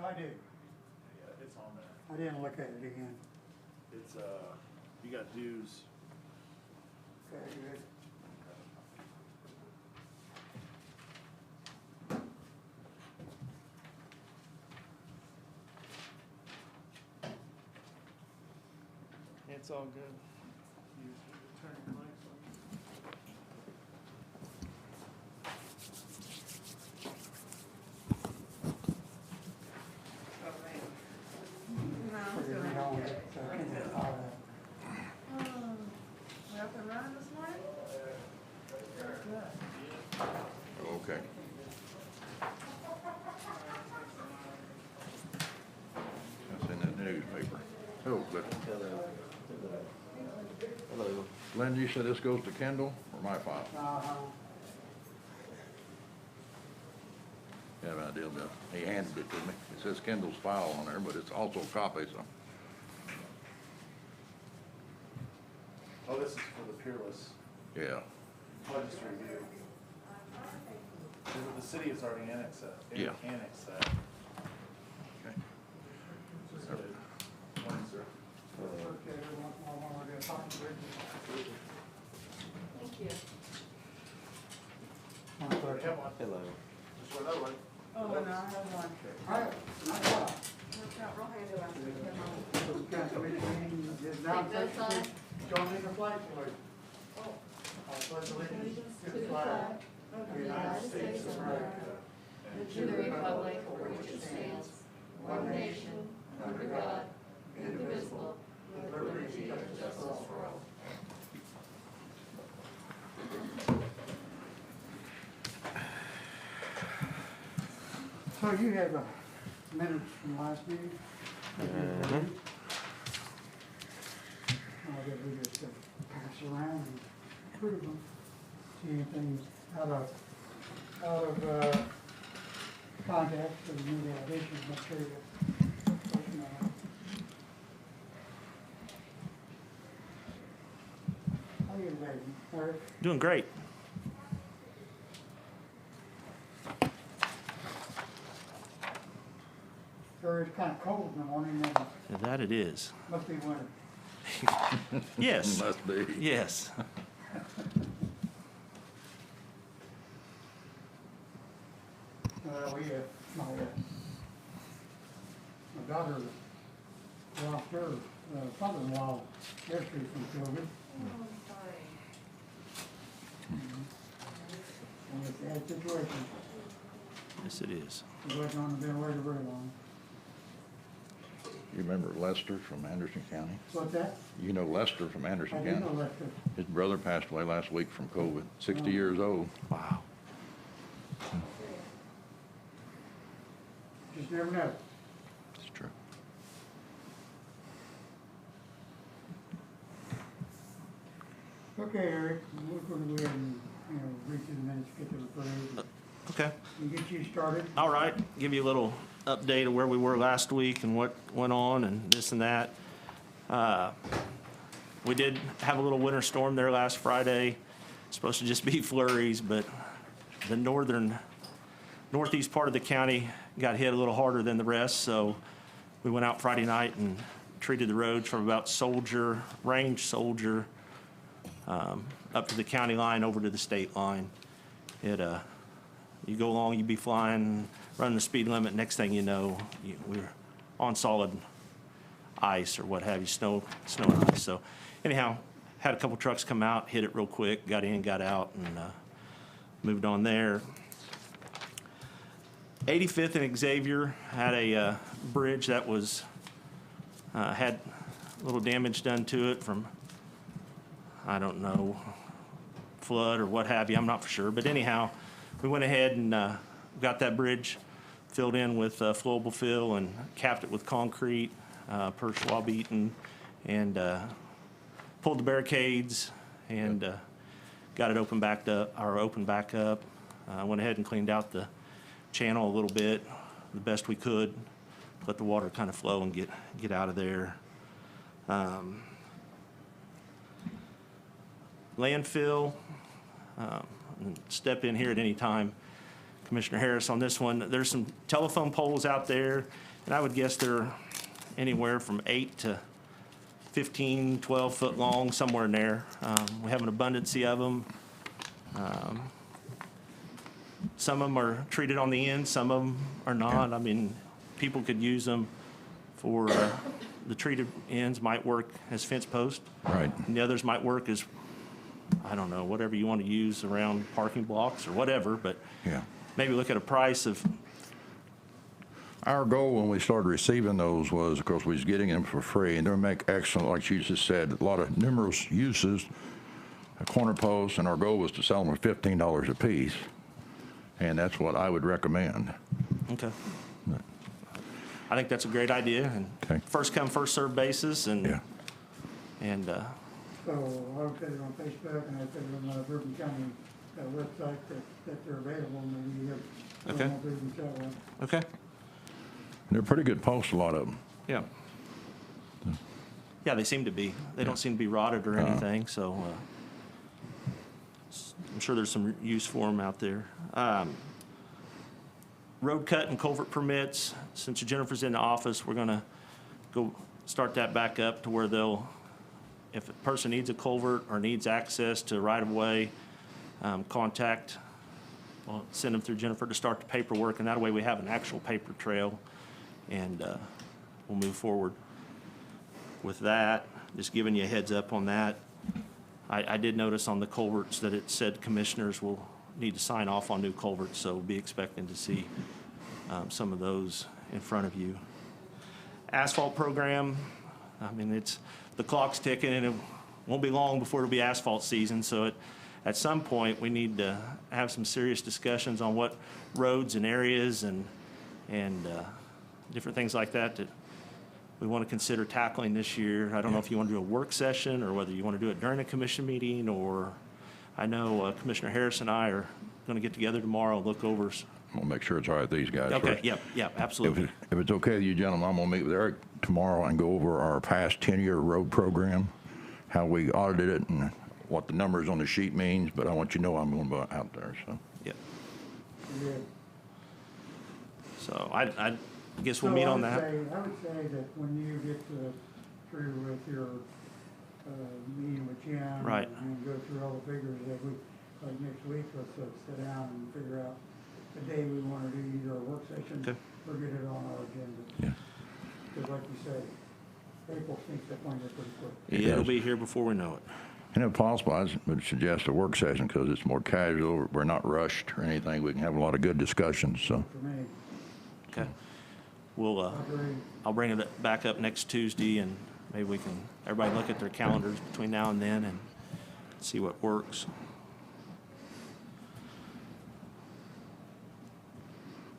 I did. Yeah, it's on there. I didn't look at it again. It's, you got dues. Okay, good. It's all good. You turn your lights on. Figured we all get, I can get all that. We up and running this morning? Okay. That's in that newspaper. Oh, but Hello. Lynn, you said this goes to Kendall or my file? You have an idea about it? He handed it to me. It says Kendall's file on there, but it's also a copy, so. Oh, this is for the Peerless Yeah. Budget Review. The city has already annexed that. Yeah. Annexed that. Okay. Just good. Morning, sir. Okay, every once in a while, we're gonna talk to Richard. Thank you. One We second. have one. Hello. Just another one. Oh, and I have one. All right, nice job. Worked out real handy last week. So we got the meeting is now. Take those sides. Join in the flag salute. Oh. I pledge allegiance To the flag of the United States of America and to the republic for which it stands, one nation, under God, indivisible, with liberty and justice for all. So you have minutes from last meeting? Mhm. I guess we just pass around and approve them. See anything out of context or new additions, material. How you doing, Eric? Doing great. Sure, it's kind of cold in the morning and That it is. must be winter. Yes. Must be. Yes. We my daughter lost her father-in-law yesterday from COVID. And it's a bad situation. Yes, it is. He wasn't on the ventilator very long. You remember Lester from Anderson County? What's that? You know Lester from I Anderson do know County? Lester. His brother passed away last week from COVID, 60 years old. Wow. Just never know. It's true. Okay, Eric, we're going to go ahead and, read through the minutes, get to the parade, Okay. and get you started. All right. Give you a little update of where we were last week and what went on and this and that. We did have a little winter storm there last Friday. Supposed to just be flurries, but the northeast part of the county got hit a little harder than the rest. So we went out Friday night and treated the roads from about Range Soldier, up to the county line over to the state line. You go along, you be flying, running the speed limit. Next thing you know, we're on solid ice or what have you, snow and ice. So anyhow, had a couple trucks come out, hit it real quick, got in, got out, and moved on there. 85th and Xavier had a bridge that was had a little damage done to it from, I don't know, flood or what have you. I'm not for sure, but anyhow, we went ahead and got that bridge filled in with flowable fill and capped it with concrete per Schwab Eaton, and pulled the barricades and got it opened back up. Went ahead and cleaned out the channel a little bit, the best we could, let the water kind of flow and get out of there. Landfill, step in here at any time. Commissioner Harris on this one. There's some telephone poles out there, and I would guess they're anywhere from 8 to 15, 12 foot long, somewhere in there. We have an abundance of them. Some of them are treated on the end, some of them are not. I mean, people could use them for, the treated ends might work as fence posts. Right. And the others might work as, I don't know, whatever you want to use around parking blocks or whatever, but Yeah. maybe look at a price of, Our goal when we started receiving those was, of course, we was getting them for free, and they make excellent, like you just said, a lot of numerous uses, a corner post, and our goal was to sell them for $15 a piece, and that's what I would recommend. okay. I think that's a great idea, and Okay. first come, first served basis, and, Yeah. and, So I'll put it on Facebook and I put it on the Bourbon County website that they're available, and maybe you Okay. won't even sell one. okay, They're pretty good posts, a lot of them. yeah. Yeah, they seem to be. They don't seem to be rotted or anything, so I'm sure there's some use for them out there. Road cut and culvert permits, since Jennifer's in the office, we're gonna go start that back up to where they'll, if a person needs a culvert or needs access to right-of-way, contact, we'll send them through Jennifer to start the paperwork, and that way we have an actual paper trail, and we'll move forward with that. Just giving you a heads up on that. I did notice on the culverts that it said commissioners will need to sign off on new culverts, so we'll be expecting to see some of those in front of you. Asphalt program, I mean, the clock's ticking, and it won't be long before it'll be asphalt season, so at some point, we need to have some serious discussions on what roads and areas and different things like that we want to consider tackling this year. I don't know if you want to do a work session or whether you want to do it during a commission meeting, or I know Commissioner Harris and I are going to get together tomorrow and look over. We'll make sure it's all right with these guys Okay, first. yep, absolutely. If it's okay with you gentlemen, I'm gonna meet with Eric tomorrow and go over our past 10-year road program, how we audited it and what the numbers on the sheet means, but I want you to know I'm going to be out there, so. Yep. Yeah. So I guess we'll So meet I on would that. I would say that when you get through with your meeting with Jim. Right. And go through all the figures that we, like next week, let's sit down and figure out the day we want to do either a work session Okay. or get it on our agenda. Yeah. Because like you say, April sneaks up on you pretty quick. Yeah, it'll does. be here before we know it. And if possible, I would suggest a work session because it's more casual. We're not rushed or anything. We can have a lot of good discussions, so. For me, Okay. We'll, I agree. I'll bring it back up next Tuesday, and maybe we can, everybody look at their calendars between now and then and see what works.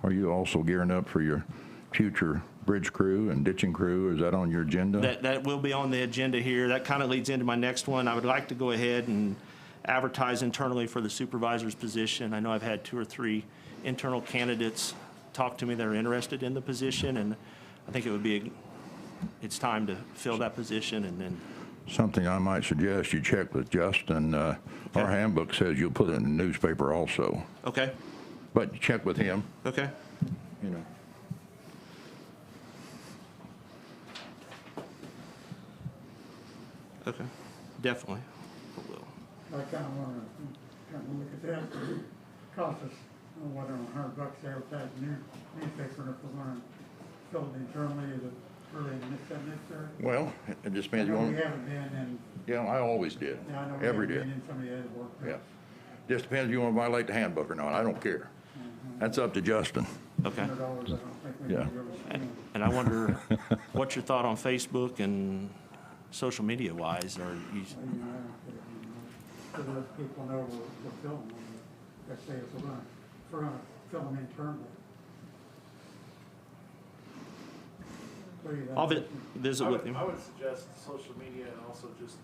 Are you also gearing up for your future bridge crew and ditching crew? Is that on your agenda? That will be on the agenda here. That kind of leads into my next one. I would like to go ahead and advertise internally for the supervisor's position. I know I've had 2 or 3 internal candidates talk to me that are interested in the position, and I think it would be, it's time to fill that position, and then, Something I might suggest you check with Justin. Our handbook says you'll put it in the newspaper also, okay, but check with him, okay. you know. Okay, definitely. I will. I kind of want to look at that. It costs us, whatever, $100 to advertise in the newspaper, and if we're going to fill it internally, is it really necessary? Well, it just I depends. You know we want, haven't been, and, yeah, I always did, yeah, I know we every haven't day. been in somebody else's work. but- Yeah. Just depends if you want to violate the handbook or not. I don't care. That's up to Justin. Okay. $100, I don't think we Yeah. need to really spend. And I wonder, what's your thought on Facebook and social media wise? Or you, Well, you know, I don't care, you know, so those people know we're filming them. Let's say if we're gonna film them internally. What do you I'll think? visit with him. I would suggest social media and also just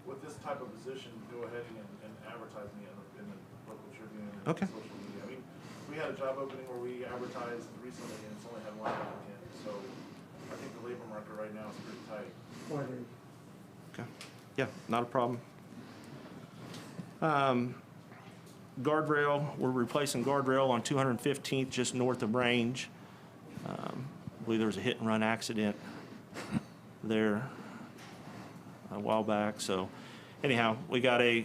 with this type of position, go ahead and advertising it in the local Tribune and Okay. social media. I mean, we had a job opening where we advertised recently and it's only had 1 applicant, so I think the labor market right now is pretty tight. What is? Okay. Yeah, not a problem. guardrail, we're replacing guardrail on 215th, just north of Range. I believe there was a hit-and-run accident there a while back. So anyhow, we got a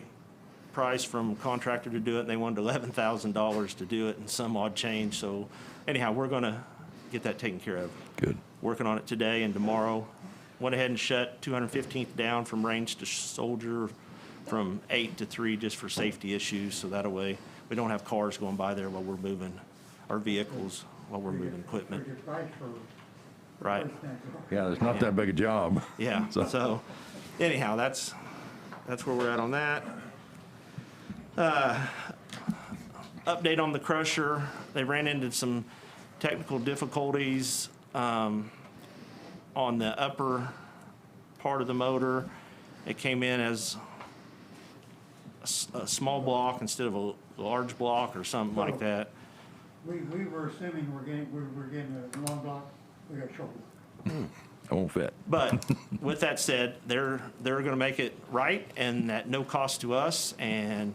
price from a contractor to do it, and they wanted $11,000 to do it and some odd change. So anyhow, we're going to get that taken care of. Good. Working on it today and tomorrow. Went ahead and shut 215th down from Range to Soldier from 8 to 3 just for safety issues. So that way we don't have cars going by there while we're moving our vehicles, while we're moving equipment. Pretty good price for Right. Yeah, it's not that big a job. Yeah. So anyhow, that's where we're at on that. Update on the crusher. They ran into some technical difficulties on the upper part of the motor. It came in as a small block instead of a large block or something like that. We were assuming we're getting a long block, we got short. It won't fit. But with that said, they're going to make it right and at no cost to us. And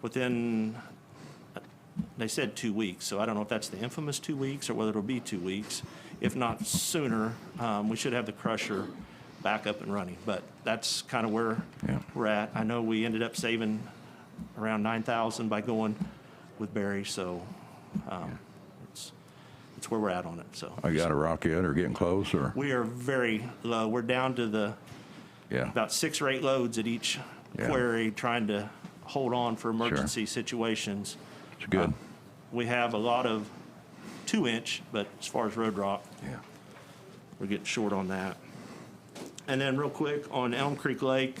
within, they said 2 weeks. So I don't know if that's the infamous 2 weeks or whether it'll be 2 weeks. If not sooner, we should have the crusher back up and running. But that's kind of where we're at. I know we ended up saving around $9,000 by going with Barry. So it's where we're at on it. So I got a rock yet or getting close or? we are very low. We're down to Yeah. about 6 or 8 loads at each quarry, trying to hold on for emergency situations. It's good. We have a lot of 2-inch, but as far as road rock, we're getting short on that. And then real quick on Elm Creek Lake,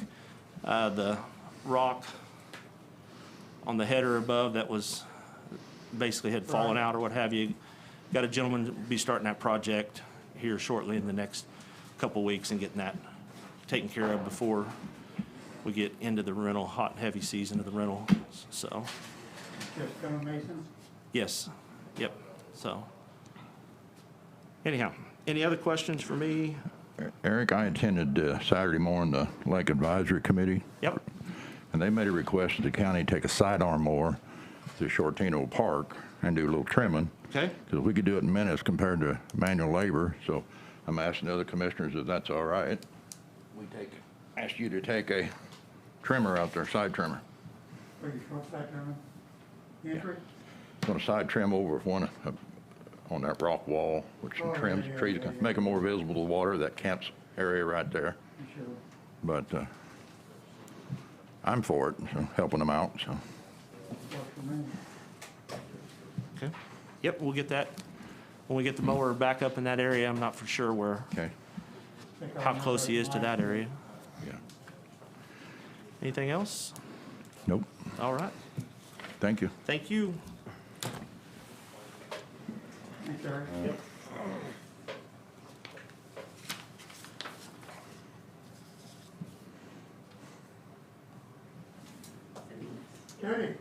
the rock on the header above that was basically had fallen out or what have you. Got a gentleman to be starting that project here shortly in the next couple weeks and getting that taken care of before we get into the rental, hot and heavy season of the rental. So, Just stone masons? yes, yep. So, anyhow, any other questions for me? Eric, I attended Saturday morning the Lake Advisory Committee. Yep. And they made a request that the county take a sidearm mower to Shortino Park and do a little trimming. Okay. Because we could do it in minutes compared to manual labor. So I'm asking the other commissioners if that's all right. We ask you to take a trimmer out there, side trimmer. Where you short side trimmer? Entry? Going to side trim over one on that rock wall, which Oh, trims yeah, trees, yeah, make them more visible to the water, that camps area right there. Sure. But I'm for it, so helping them out. So Works for me. Okay. Yep, we'll get that. When we get the mower back up in that area, I'm not for sure where, okay, how close he is to that area. yeah. Anything else? Nope. All right. Thank you. Thank you. Thanks, Eric. Judy?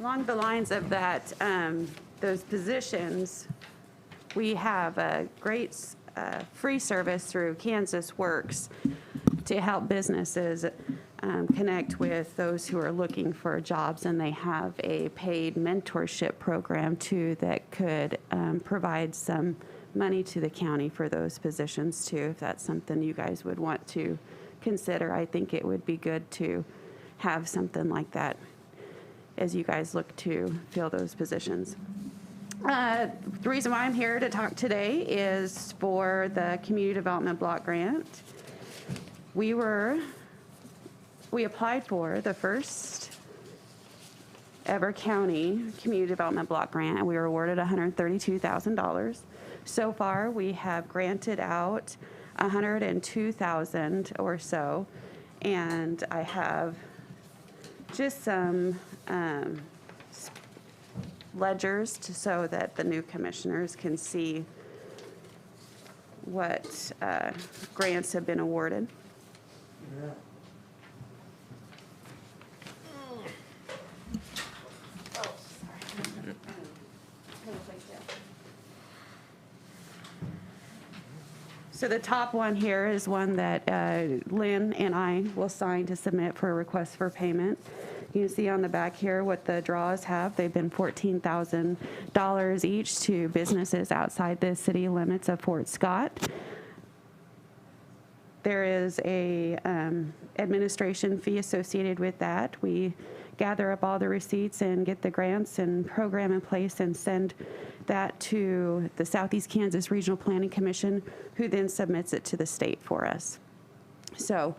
Along the lines of that, those positions, we have a great free service through Kansas Works to help businesses connect with those who are looking for jobs, and they have a paid mentorship program too that could provide some money to the county for those positions too, if that's something you guys would want to consider. I think it would be good to have something like that as you guys look to fill those positions. The reason why I'm here to talk today is for the Community Development Block Grant. We applied for the first ever county Community Development Block Grant, and we were awarded $132,000. So far, we have granted out $102,000 or so, and I have just some ledgers so that the new commissioners can see what grants have been awarded. Yeah. So the top one here is one that Lynn and I will sign to submit for a request for payment. You can see on the back here what the draws have. They've been $14,000 each to businesses outside the city limits of Fort Scott. There is a administration fee associated with that. We gather up all the receipts and get the grants and program in place and send that to the Southeast Kansas Regional Planning Commission, who then submits it to the state for us. So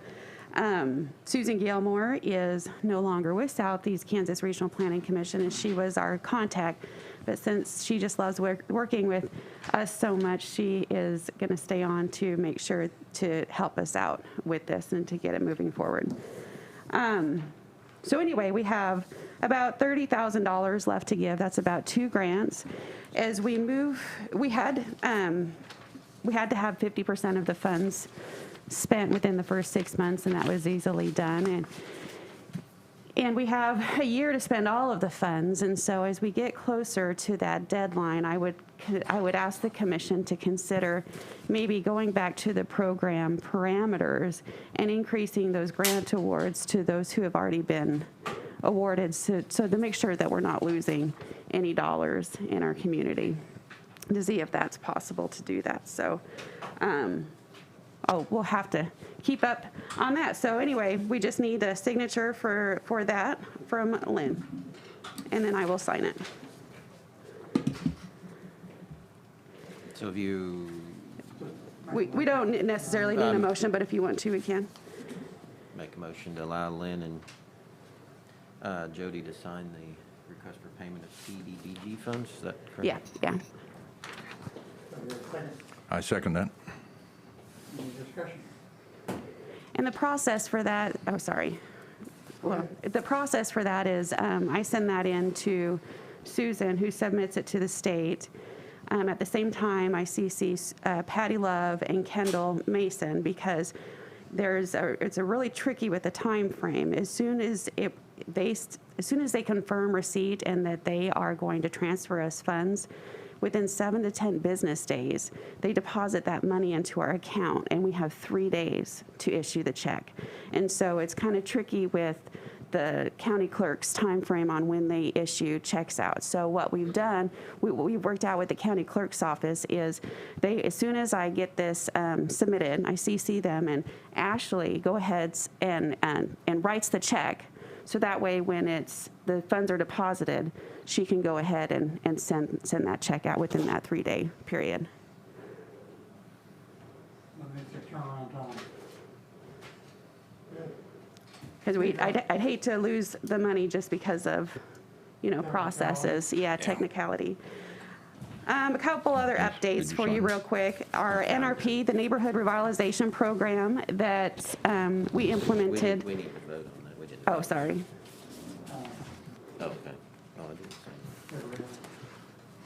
Susan Gailmore is no longer with Southeast Kansas Regional Planning Commission, and she was our contact. But since she just loves working with us so much, she is going to stay on to make sure to help us out with this and to get it moving forward. So anyway, we have about $30,000 left to give. That's about 2 grants. As we move, we had to have 50% of the funds spent within the first 6 months, and that was easily done. And we have a year to spend all of the funds. And so as we get closer to that deadline, I would ask the commission to consider maybe going back to the program parameters and increasing those grant awards to those who have already been awarded, so to make sure that we're not losing any dollars in our community, to see if that's possible to do that. So we'll have to keep up on that. So anyway, we just need a signature for that from Lynn, and then I will sign it. So if you, We don't necessarily need a motion, but if you want to, we can. make a motion to allow Lynn and Jody to sign the request for payment of CDBG funds, is that correct? Yeah. So we have a second. I second that. Any discussion? And the process for that, the process for that is I send that in to Susan, who submits it to the state. At the same time, I CC Patty Love and Kendall Mason, because it's a really tricky with the time frame. As soon as they confirm receipt and that they are going to transfer us funds, within 7 to 10 business days, they deposit that money into our account, and we have 3 days to issue the check. And so it's kind of tricky with the county clerk's time frame on when they issue checks out. So what we've done, what we've worked out with the county clerk's office is as soon as I get this submitted, I CC them, and Ashley go ahead and writes the check. So that way, when the funds are deposited, she can go ahead and send that check out within that 3-day period. That makes it turnaround time. Good. Because I'd hate to lose the money just because of, processes. Yeah, technicality. A couple other updates for you real quick. Our NRP, the Neighborhood Revitalization Program that we implemented. We need to vote on that. We didn't. Oh, sorry. Oh, okay. Oh, I didn't say.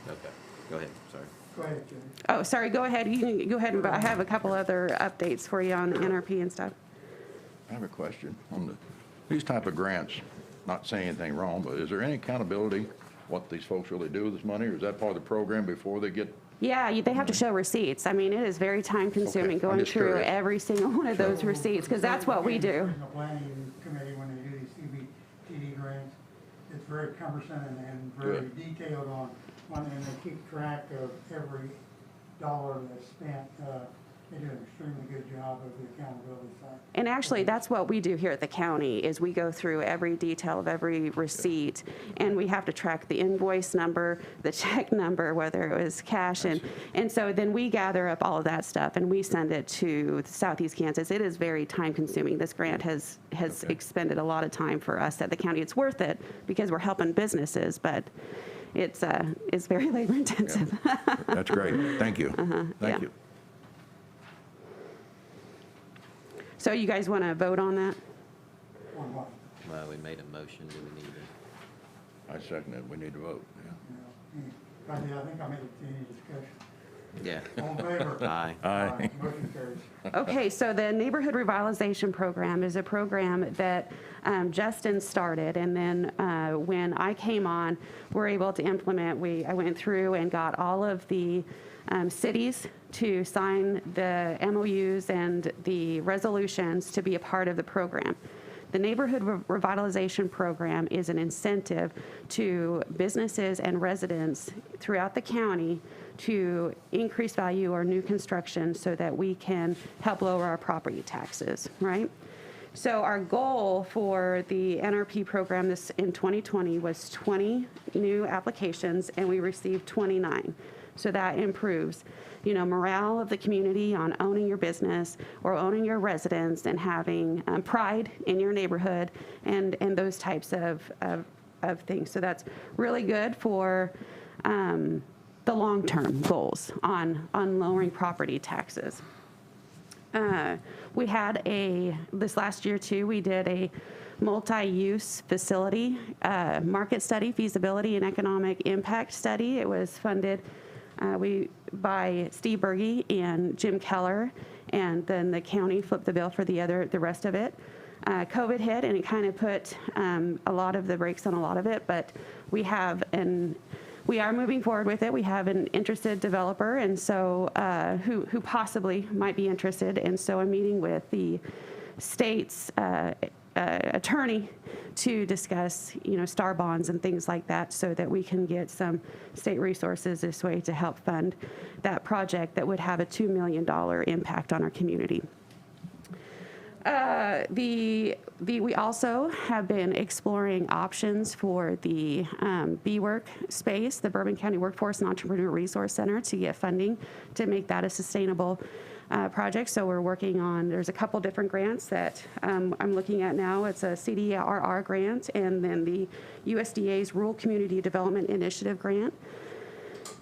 Okay, go ahead, sorry. Go ahead, Jimmy. Oh, sorry, go ahead. You can go ahead, but I have a couple other updates for you on the NRP and stuff. I have a question on these type of grants, not saying anything wrong, but is there any accountability what these folks really do with this money, or is that part of the program before they get? Yeah, they have to show receipts. I mean, it is very time-consuming Okay, I'm going just through curious. every single one of those receipts, because that's what we do. In the planning committee, when they do these CBTD grants, it's very cumbersome and very detailed and they keep track of every dollar that's spent. They do an extremely good job of the accountability side. And actually, that's what we do here at the county, is we go through every detail of every receipt, and we have to track the invoice number, the check number, whether it was cash, and so then we gather up all of that stuff, and we send it to Southeast Kansas. It is very time-consuming. This grant has expended a lot of time for us at the county. It's worth it because we're helping businesses, but it's very labor-intensive. That's great. Thank you. Thank you. So you guys want to vote on that? On what? Well, we made a motion, do we need to? I second it. We need to vote. Yeah. I think I made it to any discussion. Yeah. All in favor? Aye. Aye. Motion carries. Okay, so the Neighborhood Revitalization Program is a program that Justin started, and then when I came on, we're able to implement. I went through and got all of the cities to sign the MOUs and the resolutions to be a part of the program. The Neighborhood Revitalization Program is an incentive to businesses and residents throughout the county to increase value or new construction so that we can help lower our property taxes, right? So our goal for the NRP program in 2020 was 20 new applications, and we received 29. So that improves, morale of the community on owning your business or owning your residence and having pride in your neighborhood and those types of things. So that's really good for the long-term goals on lowering property taxes. We had this last year too, we did a multi-use facility market study, feasibility and economic impact study. It was funded by Steve Berge and Jim Keller, and then the county flipped the bill for the rest of it. COVID hit and it kind of put a lot of the brakes on a lot of it, but we are moving forward with it. We have an interested developer, and so who possibly might be interested. And so I'm meeting with the state's attorney to discuss, STAR bonds and things like that, so that we can get some state resources this way to help fund that project that would have a $2 million impact on our community. We also have been exploring options for the B-Work space, the Bourbon County Workforce and Entrepreneur Resource Center, to get funding to make that a sustainable project. So we're working on, there's a couple different grants that I'm looking at now. It's a CDRR grant and then the USDA's Rural Community Development Initiative grant.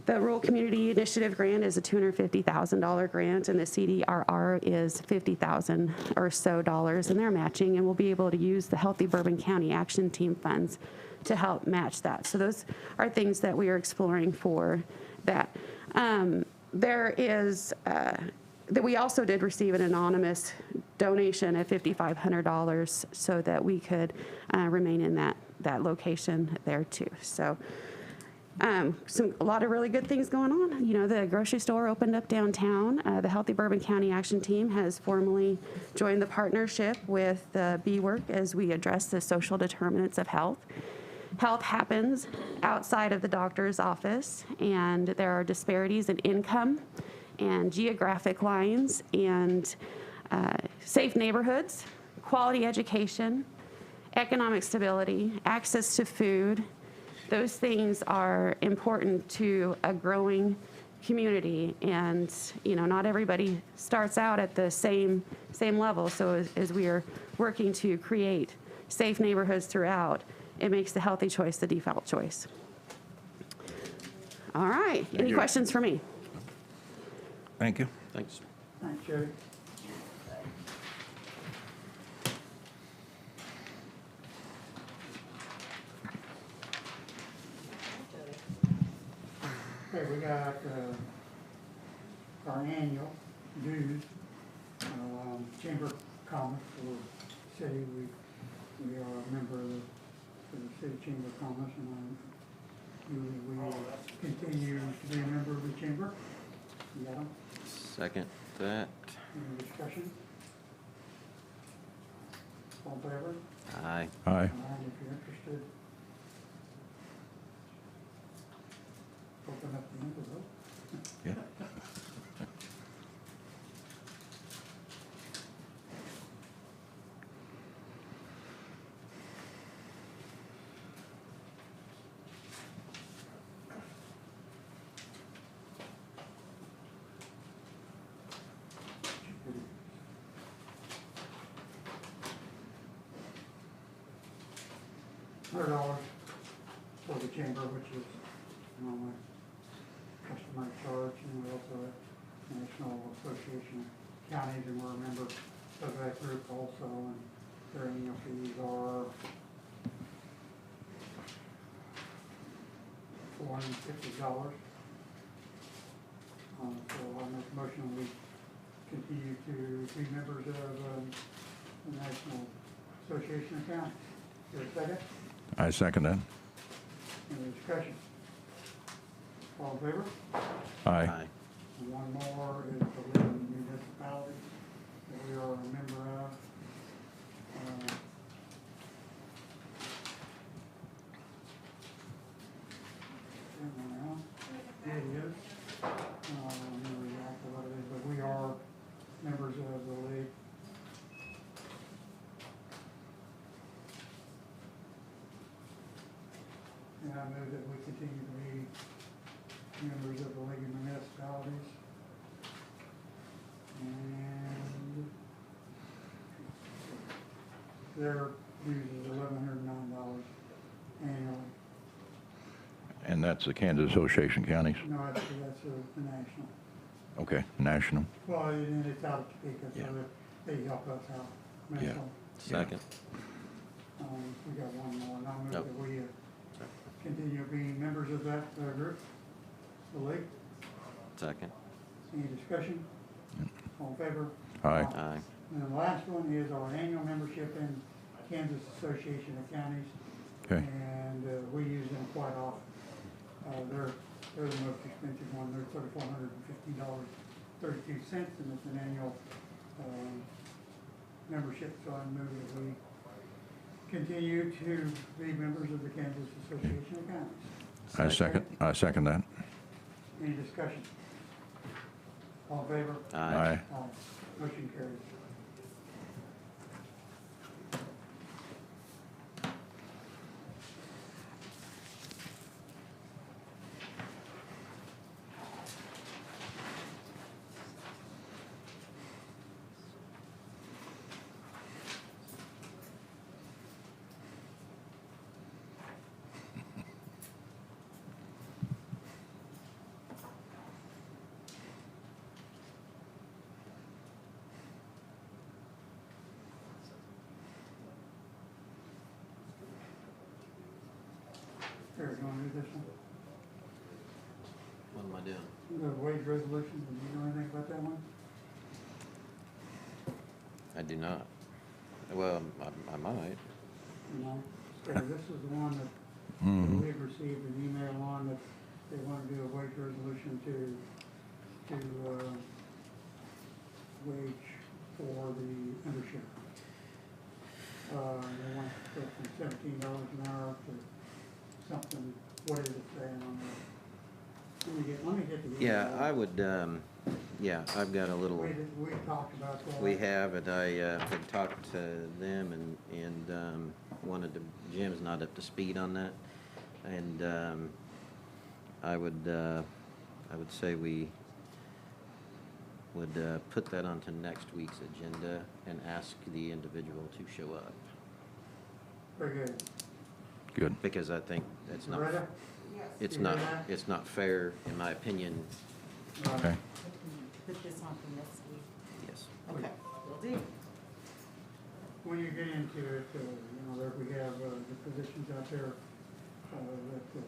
The Rural Community Initiative grant is a $250,000 grant, and the CDRR is $50,000 or so dollars, and they're matching, and we'll be able to use the Healthy Bourbon County Action Team funds to help match that. So those are things that we are exploring for that. That we also did receive an anonymous donation of $5,500 so that we could remain in that location there too. So. A lot of really good things going on. The grocery store opened up downtown. The Healthy Bourbon County Action Team has formally joined the partnership with B-Work as we address the social determinants of health. Health happens outside of the doctor's office, and there are disparities in income and geographic lines and safe neighborhoods, quality education, economic stability, access to food. Those things are important to a growing community, and not everybody starts out at the same level. So as we are working to create safe neighborhoods throughout, it makes the healthy choice the default choice. All right, any questions for me? Thank you. Thanks. Thanks, Jody. Okay, we got our annual dues, Chamber of Commerce for city. We are a member of the City Chamber of Commerce, and we will continue to be a member of the chamber. You got them? Second that. Any discussion? All in favor? Aye. Aye. And if you're interested, open up the envelope. Yeah. $100 for the chamber, which is my customary charge, and we also have National Association of Counties, and we're a member of that group also, and their annual fees are $450. So I'll make a motion, we continue to be members of the National Association of Counties. Is there a second? I second that. Any discussion? All in favor? Aye. And one more is the League of Municipalities that we are a member of. It is. I don't remember exactly what it is, but we are members of the league. And I move that we continue to be members of the League of Municipalities. And their dues is $1,109 annually. And that's the Kansas Association of Counties? No, that's the national. Okay, national. Well, and it's out of Topeka, so Yeah. they help us out. Yeah. National. Second. We got one more, and I move Nope. that we continue being members of that group, the league. Second. Any discussion? All in favor? Aye. Aye. And the last one is our annual membership in Kansas Association of Counties. Okay. And we use them quite often. They're the most expensive one. They're $3,450.32, and it's an annual membership. So I move that we continue to be members of the Kansas Association of Counties. I second that. Any discussion? All in favor? Aye. Motion carries. Here, you want to do this one? What am I doing? The wage resolution, do you know anything about that one? I do not. Well, I might. No. Okay, this is the one that Mhm. we've received an email on that they want to do a wage resolution to wage for the undersheriff. They want to go from $17 an hour to something, what is it saying on that? Let me get the email. Yeah, I would, yeah, I've got a little, We talked about that. we have it. I had talked to them and wanted to, Jim's not up to speed on that. And I would say we would put that onto next week's agenda and ask the individual to show up. Very good. Good. Because I think it's not, Loretta? it's You not, hear that? it's not fair, in my opinion. Okay. Put this on for next week. Yes. Okay, will do. When you get into it, there we have the positions out there that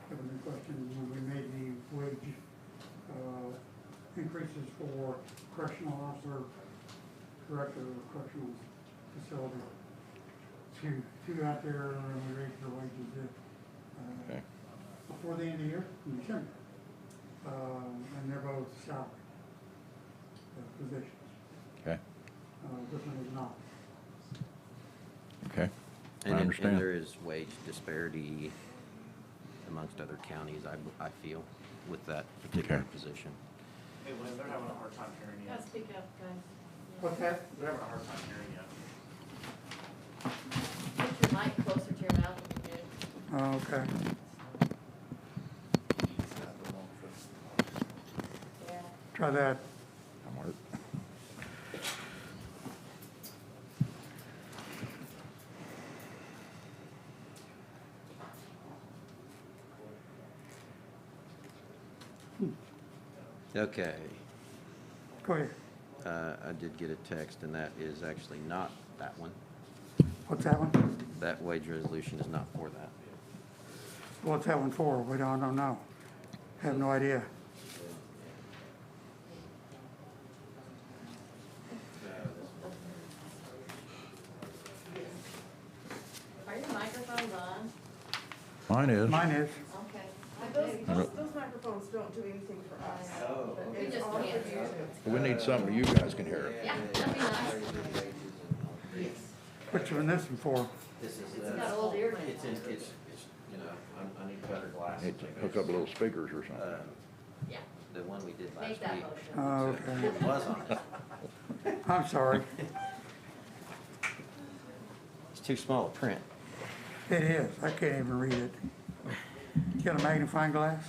have been questioned when we made the wage increases for correctional officer, director of correctional facility. Two out there, and we raised their wages Okay. before the end of the year, in December. And they're both salary positions. Okay. This one is not. Okay. I And understand. there is wage disparity amongst other counties, I feel, with that particular Okay. position. Hey, Lynn, they're having a hard time hearing you. Gotta speak up, guys. What's that? They're having a hard time hearing you. Put your mic closer to your mouth if you do. Oh, okay. Yeah. Try that. That'll work. Okay, Go ahead. I did get a text, and that is actually not that one. What's that one? That wage resolution is not for that. What's that one for? We don't know. Have no idea. Mine is. Mine is. Okay. Those microphones don't do anything for us. Oh. But We it's just on can't for hear you. it. We need something you guys can hear. Yeah, that'd be nice. Which one this one for? This is, It's got old ear it's, you know, I need better glasses. Need to hook up little speakers or something. Yeah, The one we did last make that week. motion. Oh, okay. It was on it. I'm sorry. It's too small a print. It is. I can't even read it. Got a magnifying glass?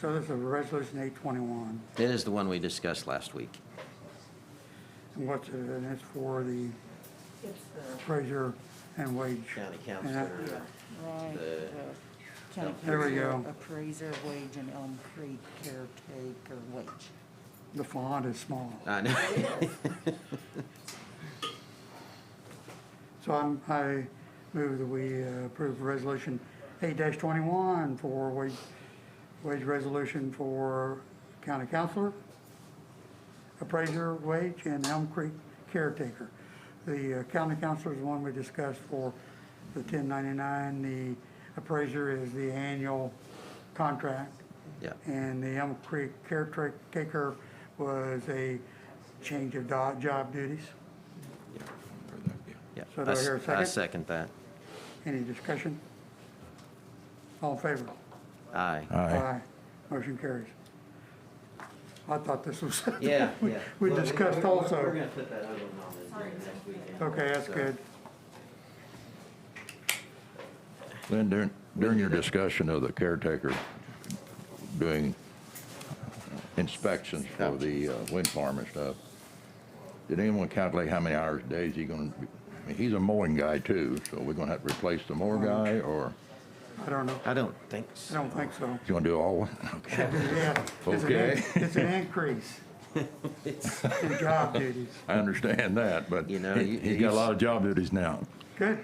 So this is resolution 821. It is the one we discussed last week. And what's it, and it's for the It's the, appraiser and wage. County And that- counselor, right, The- county There we council, go. appraiser wage and Elm Creek caretaker wage. The font is small. I know. So I move that we approve resolution 8-21 for wage resolution for county councilor, appraiser wage, and Elm Creek caretaker. The county councilor is the one we discussed for the 1099. The appraiser is the annual contract. Yeah. And the Elm Creek caretaker was a change of job duties. Yeah. So do I hear a I second? second that. Any discussion? All in favor? Aye. Aye. Motion carries. I thought this was. Yeah, yeah. We Well, discussed we're also. gonna put that other one on the next weekend. Okay, that's So, good. Then during your discussion of the caretaker doing inspections for the wind farm and stuff, did anyone calculate how many hours a day is he gonna be? I mean, he's a mowing guy too, so we're gonna have to replace the mower guy, or I don't know. I don't think I so. don't think so. you wanna do all one? Okay. Yeah. It's an Okay. It's an increase It's, in job duties. I understand that, but You know, he's got a lot of job duties now. Good.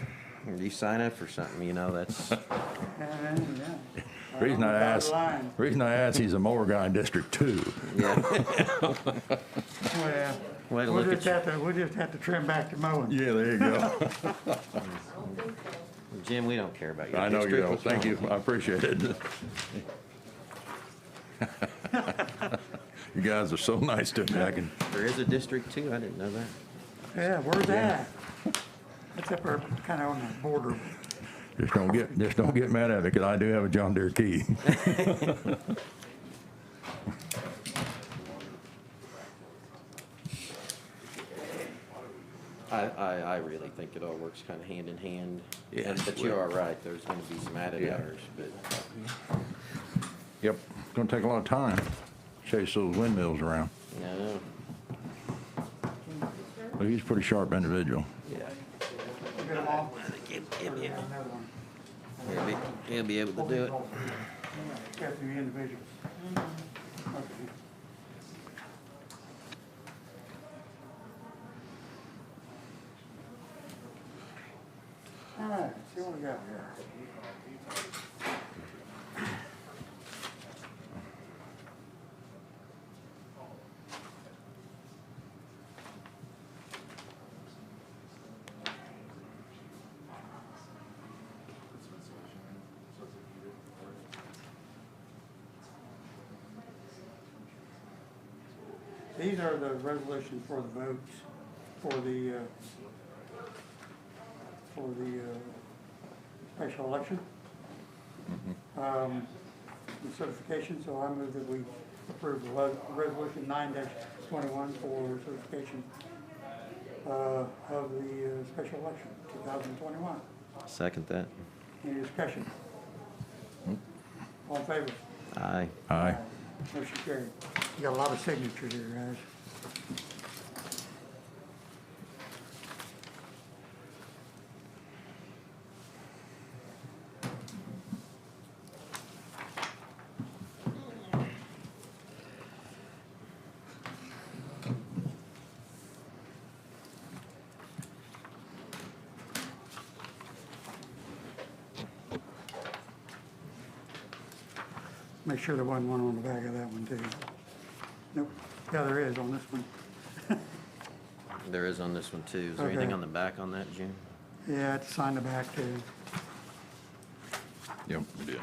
you sign up for something, you know, that's, Yeah. Reason I Dotted asked, line. he's a mower guy in District 2. yeah. Well, Way to we'll look just at have to, we'll just have to trim back the mowing. Yeah, there you go. I don't think so. Jim, we don't care about your I know you district. don't. What's Thank wrong? you. I appreciate it. You guys are so nice to me. I can, There is a District 2, I didn't know that. Yeah, where's that? That's up there, kind of on the border. just don't get mad at me, because I do have a John Deere key. I really think it all works kind of hand in hand. Yes. But you are right, there's gonna be some added Yeah. hours, but Yep, it's gonna take a lot of time, chase those windmills around. no, But he's a pretty sharp individual. yeah. You get them all? Another one. He'll be able to do it. Got the individuals. Okay. All right, see what we got here. These are the resolutions for the votes for the special election. The certification, so I move that we approve the resolution 9-21 for certification of the special election, 2021. Second that. Any discussion? All in favor? Aye. Aye. Motion carried. You got a lot of signatures here, guys. Make sure there wasn't one on the back of that one too. Nope. Yeah, there is on this one. There is on this one too. Is there Okay. anything on the back on that, Jim? Yeah, to sign the back too. Yep, we did.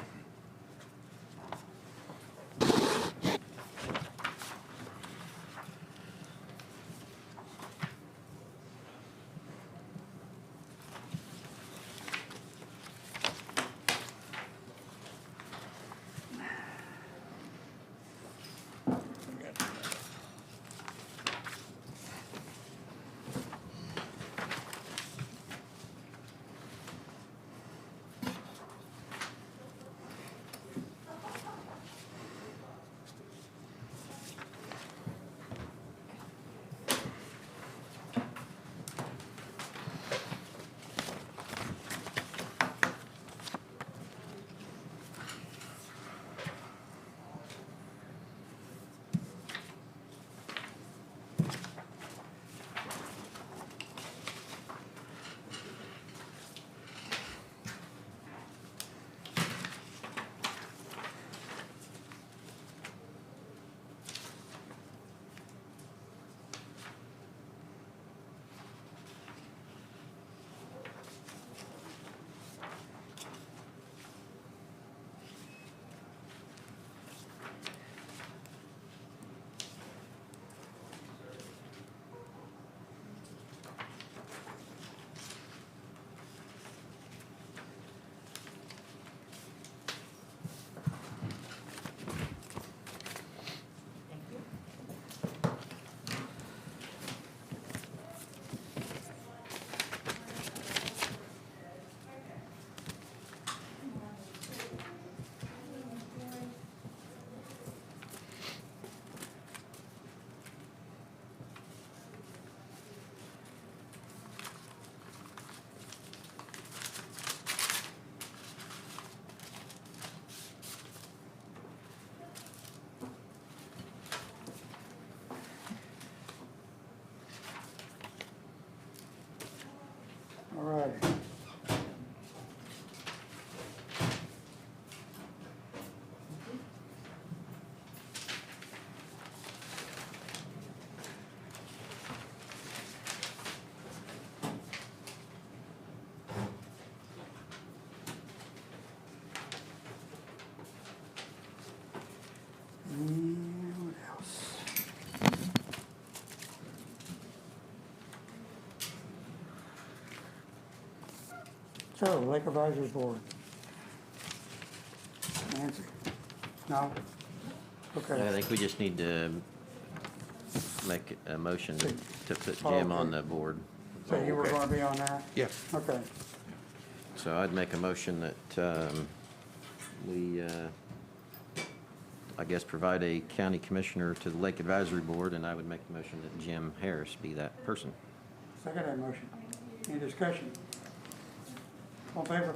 All right. And what else? So, Lake Advisory Board. Nancy? No? I Okay. think we just need to make a motion to put Oh, Jim on okay. the board. So you were Okay. gonna be on that? Yeah. Okay. So I'd make a motion that we, I guess, provide a county commissioner to the Lake Advisory Board, and I would make the motion that Jim Harris be that person. Second that motion. Any discussion? All in favor?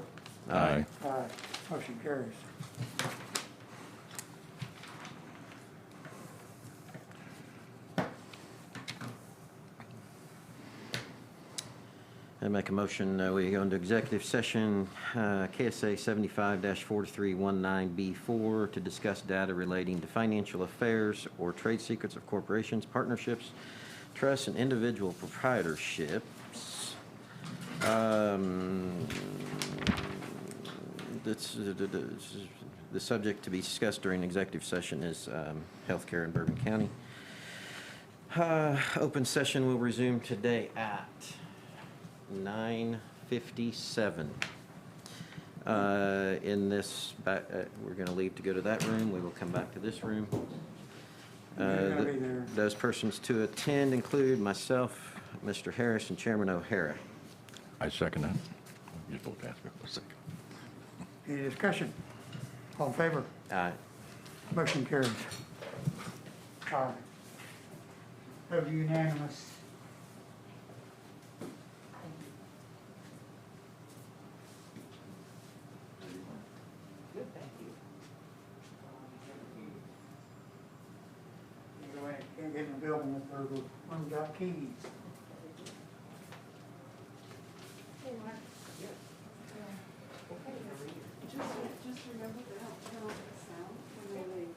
Aye. Aye. Motion carries. I make a motion, we go into executive session, KSA 75-4319B4, to discuss data relating to financial affairs or trade secrets of corporations, partnerships, trusts, and individual proprietorships. The subject to be discussed during executive session is healthcare in Bourbon County. Open session will resume today at 9:57. In this, we're going to leave to go to that room. We will come back to this room. You're gonna be there. Those persons to attend include myself, Mr. Harris, and Chairman O'Hara. I second that. You're supposed to ask me for a second. Any discussion? All in favor? Aye. Motion carries. Aye. That was unanimous. Good, thank you. You go in, can't get in the building if there's one got keys. Just remember they don't turn off the sound when they leave.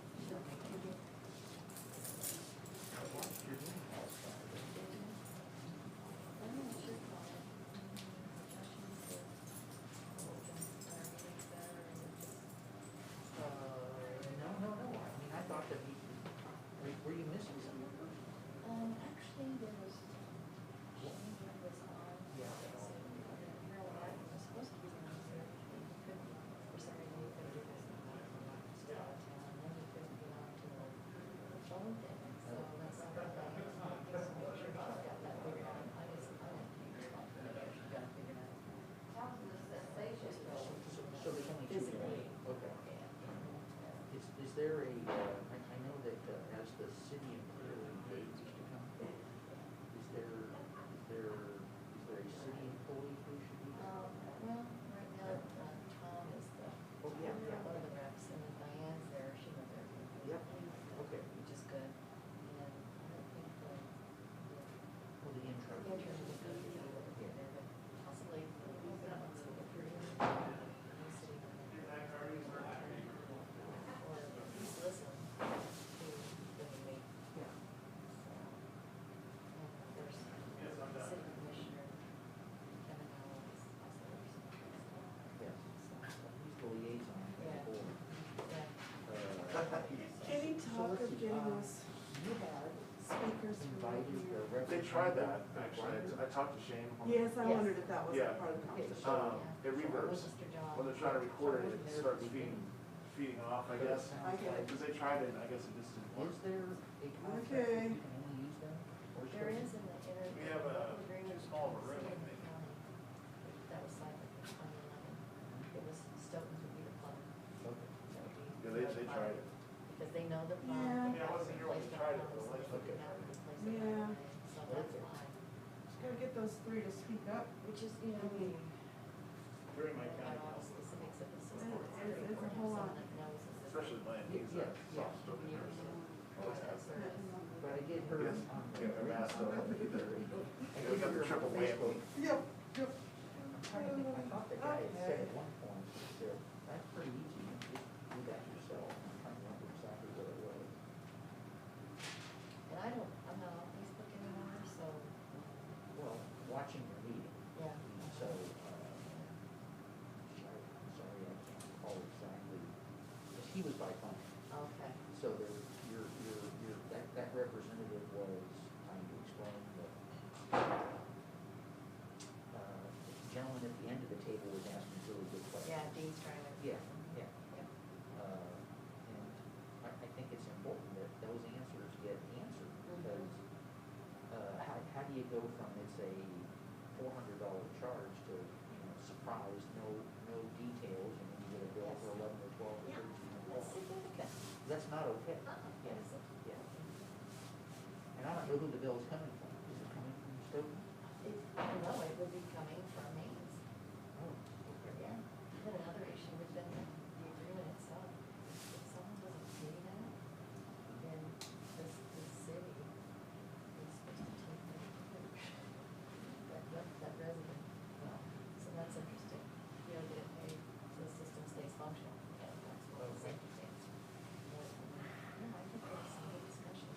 talk of getting us You had. speakers for Invited the here? representative. They tried that, actually. I talked to Shane. Yes, I Yes. wondered if that was a Yeah. part of the Okay, conversation. so- It reverbs. When they're trying to record it, it starts feeding off, I guess. I get it. Because they tried it, and I guess it just didn't work. Is there a contract Okay. that you can only use them? Or is There there- is in the inter. We have a too small of a room, I think. That was signed in 2011. It was Stoughton's would be the plumber. Okay. That would be Yeah, they tried it. Because they know the Yeah. plumber. Yeah, I wasn't here when they tried it, but the lights So looked they good. have to replace it Yeah. right away. So that's Okay. why, Just gotta get those three to speak up. which is, you know, we, During my I don't county know all the council, specifics of the system. It's- It's very it's a important. whole lot. Someone that knows the system. especially land, he's Yeah, yeah. soft spoken person. Always has that. But I did hear Yes. on the. Yeah, I've asked them. I Yeah, we did got the hear on triple Facebook. whammy. Yep, yep. I'm trying to think, I thought the guy had said at one point, he said, that's pretty easy, you can just do that yourself. I'm trying to remember exactly what it was. And I'm not on Facebook anymore, so, Well, watching your meeting, yeah. so, I'm sorry, I can't recall exactly, because he was by phone. Okay. So there, that representative was trying to explain that, the gentleman at the end of the table was asking really good questions. Yeah, Dean's trying to. Yeah, yeah. Yeah. And I think it's important that those answers get answered, because, how do you go from, it's a $400 charge to, surprise, no details, and then you get a bill for 11 or 12 or Yeah. 13 or That's 12? significant. That's not okay. Uh-uh. Yeah, yeah. And I don't know who the bill's coming from. Is it coming from Stoughton? No, it would be coming from Maine's. Oh, okay. Yeah. Then another issue within the agreement itself, if someone doesn't pay that, then this city is supposed to take that resident. So that's interesting. You don't get paid, so the system stays functional. Yeah, that's what the safety stands. But, no, I think there's some good discussion. I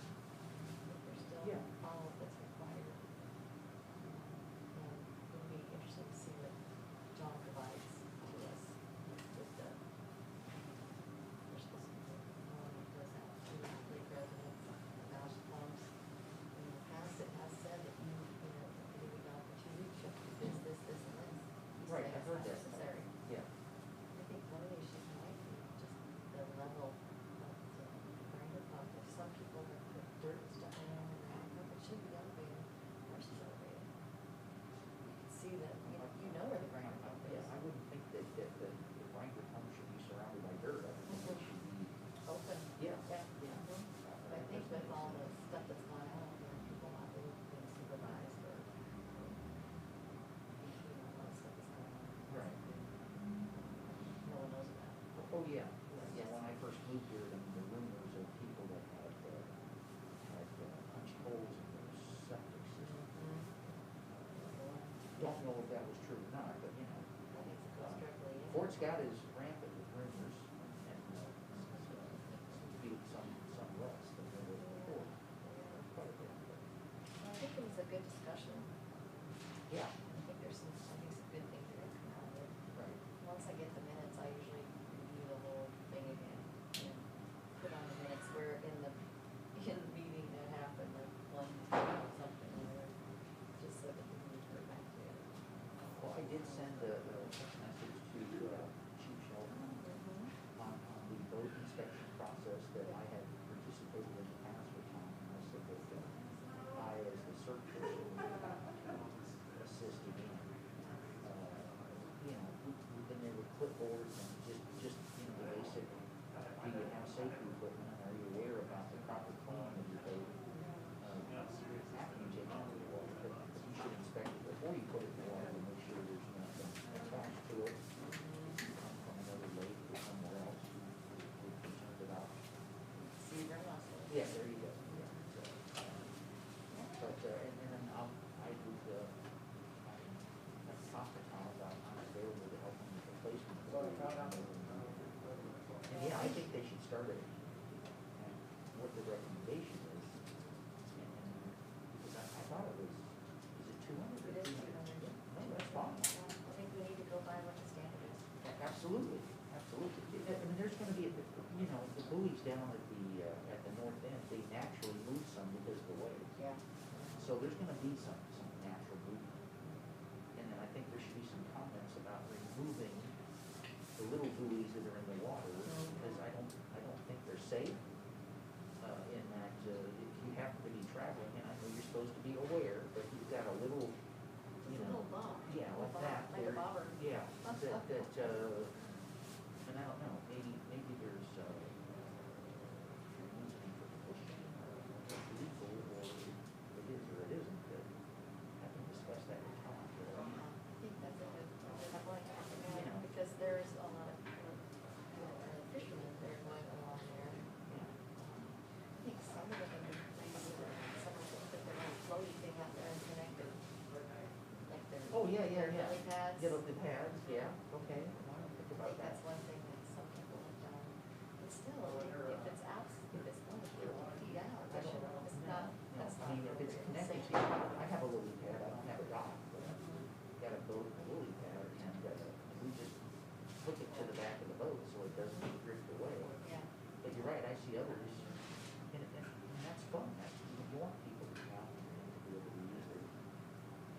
think there's still Yeah. all of that's required. And it'll be interesting to see what John provides to us with the, there's supposed to be one that goes out to lake residents, Mouse Plums. In the past, it has said that you we got for 2 weeks, you have to do this, this, this, and this. He's Right, saying I've it's heard not that. necessary. Yeah. I think one of the issues might be just the level of the grinder pump. If some people have put dirt and stuff in there, and grinder pump, it should be elevated versus elevated. You can see that, you know where the grinder pump Yeah, is. I wouldn't think that the grinder pump should be surrounded by dirt. I think it should be, Open. yeah, Yeah. yeah. But I think with all the stuff that's gone out, people not really being supervised or, a lot of stuff that's going on. Right. No one knows about. Oh, yeah. Yeah, when I first moved here, the rumors of people that had punched holes in their septic system. Don't know if that was true or not, but, I think it goes directly in. Fort Scott is rampant with rumors, and seems to be some less than there was before. Quite a bit, but, I think it was a good discussion. yeah, I think there's some good things that are gonna come out of it. right. Once I get the minutes, I usually review the whole thing again and put on the minutes where in the meeting that happened, like one time or something, or just so that we can refer back to it. Well, I did send a text message to Chief Sheldon on the boat inspection process that I had participated in the past with Tom. And I said that I, as the search person, would assist again. We've been there with clipboards and just the basic, do you have safety equipment? Are you aware about the proper cleaning of your boat? After you take it out of the water, but you should inspect it before you put it in the water to make sure there's nothing attached to it. Come from another lake or somewhere else, you're concerned about. See their muscles. Yeah, there you go. Yeah. So, but, and then I would, talk to Tom about I'm available to help him with the placement. And yeah, I think they should start it, and what the recommendation is. And because I thought it was, is it 200? It is 200. No, that's fine. I think we need to go by what the standard is. Absolutely, absolutely. I mean, there's gonna gonna be, you know, the buoys down at the north end, they naturally move some because of the waves. Yeah. So there's gonna be some natural movement. And then I think there should be some comments about removing the little buoys that are in the water, because I don't think they're safe. In that, if you happen to be traveling, and I know you're supposed to be aware, but you've got a little, you It's a know. little bob. Yeah, like that. Like a there- bobber. Yeah, and I don't know, maybe there's, reasoning for pushing, or it's legal, or it is or it isn't, but I can discuss that with Tom. I think that's a good point, You know. because there's a lot of fishermen that are going along there. Yeah. I think some of them are crazy, some of them put their own floaty thing out there and connected, like their. Oh, yeah, their lily pads. Get up the pads, yeah, okay, I don't think I about think that. that's one thing that some people have done. But still, if it's if it's only 50 feet out, I don't know. it's not, No, that's I not. mean, if it's connected safe. to, I have a lily pad, I don't have a dock, but I've got a boat and a lily pad, and, we just hook it to the back of the boat so it doesn't drift away. Yeah. But you're right, I see others, and that's fun, you want people to come out and to be able to use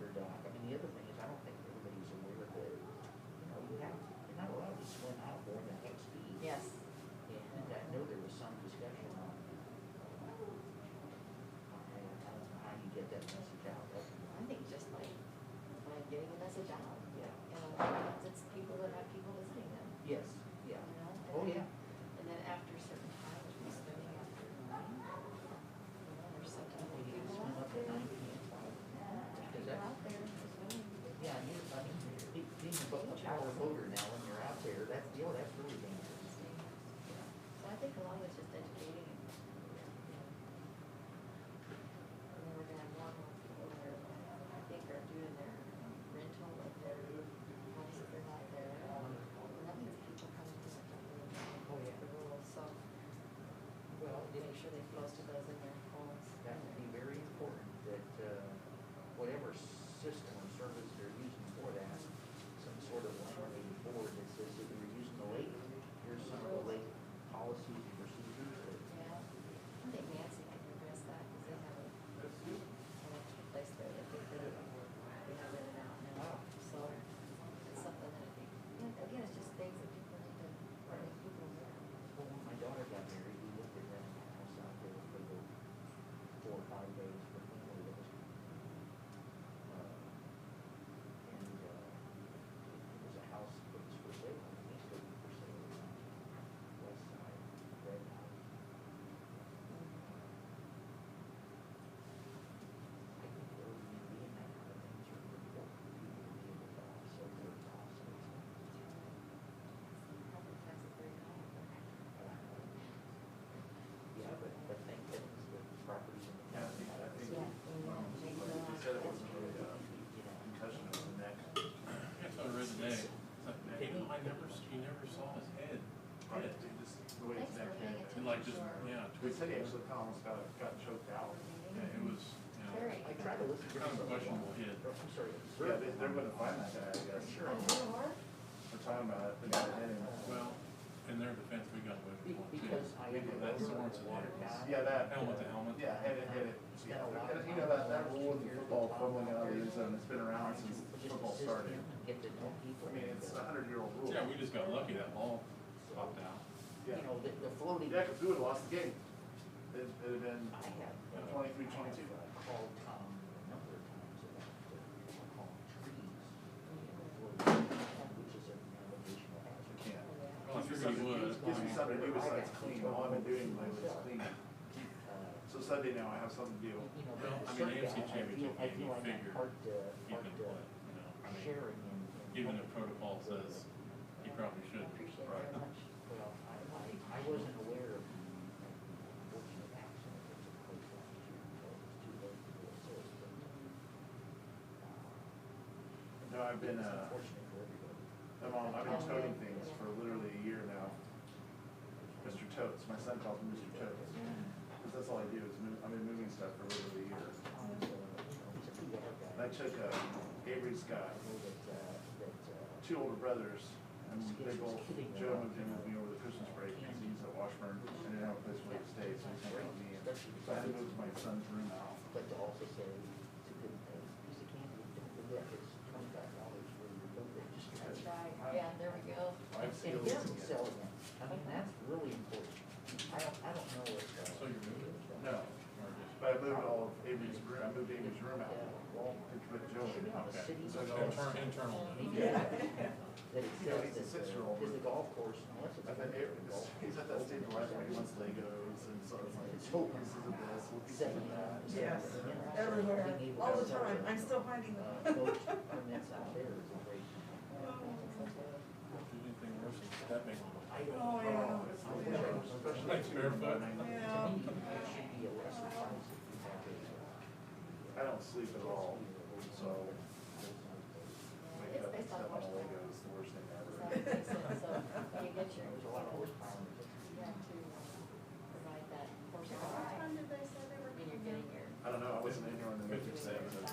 their dock. I mean, the other thing is, I don't think everybody's aware that, you know, you're not allowed to swim out more than X speed. Yes. And I know there was some discussion on, I don't know how you get that message out. I think just like getting the message out. Yeah. And a lot of times it's people that have people visiting them, Yes, yeah. you know? and Oh, then- yeah. And then after certain times, we're swimming after 9. You know, there's sometimes Well, you can people swim out up to there. 9 p.m. People out there swimming. Yeah, I mean, being a power boater now, when you're out there, that's really dangerous. So I think a lot of it's just educating and, and then we're gonna have one more people that are, I think are doing their rental of their homes if they're not there. And that means people coming to the Oh, yeah. the rules, so Well, make sure they posted those in their homes. that would be very important that, whatever system or service they're using for that, some sort of laminated board that says if you're using the lake, here's some of the lake policies and procedures that. Yeah, I think Nancy can address that, because they have an extra place there that they could, they have rented out now, so it's something that I think, again, it's just things that people need to, make people aware. Well, when my daughter got married, we looked at renting a house out there for the 4 or 5 days for family that was, and, it was a house that was for sale, and it used to be for sale on the west side, red house. I think Airbnb and that kind of things are important for people to be able to offset their costs and expenses. Property tax is very high. Yeah, but thank goodness the properties in the Yeah, county. I think, Yeah. he said it wasn't really a concussion of the neck. That's what I read today. It's like, he never saw his head. Right, hit. it just, the way his Thanks neck for paying hit. And like just, yeah, They said he actually almost got choked out. yeah, it was, you know, Very. I try to listen to kind of a some questionable hit. I'm sorry. Yeah, they're gonna find that guy, I guess. Sure. We're talking about it, the guy that hit him. Well, in their defense, we got away with one too. Because I am a That's member of Sorensen the water hit. tower. Yeah, that. Helmet to helmet. Yeah, hit it. Yeah, you know, that rule in football, fumbling out of the end zone, it's been around since Just football assist started. him and get to know people. I mean, it's a 100-year-old rule. Yeah, we just got lucky, that ball popped out. You know, the floating. Yeah, because we would've lost the game. It'd have been I have. 23-22. Called Tom a number of times about, calling trees. Which is a navigational hazard. Can't. Well, I figured he would. Gives me something to do besides clean. All I've been doing lately is clean. So Sunday now I have something to do. You know, Well, I mean, certain AFC guys, championship I game, feel you like figure I'm part, he can play, you know, I mean, sharing and. even the protocol says he probably should. I appreciate it Right. very much. Well, I wasn't aware of the unfortunate accident that took place last year until it was too late to assist. But, No, I've been, it's unfortunate for everybody. I've been toting things for literally a year now. Mr. Totes, my son calls me Mr. Totes. Because that's all I do is move, I've been moving stuff for literally a year. He's a two-hour guy. And I took, Avery's got I know that, 2 older brothers, And they both, Joe moved in with me over the Christmas break, because he's at Washburn, and didn't have a place for him to stay, so he's hanging with me. And so I had to move my son's room out. But to also say, it's a good thing, piece of candy, don't forget, it's $25 for your birthday, just. That's right, yeah, there we go. I've And sealed he it. doesn't sell them, I mean, that's really important. I don't know if. So you're moving? No, Or just? but I moved all of Avery's room, I moved Avery's room out, to put Joe Should be in. on the Okay, city. so internal. Maybe Yeah. that it You know, says he's a that, 6-year-old. is the golf course, unless it's. I bet golf he's at that stage of life where he wants Legos, and so it's like, It's open. pieces of this, pieces Seven, of that. Yes, you know, so everywhere, being able all to the sell time, it, I'm still finding them. Those permits out there is a great. Anything worse than stepping on I don't. Oh, yeah. Especially Like barefoot? To me, Yeah. it should be a lesser price if you have a. I don't sleep at all, so. Wake It's up and based on step on horsepower. Legos, the worst thing So, ever. so when you get your, There's a lot of horsepower. you have to provide that What horsepower. time did they say they were When you're coming getting your. I don't know, I wasn't in here when they moved it today, but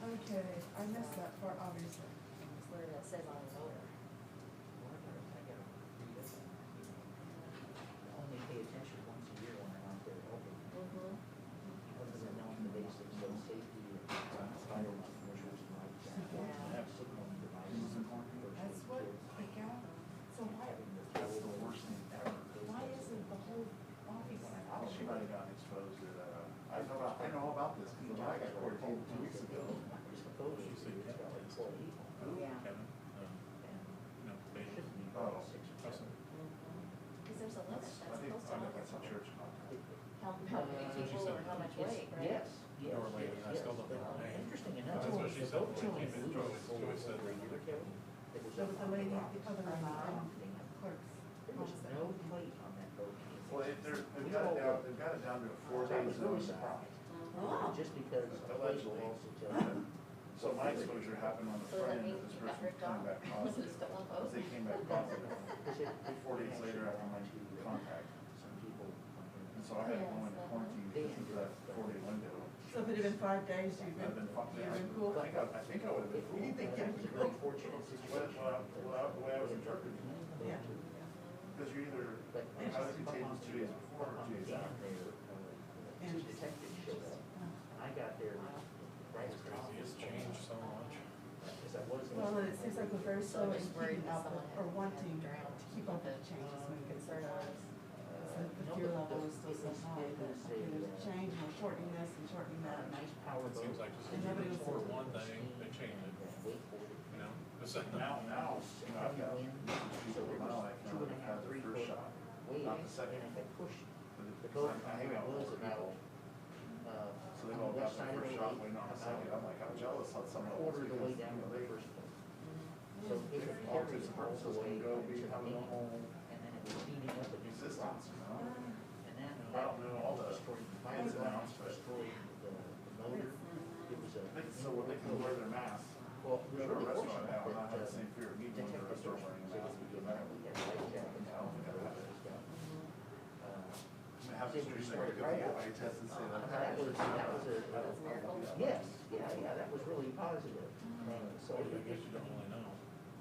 Okay, I missed that part, obviously. It's where it says on the motor. Only pay attention once a year when I'm out there helping. Other than knowing the basics of safety and fire measures and like that. Yeah. Have signal devices. That's what the gal, so why, that's the worst thing ever. why isn't the whole office? She might have gotten exposed to that. I know all about this, because I got quarantined 2 weeks ago. Supposedly, it's got like 12 people. Yeah. Kevin, And no, it they, shouldn't be Oh. 6 or Awesome. 7. Because there's a limit, that's I think, supposed to I know limit that's a church contact. how many That's what she people said. or how much weight, right? Yes, yes, Or like, I yes, still don't know yes. her name. Interesting enough. That's what she the said boat when till we came in. we Joyce- sold Joyce said over a that. year ago, it was There up was a on lady, the rocks. the other clerks. There was no plate on that boat. Well, they've got it down to a 4 I day was zone really now. surprised. Oh. Just because a plate will Allegedly. also tell you. So my exposure happened on the So front that end means of this you got person ripped coming off? back Was it positive. still on Because boat? they came back positive Because it 4 days later after my contact. Some people. And so I had to go into quarantine because of that 4 day window. So if it had been 5 days, you'd I've been, been fucked. you'd been cool. I think I would have been cool. You think That you'd was be a very cool? fortunate The situation. way I was interpreting it. Yeah. Because you're either, I was contagious 2 days before or 2 days after. Two detectives showed up. I got there right as Crazy, it's changed so much. Because I wasn't. Well, and it seems like we're very slow in just worried keeping that up with, someone or had wanting to drowned. keep up with the changes when it gets Concern there. was, The fear level is still so high, that okay, there's a change, and we're shortening this and shortening that. Nice power It boat. seems like just And nobody was- for one thing, they changed it, Wait for it. you know? It's like, Now, I've got people now that can only have the first shot, Wait, not the and second. if I push the Because boat, I hang out was with about, people. So on they've the all got west side their of first the shot lake, waiting on the second. I'm like, I'm jealous how some of those. quarter of the way because, down you know, to the they- first boat. So it would All carry these it all the purposes way can go to be the have a main, normal and then it was heating up against the existence, rocks. you know? And then I don't know all the destroyed the fire ins and alarm, outs, but destroyed the motor. It was a. I think it's so when they can wear their masks. Well, Go it was to a really restaurant fortunate now and not have that, the same fear of me going to a detective restaurant wearing a mask because I have we had life jackets I don't think I'd have it. stuff. I have this reason I go get my test and say that. That was a, that's a miracle. yes, yeah, that was really positive. So I guess you don't really know.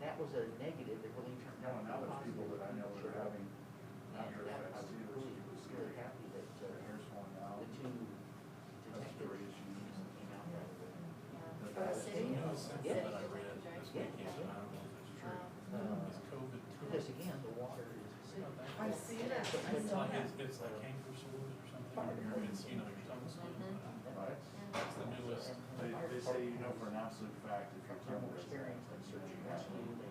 that was a negative that really turned No, out. now there's people that I know that are having And after that effects was too, which really, is really scary. happy that Their hair's falling out. the two Respiratory detectives issues. came out right away. Yeah. For the city. You know, something Yeah. that I read this weekend, I don't know if it's true, is COVID. Because again, the water is acidic. I've seen it, I It's saw like, that. it's like canker sores or something, it's, you know, your tongue skin. Right. That's the newest. They say, you know, for an absolute fact, if your They're tongue more is experienced in searching rescue, they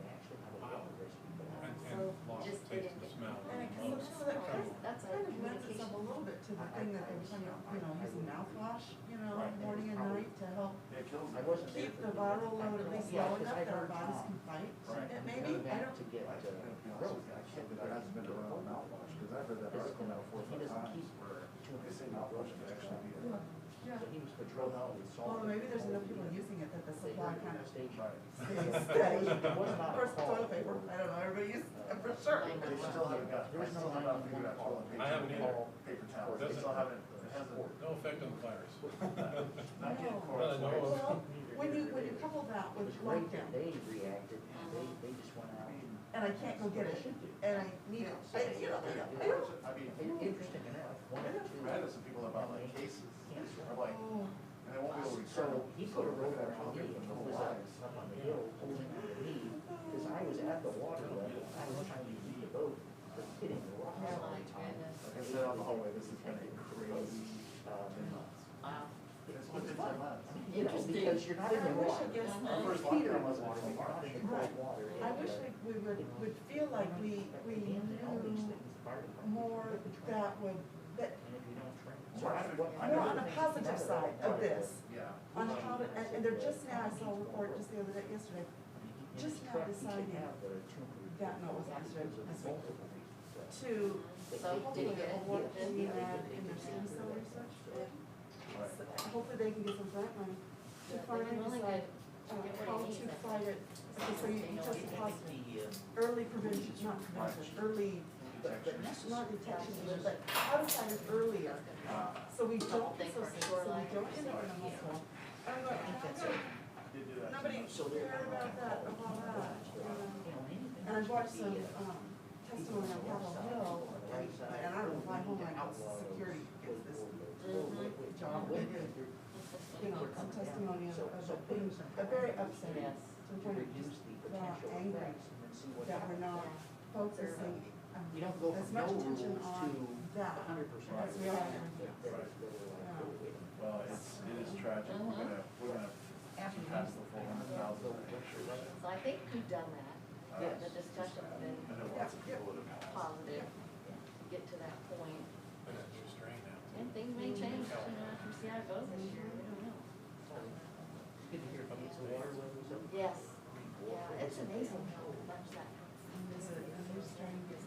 actually have a water rescue. And lost Just taste didn't and get- smell. And it and kind of, most. so that That's a kind of lends itself a communication. little bit to the thing that they were talking about, using mouthwash, Right. morning and night to help It kills I me. wasn't there keep for the viral load at least Yeah, low 'cause enough I that our heard bodies Tom. can fight. Right. It maybe, Coming I back don't, to get, I can't be honest growth. with you, I can't, but that hasn't been around mouthwash, because I've read that article now 4 or 5 times where they say mouthwash could actually be a. yeah. So he was patrolling with salt. Well, maybe there's enough people using it that the They supply heard kind the of station. Right. stays steady. It was not Of course, a call. toilet paper, I don't know, everybody uses it for sure. They still haven't got, I still have not figured out toilet paper. I haven't either. Paper towels, they still haven't, it hasn't, No effect on the virus. not getting No. correspondence. Well, when you couple that with It's great that lockdown, they reacted, they just went out and I can't go get it, and I need it, I don't. I mean, interesting enough, one or two. I had some people about like cases, I'm like, Oh, and I won't be able to return So them. he put a rope around me, and he was up on the hill holding on to me, because I was at the water level, I was trying to use the boat, but hitting the rock. Oh, my goodness. Like I said on the hallway, this has been a crazy, Wow. it's fun, You know, because you're not in the I wish, water. I guess, Our first Peter lockdown was was Water, in you're not in the March. cold water. I wish we would feel like we knew more that would, that, And if you don't train. So I more on the positive side of this, Yeah. on how to, and they're just now, I saw a report just the other day, yesterday, just now deciding that, no, it was yesterday, this week, to So hopefully did you get award it? CMAD in their stem cell research. So hopefully they can get some grant money to finally Really decide, good. Get how what he to needs. fight it. Okay, so you test positive, early prevention, not prevention, early, not detection, but how to fight it earlier. So we don't get so sick, so we don't end up in a hospital. I'm like, Did do that. nobody cared about that, about that, And I watched some, testimony on Capitol Hill, and I don't know why Homeland Security gets this job. You know, some testimony of things, very upsetting. Yes. I'm kind of just angry that we're not focusing You don't go as from much no attention rules on to that 100%. as we are everything. Well, it is tragic, we're gonna pass the 400,000 pictures. So I think you've done that. The discussion's been I know lots of people that have passed. positive to get to that point. But it's just rain now. And things may change, after we see how it goes this year, we don't know. Good to hear about the water levels up. Yes, yeah, it's amazing how much that, Is it a new strain gets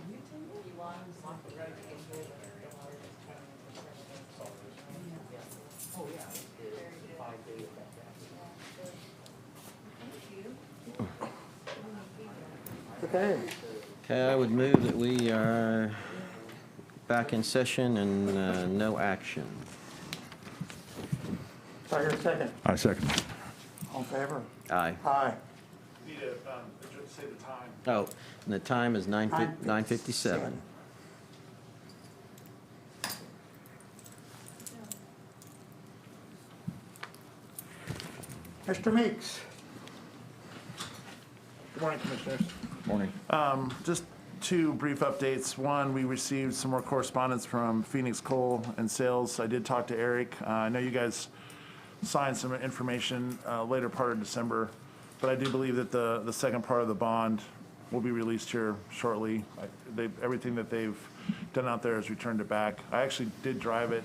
mutated? if you walk the road, it gets really, the water is 20%. Oh, yeah, it's a 5-day effect. Thank you. Okay, I would move that we are back in session and no action. So I hear a second. I second. All in favor? Aye. Aye. Need to, say the time. Oh, and the time is 9:57. Mr. Meeks? Good morning, Commissioners. Morning. Just two brief updates. One, we received some more correspondence from Phoenix Coal and Sales. I did talk to Eric. I know you guys signed some information later part of December, but I do believe that the second part of the bond will be released here shortly. Everything that they've done out there has returned it back. I actually did drive it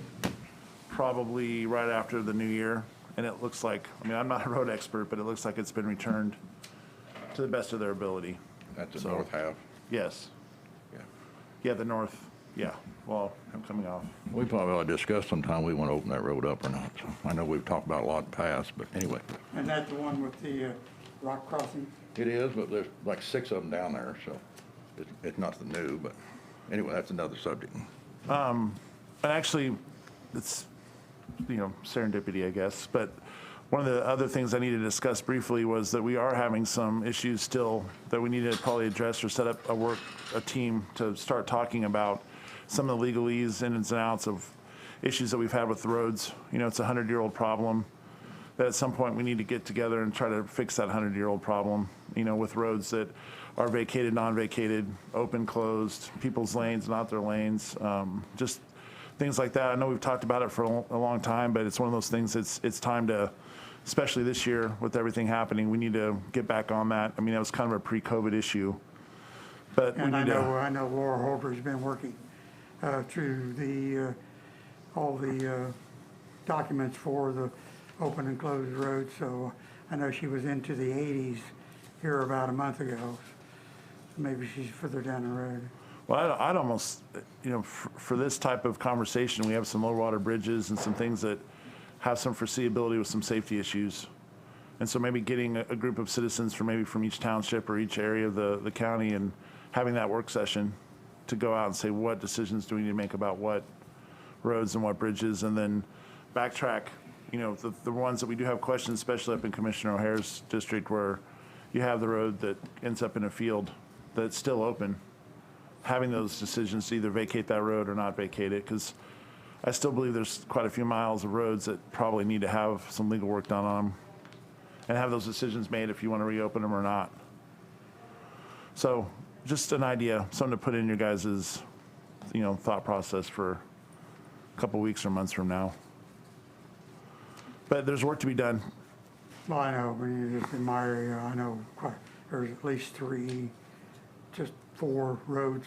probably right after the new year, and it looks like, I mean, I'm not a road expert, but it looks like it's been returned to the best of their ability. That's the So- north half. Yes. Yeah. Yeah, the north, yeah, well, I'm coming off. We probably ought to discuss sometime we want to open that road up or not. So I know we've talked about a lot in the past, but anyway. And that's the one with the rock crossing? It is, but there's like 6 of them down there, so it's nothing new, but anyway, that's another subject. And actually, it's, serendipity, I guess, but one of the other things I needed to discuss briefly was that we are having some issues still that we need to probably address or set up a team to start talking about some of the legalese ins and outs of issues that we've had with the roads. It's a 100-year-old problem that at some point we need to get together and try to fix that 100-year-old problem, with roads that are vacated, non-vacated, open, closed, people's lanes, not their lanes, just things like that. I know we've talked about it for a long time, but it's one of those things it's time to, especially this year with everything happening, we need to get back on that. I mean, it was kind of a pre-COVID issue, but we And I need to. know Laura Holber's been working through all the documents for the open and closed roads, so I know she was into the 80s here about a month ago. Maybe she's further down the road. Well, I'd almost, for this type of conversation, we have some low water bridges and some things that have some foreseeability with some safety issues. And so maybe getting a group of citizens from each township or each area of the county and having that work session to go out and say, what decisions do we need to make about what roads and what bridges, and then backtrack the ones that we do have questions, especially up in Commissioner O'Hare's district where you have the road that ends up in a field that's still open, having those decisions to either vacate that road or not vacate it, because I still believe there's quite a few miles of roads that probably need to have some legal work done on them and have those decisions made if you want to reopen them or not. So just an idea, something to put in your guys' thought process for a couple weeks or months from now. But there's work to be done. Well, I know, just in my area, I know there's at least 4 roads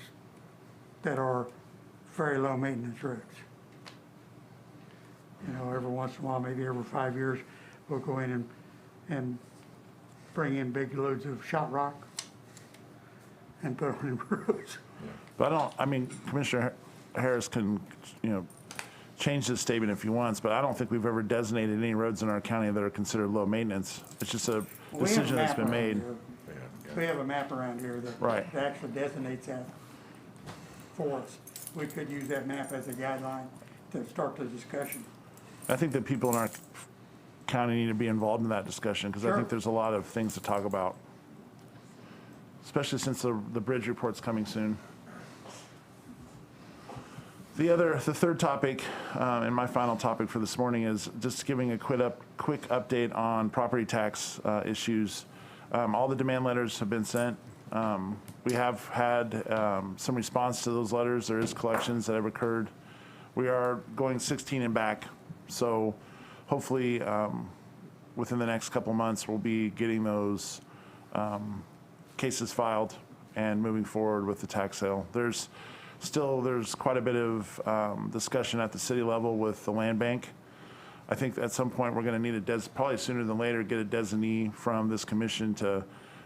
that are very low maintenance roads. Every once in a while, maybe every 5 years, we'll go in and bring in big loads of shot rock and put them in roads. But Commissioner Harris can, change this statement if he wants, but I don't think we've ever designated any roads in our county that are considered low maintenance. It's just a decision that's been made. We have a map around here Right. that actually designates that for us. We could use that map as a guideline to start the discussion. I think that people in our county need to be involved in that discussion, because I Sure. think there's a lot of things to talk about, especially since the bridge report's coming soon. The third topic, and my final topic for this morning, is just giving a quick update on property tax issues. All the demand letters have been sent. We have had some response to those letters. There is collections that have occurred. We are going 16 and back, so hopefully within the next couple months we'll be getting those cases filed and moving forward with the tax sale. There's quite a bit of discussion at the city level with the land bank. I think at some point we're going to need probably sooner than later, get a designee from this commission to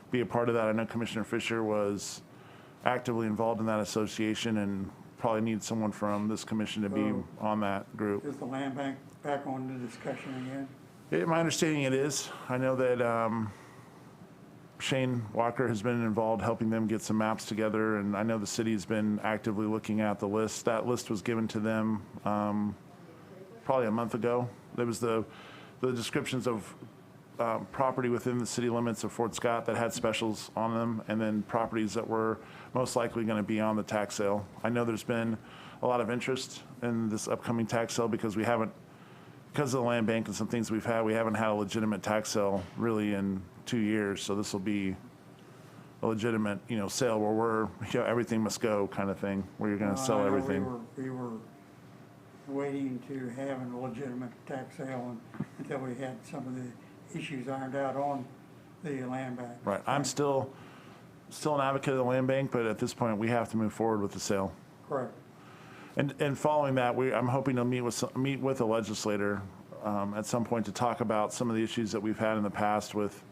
be a part of that. I know Commissioner Fisher was actively involved in that association and probably need someone from this commission to be on that group. Is the land bank back on the discussion again? My understanding it is. I know that Shane Walker has been involved helping them get some maps together, and I know the city's been actively looking at the list. That list was given to them probably a month ago. There was the descriptions of property within the city limits of Fort Scott that had specials on them, and then properties that were most likely going to be on the tax sale. I know there's been a lot of interest in this upcoming tax sale because of the land bank and some things we haven't had a legitimate tax sale really in 2 years. So this will be a legitimate, sale where everything must go kind of thing, where you're going to sell everything. We were waiting to have a legitimate tax sale until we had some of the issues ironed out on the land bank. Right. I'm still an advocate of the land bank, but at this point we have to move forward with the sale. Correct. And following that, I'm hoping to meet with a legislator at some point to talk about some of the issues that we've had in the past with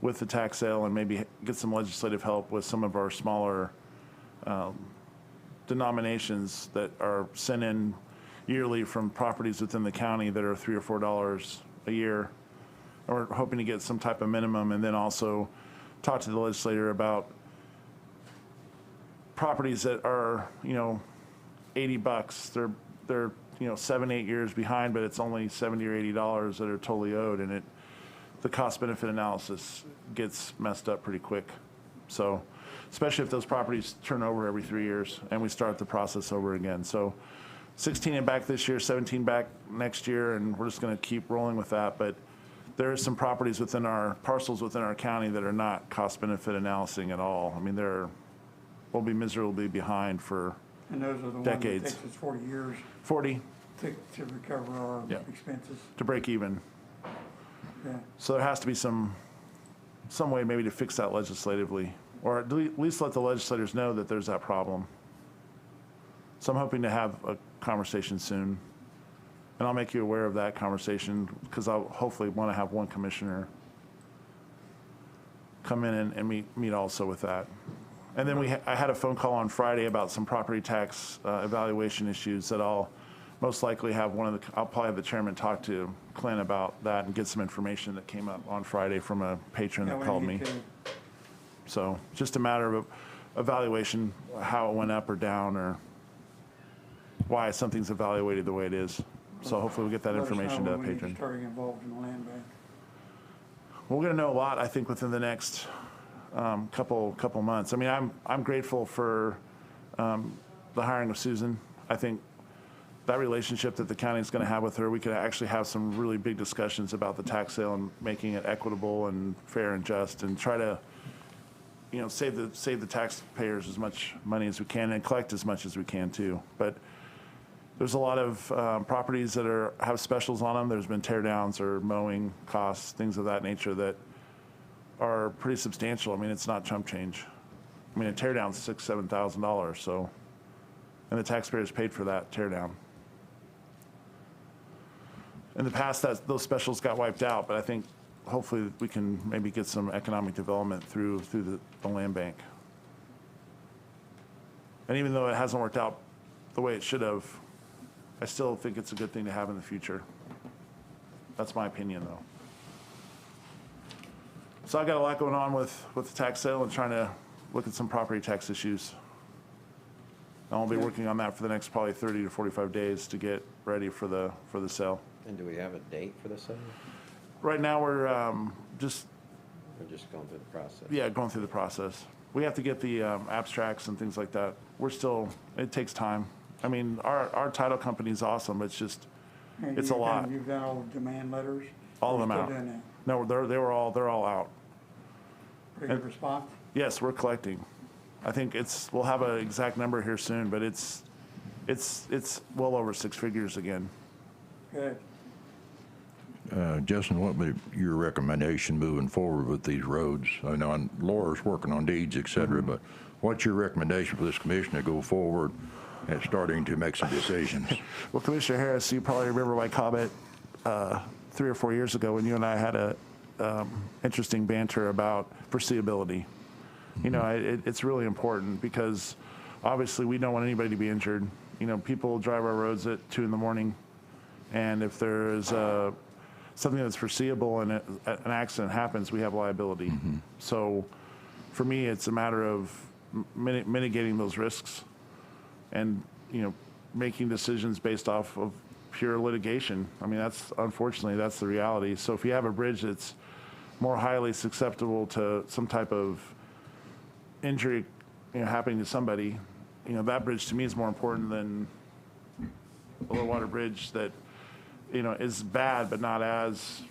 the tax sale, and maybe get some legislative help with some of our smaller denominations that are sent in yearly from properties within the county that are $3 or $4 a year. And we're hoping to get some type of minimum, and then also talk to the legislator about properties that are, $80. They're 7-8 years behind, but it's only $70 or $80 that are totally owed, and the cost benefit analysis gets messed up pretty quick. So, especially if those properties turn over every 3 years and we start the process over again. So 16 and back this year, 17 back next year, and we're just going to keep rolling with that. But there are some properties parcels within our county that are not cost benefit analyzing at all. I mean, we'll be miserably behind for And those are the ones decades. that takes us 40 years 40 to recover our Yeah. expenses. to break even. Yeah. So there has to be some way maybe to fix that legislatively, or at least let the legislators know that there's that problem. So I'm hoping to have a conversation soon, and I'll make you aware of that conversation, because I'll hopefully want to have one commissioner come in and meet also with that. And then I had a phone call on Friday about some property tax evaluation issues that I'll most likely have I'll probably have the chairman talk to Clint about that and get some information that came up on Friday from a patron Yeah, that we called need me. to- So just a matter of evaluation, how it went up or down, or why something's evaluated the way it is. So hopefully we'll get that Let us know information to when we need Patron. start getting involved in the land bank. We're going to know a lot, I think, within the next couple months. I mean, I'm grateful for the hiring of Susan. I think that relationship that the county is going to have with her, we could actually have some really big discussions about the tax sale and making it equitable and fair and just, and try to, save the taxpayers as much money as we can and collect as much as we can too. But there's a lot of properties that have specials on them. There's been tear downs or mowing costs, things of that nature that are pretty substantial. I mean, it's not chump change. I mean, a tear down's $6,000, $7,000. So, and the taxpayers paid for that tear down. In the past, those specials got wiped out, but I think hopefully we can maybe get some economic development through the land bank. And even though it hasn't worked out the way it should have, I still think it's a good thing to have in the future. That's my opinion, though. So I got a lot going on with the tax sale and trying to look at some property tax issues. I'll be working on that for the next probably 30 to 45 days to get ready for the sale. And do we have a date for the sale? Right now, we're just We're just going through the process? going through the process. We have to get the abstracts and things like that. It takes time. I mean, our title company is awesome. It's just, And it's a lot. You've done all the demand letters? All of them Still out. doing that? No, they're all out. Pretty good response? Yes, we're collecting. I think we'll have an exact number here soon, but it's well over 6 figures again. Good. Justin, what would be your recommendation moving forward with these roads? I know Laura's working on deeds, et cetera, but what's your recommendation for this commission to go forward and starting to make some decisions? Well, Commissioner Harris, you probably remember my comment 3 or 4 years ago when you and I had a interesting banter about foreseeability. It's really important because obviously we don't want anybody to be injured. People drive our roads at 2 in the morning, and if there is something that's foreseeable and an accident happens, we have liability. So for me, it's a matter of mitigating those risks and, making decisions based off of pure litigation. I mean, unfortunately, that's the reality. So if you have a bridge that's more highly susceptible to some type of injury, happening to somebody, that bridge to me is more important than a low water bridge that, is bad, but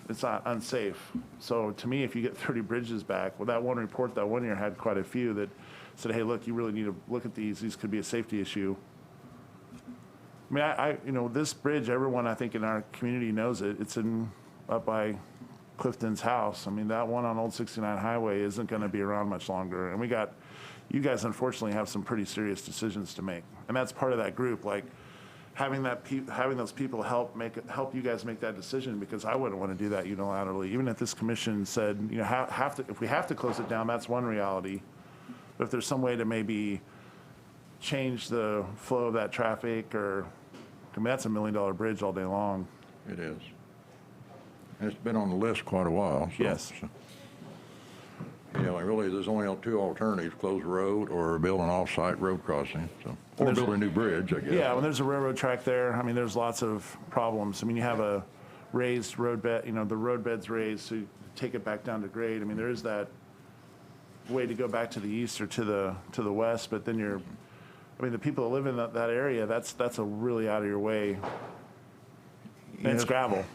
it's not unsafe. So to me, if you get 30 bridges back, well, that one report that 1 year had quite a few that said, hey, look, you really need to look at these. These could be a safety issue. I mean, this bridge, everyone I think in our community knows it. It's up by Clifton's house. I mean, that one on Old 69 Highway isn't going to be around much longer. And you guys unfortunately have some pretty serious decisions to make. And that's part of that group, like having those people help you guys make that decision, because I wouldn't want to do that unilaterally. Even if this commission said, if we have to close it down, that's one reality. But if there's some way to maybe change the flow of that traffic, that's $1 million bridge all day long. It is. It's been on the list quite a while. So, Yes. Really, there's only 2 alternatives: close the road or build an off-site road crossing. So, or build a new bridge, I guess. Yeah, when there's a railroad track there, I mean, there's lots of problems. I mean, you have a raised road bed, the road bed's raised, so you take it back down to grade. I mean, there is that way to go back to the east or to the west, but then the people that live in that area, that's a really out of your way. And it's gravel.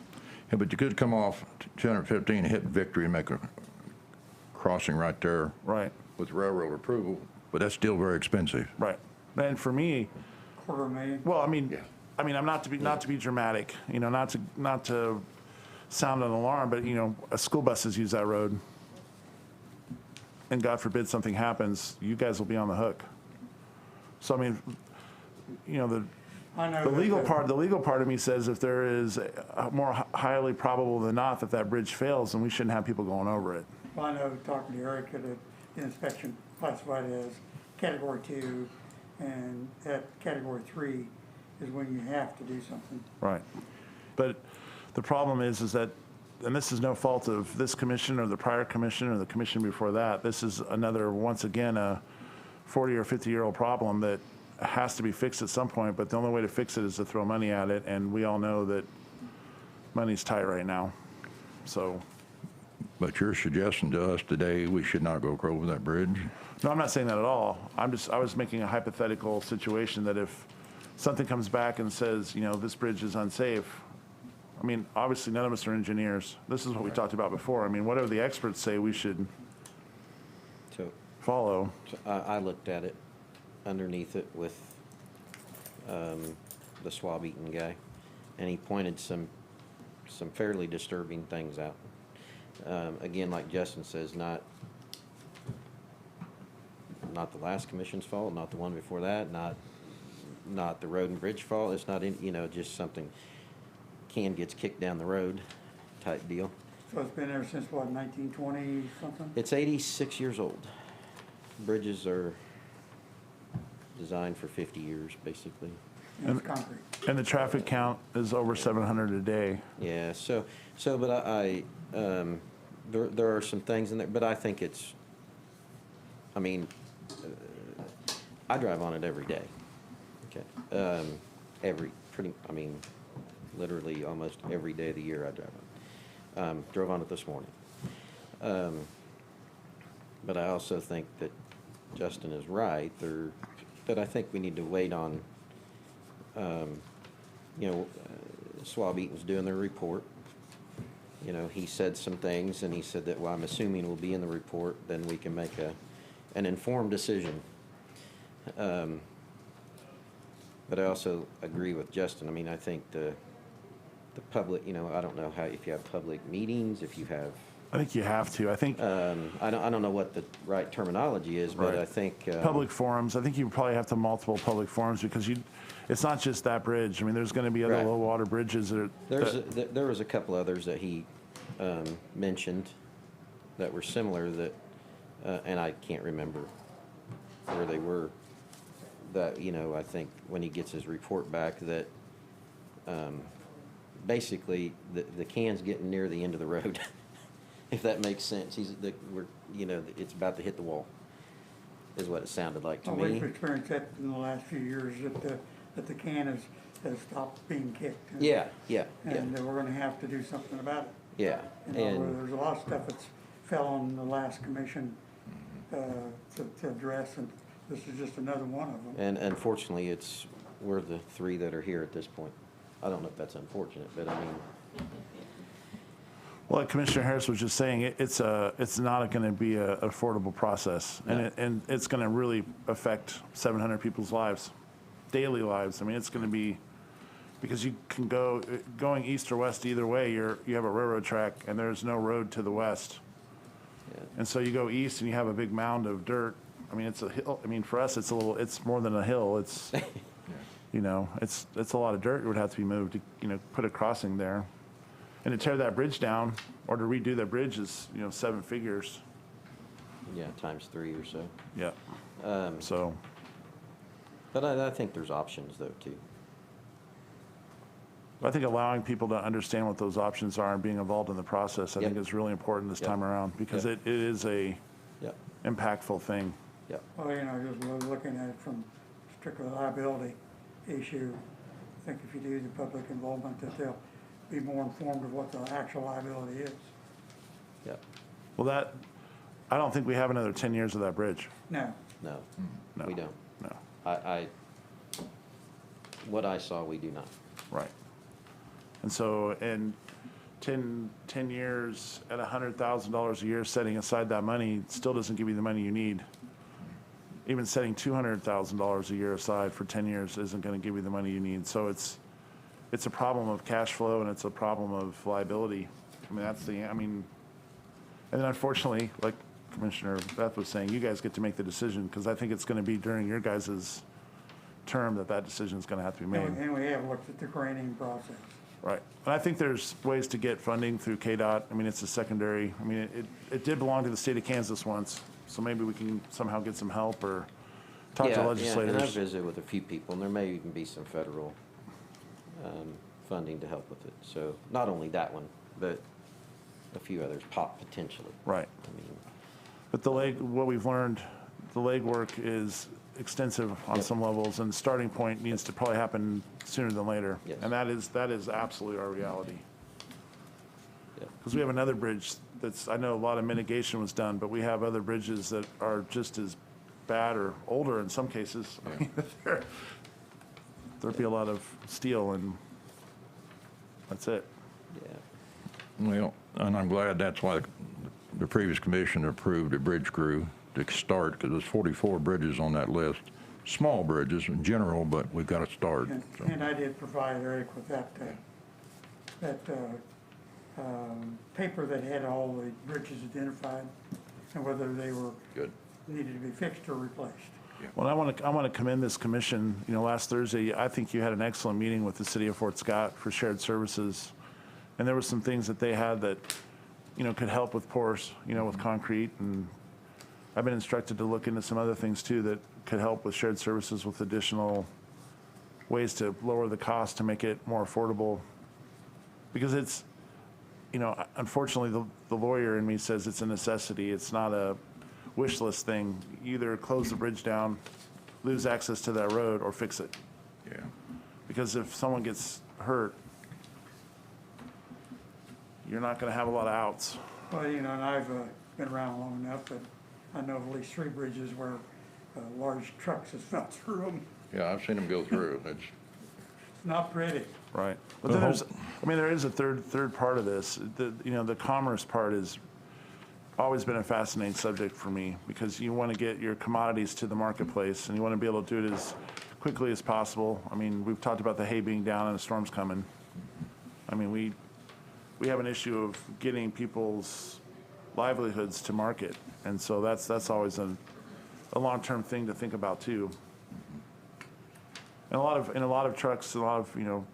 Yeah, but you could come off 215 and hit Victory and make a crossing right there. Right. With railroad approval, but that's still very expensive. Right. And for me, $250,000? well, I'm not to be dramatic, not to sound an alarm, but school buses use that road, and God forbid something happens, you guys will be on the hook. So I mean, I know the that legal part of me says if there is more highly probable than not that bridge fails, then we shouldn't have people going over it. Well, I know, talking to Eric, that the inspection classified as category 2, and at category 3 is when you have to do something. Right. But the problem is that, and this is no fault of this commission or the prior commission or the commission before that, this is another, once again, a 40 or 50-year-old problem that has to be fixed at some point, but the only way to fix it is to throw money at it, and we all know that money's tight right now. So, But you're suggesting to us today we should not go over that bridge? no, I'm not saying that at all. I was making a hypothetical situation that if something comes back and says, this bridge is unsafe, I mean, obviously none of us are engineers. This is what we talked about before. I mean, whatever the experts say we should So, follow. I looked at it underneath it with the swab eating guy, and he pointed some fairly disturbing things out. Again, like Justin says, not the last commission's fault, not the one before that, not the road and bridge fault. It's not just something can gets kicked down the road type deal. So it's been there since what, 1920 something? It's 86 years old. Bridges are designed for 50 years, basically. And it's concrete. And the traffic count is over 700 a day. Yeah, but there are some things in there, but I think I drive on it every day. Okay. Literally almost every day of the year I drive on it. Drove on it this morning. But I also think that Justin is right, that I think we need to wait on, Swab Eaton's doing their report. He said some things, and he said that, well, I'm assuming will be in the report, then we can make an informed decision. But I also agree with Justin. I mean, I think the public, I don't know if you have public meetings, if you have, I think you have to. I think I don't know what the right terminology is, but Right. I think. Public forums. I think you probably have to multiple public forums because it's not just that bridge. I mean, there's going to be other Right. low water bridges that There was a couple others that he mentioned that were similar that, and I can't remember where they were. That, I think when he gets his report back that basically the can's getting near the end of the road, if that makes sense. It's about to hit the wall, is what it sounded like to Well, me. we've experienced that in the last few years, that the can has stopped being kicked. Yeah. And we're gonna have to do something about it. Yeah, and There's a lot of stuff that's fell on the last commission to address, and this is just another one of them. and unfortunately, we're the three that are here at this point. I don't know if that's unfortunate, but I mean, well, like Commissioner Harris was just saying, it's not going to be an affordable process, No. and it's going to really affect 700 people's lives, daily lives. I mean, it's going to be because you can going east or west either way. You have a railroad track, and there's no road to the west, yeah. and so you go east and you have a big mound of dirt. I mean, it's a hill. I mean, for us, it's more than a hill. It's it's a lot of dirt that would have to be moved to put a crossing there. And to tear that bridge down or to redo that bridge is, 7 figures. Yeah, times 3 or so. Yeah. So, But I think there's options though too. I think allowing people to understand what those options are and being involved in the process, I Yep. think is really important this Yep. time around because Yep. it is a Yep. impactful thing. Yep. Well, just looking at it from strictly liability issue, I think if you do the public involvement, that they'll be more informed of what the actual liability is. Yep. Well, I don't think we have another 10 years of that bridge. No, No, No. we don't. No. What I saw, we do not. Right. And so, in 10 years at $100,000 a year, setting aside that money still doesn't give you the money you need. Even setting $200,000 a year aside for 10 years isn't going to give you the money you need. So it's a problem of cash flow and it's a problem of liability. And then unfortunately, like Commissioner Beth was saying, you guys get to make the decision because I think it's going to be during your guys' term that decision is going to have to be made. and we have looked at the grading process. Right. And I think there's ways to get funding through KDOT. I mean, it's a secondary, it did belong to the state of Kansas once, so maybe we can somehow get some help or talk to Yeah, and I legislators. visited with a few people, and there may even be some federal funding to help with it. So not only that one, but a few others potentially. Right. I mean, But what we've learned, the legwork is extensive on Yep. some levels, and starting point needs to probably happen sooner than later. Yes. And that is absolutely our reality. Yep. Because we have another bridge that's, I know a lot of mitigation was done, but we have other bridges that are just as bad or older in some cases. I mean, there'd be a lot of steel, and that's it. Yeah. Well, and I'm glad that's why the previous commission approved a bridge crew to start, because there's 44 bridges on that list. Small bridges in general, but we've got to start. so. And I did provide Eric with that paper that had all the bridges identified and whether they were, Good. needed to be fixed or replaced. Well, I want to commend this commission. You know, last Thursday, I think you had an excellent meeting with the city of Fort Scott for shared services. And there were some things that they had that, you know, could help with pours, you know, with concrete. And I've been instructed to look into some other things too that could help with shared services with additional ways to lower the cost to make it more affordable. Because it's, you know, unfortunately, the lawyer in me says it's a necessity. It's not a wish list thing. Either close the bridge down, lose access to that road, or fix it. Yeah. Because if someone gets hurt, you're not going to have a lot of outs. Well, you know, and I've been around long enough that I know of at least 3 bridges where large trucks has fell through them. Yeah, I've seen them go through. It's It's not pretty. Right. But then there's, I mean, there is a third part of this. You know, the commerce part has always been a fascinating subject for me, because you want to get your commodities to the marketplace and you want to be able to do it as quickly as possible. I mean, we've talked about the hay being down and the storm's coming. I mean, we have an issue of getting people's livelihoods to market. And so that's always a long-term thing to think about too. And a lot of trucks, a lot of, you know,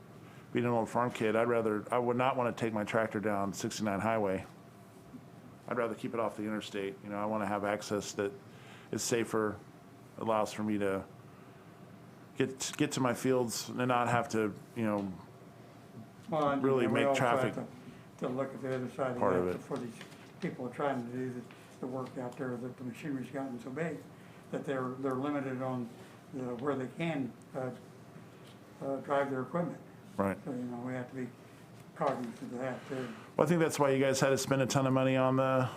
being an old farm kid, I would not want to take my tractor down 69 highway. I'd rather keep it off the interstate. You know, I want to have access that is safer, allows for me to get to my fields and not have to, you know, Well, and, really you know, we make also have traffic to look at the other side part of of that it. for these people trying to do the work out there, that the machinery's gotten so big that they're limited on where they can drive their equipment. right. So, you know, we have to be cognizant of that too. Well, I think that's why you guys had to spend a ton of money on the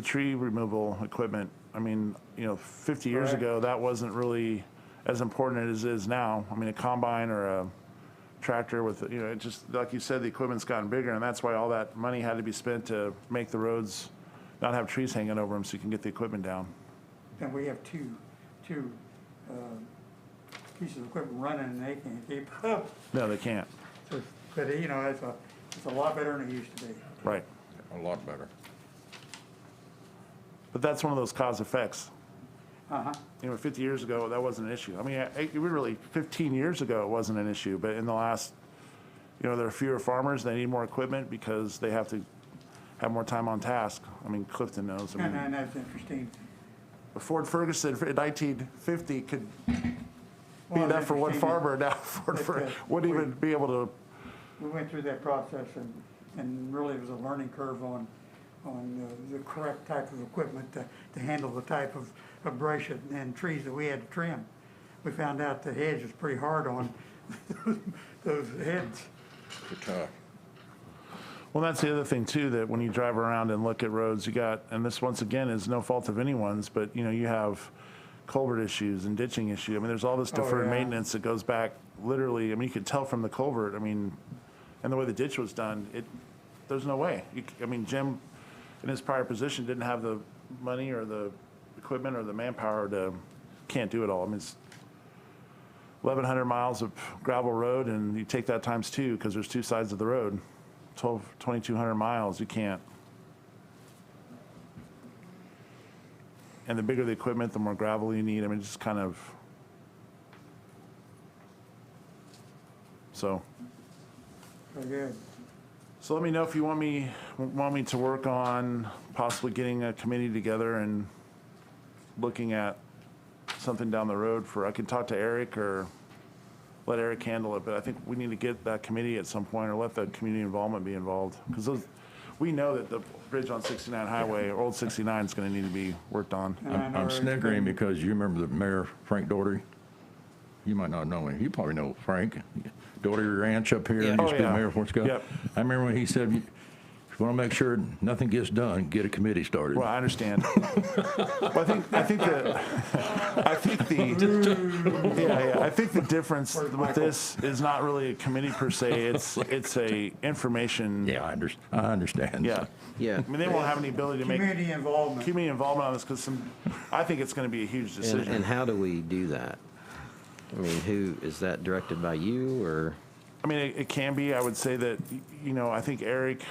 tree removal equipment. I mean, you know, 50 years Correct. ago, that wasn't really as important as it is now. I mean, a combine or a tractor with, you know, it just, like you said, the equipment's gotten bigger, and that's why all that money had to be spent to make the roads not have trees hanging over them so you can get the equipment down. And we have two pieces of equipment running and they can't keep up. No, they can't. So, but, you know, it's a lot better than it used to be. Right. a lot better. But that's one of those cause effects. Uh-huh. You know, 50 years ago, that wasn't an issue. I mean, really, 15 years ago, it wasn't an issue. But in the last, you know, there are fewer farmers. They need more equipment because they have to have more time on task. I mean, Clifton knows. I mean, And that's interesting. Ford Ferguson in 1950 could be Well, enough for one interesting farmer. Now Ford that, wouldn't even be able to. We went through that process and really it was a learning curve on the correct type of equipment to handle the type of abrasion and trees that we had to trim. We found out the hedge was pretty hard on those heads. They're tough. Well, that's the other thing too, that when you drive around and look at roads, you got, and this once again is no fault of anyone's, but you know, you have culvert issues and ditching issue. I mean, there's all this deferred yeah. maintenance that goes back literally. I mean, you could tell from the culvert. I mean, and the way the ditch was done, there's no way. I mean, Jim, in his prior position, didn't have the money or the equipment or the manpower can't do it all. I mean, it's 1,100 miles of gravel road, and you take that times 2 because there's 2 sides of the road. 2,200 miles, you can't. And the bigger the equipment, the more gravel you need. I mean, just kind of. So. Very good. So let me know if you want me to work on possibly getting a committee together and looking at something down the road I can talk to Eric or let Eric handle it, but I think we need to get that committee at some point or let the community involvement be involved. Because we know that the bridge on 69 Highway, or Old 69, is going to need to be worked on. And I know I'm it's snickering been- because you remember the mayor, Frank Doherty? You might not know him. You probably know Frank. Doherty Ranch up here, Yeah. used Oh, to be the yeah. mayor of Fort Scott. Yep. I remember when he said, if you want to make sure nothing gets done, get a committee started. Well, I understand. Well, I think the difference with this is not really a committee per se. It's a information. Yeah, I understand. Yeah. Yeah. I mean, they won't have any ability to make Community involvement. community involvement on this because I think it's going to be a huge decision. And how do we do that? I mean, who, is that directed by you, or? I mean, it can be. I would say that, I think Eric,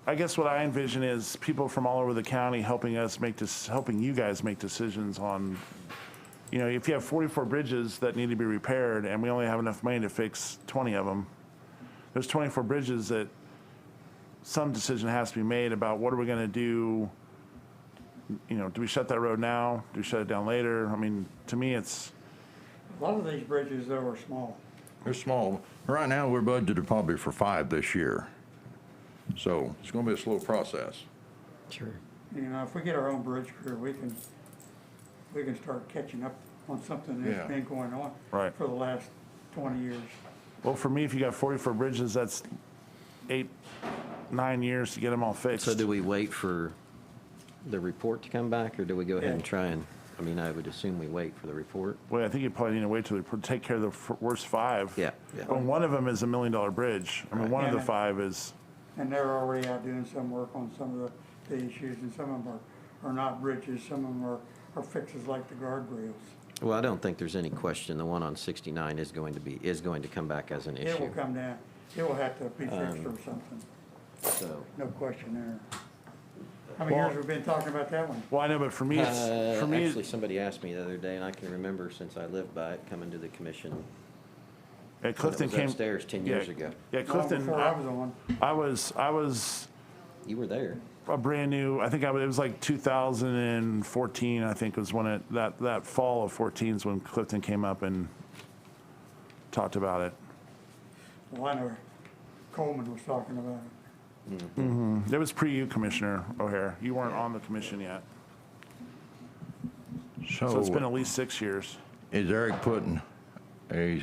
I guess what I envision is people from all over the county helping you guys make decisions on, if you have 44 bridges that need to be repaired and we only have enough money to fix 20 of them, there's 24 bridges that some decision has to be made about what are we going to do. Do we shut that road now? Do we shut it down later? I mean, to me, it's, A lot of these bridges though are small. They're small. Right now, we're budgeted probably for 5 this year. So it's going to be a slow process. Sure. If we get our own bridge crew, we can start catching up on something Yeah. that's been going on Right. for the last 20 years. well, for me, if you got 44 bridges, that's 8-9 years to get them all fixed. So do we wait for the report to come back, or do we go ahead and Yeah. try and, I would assume we wait for the report. Well, I think you probably need to wait till they take care of the worst 5. Yeah, yeah. Well, one of them is $1 million bridge. I mean, Right. one of the Yeah. 5 is, And they're already out doing some work on some of the issues, and some of them are not bridges, some of them are fixes like the guardrails. Well, I don't think there's any question the one on 69 is going to come back as an It issue. will come down, it will have to be fixed or something, So, no question there. How many years we've been talking about that one? well, I know, but for me, actually, somebody asked me the other day, and I can remember since I lived by it, coming to the commission when it Clifton was came. upstairs 10 years ago. Yeah, Long Clifton, before I was on. I was You were there. a brand new, I think it was like 2014, I think was when that fall of 14 is when Clifton came up and talked about it. Well, I know Coleman was talking about it. It was pre-you, Commissioner O'Hare. You weren't on the commission yet. So it's been at least 6 years. Is Eric putting a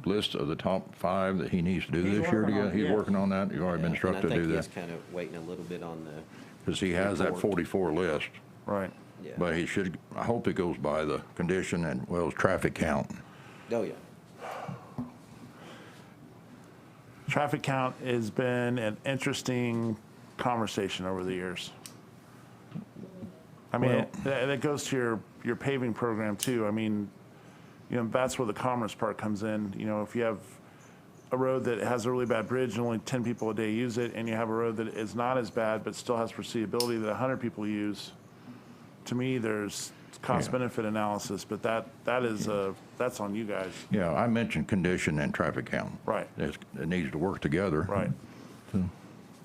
list of the top 5 that he needs to do He's this year working on together? it, He's yeah. working on that? You've already been instructed to do And I that? think he's kind of waiting a little bit on the, Because he has that report. 44 list. Right. yeah. But he should, I hope it goes by the condition and, well, traffic count. Oh, yeah. Traffic count has been an interesting conversation over the years. I mean, Well- that goes to your paving program too. I mean, that's where the commerce part comes in. If you have a road that has a really bad bridge and only 10 people a day use it, and you have a road that is not as bad but still has foreseeability that 100 people use, to me, there's cost-benefit analysis, but that's on you guys. Yeah, I mentioned condition and traffic count. Right. It needs to work together. Right.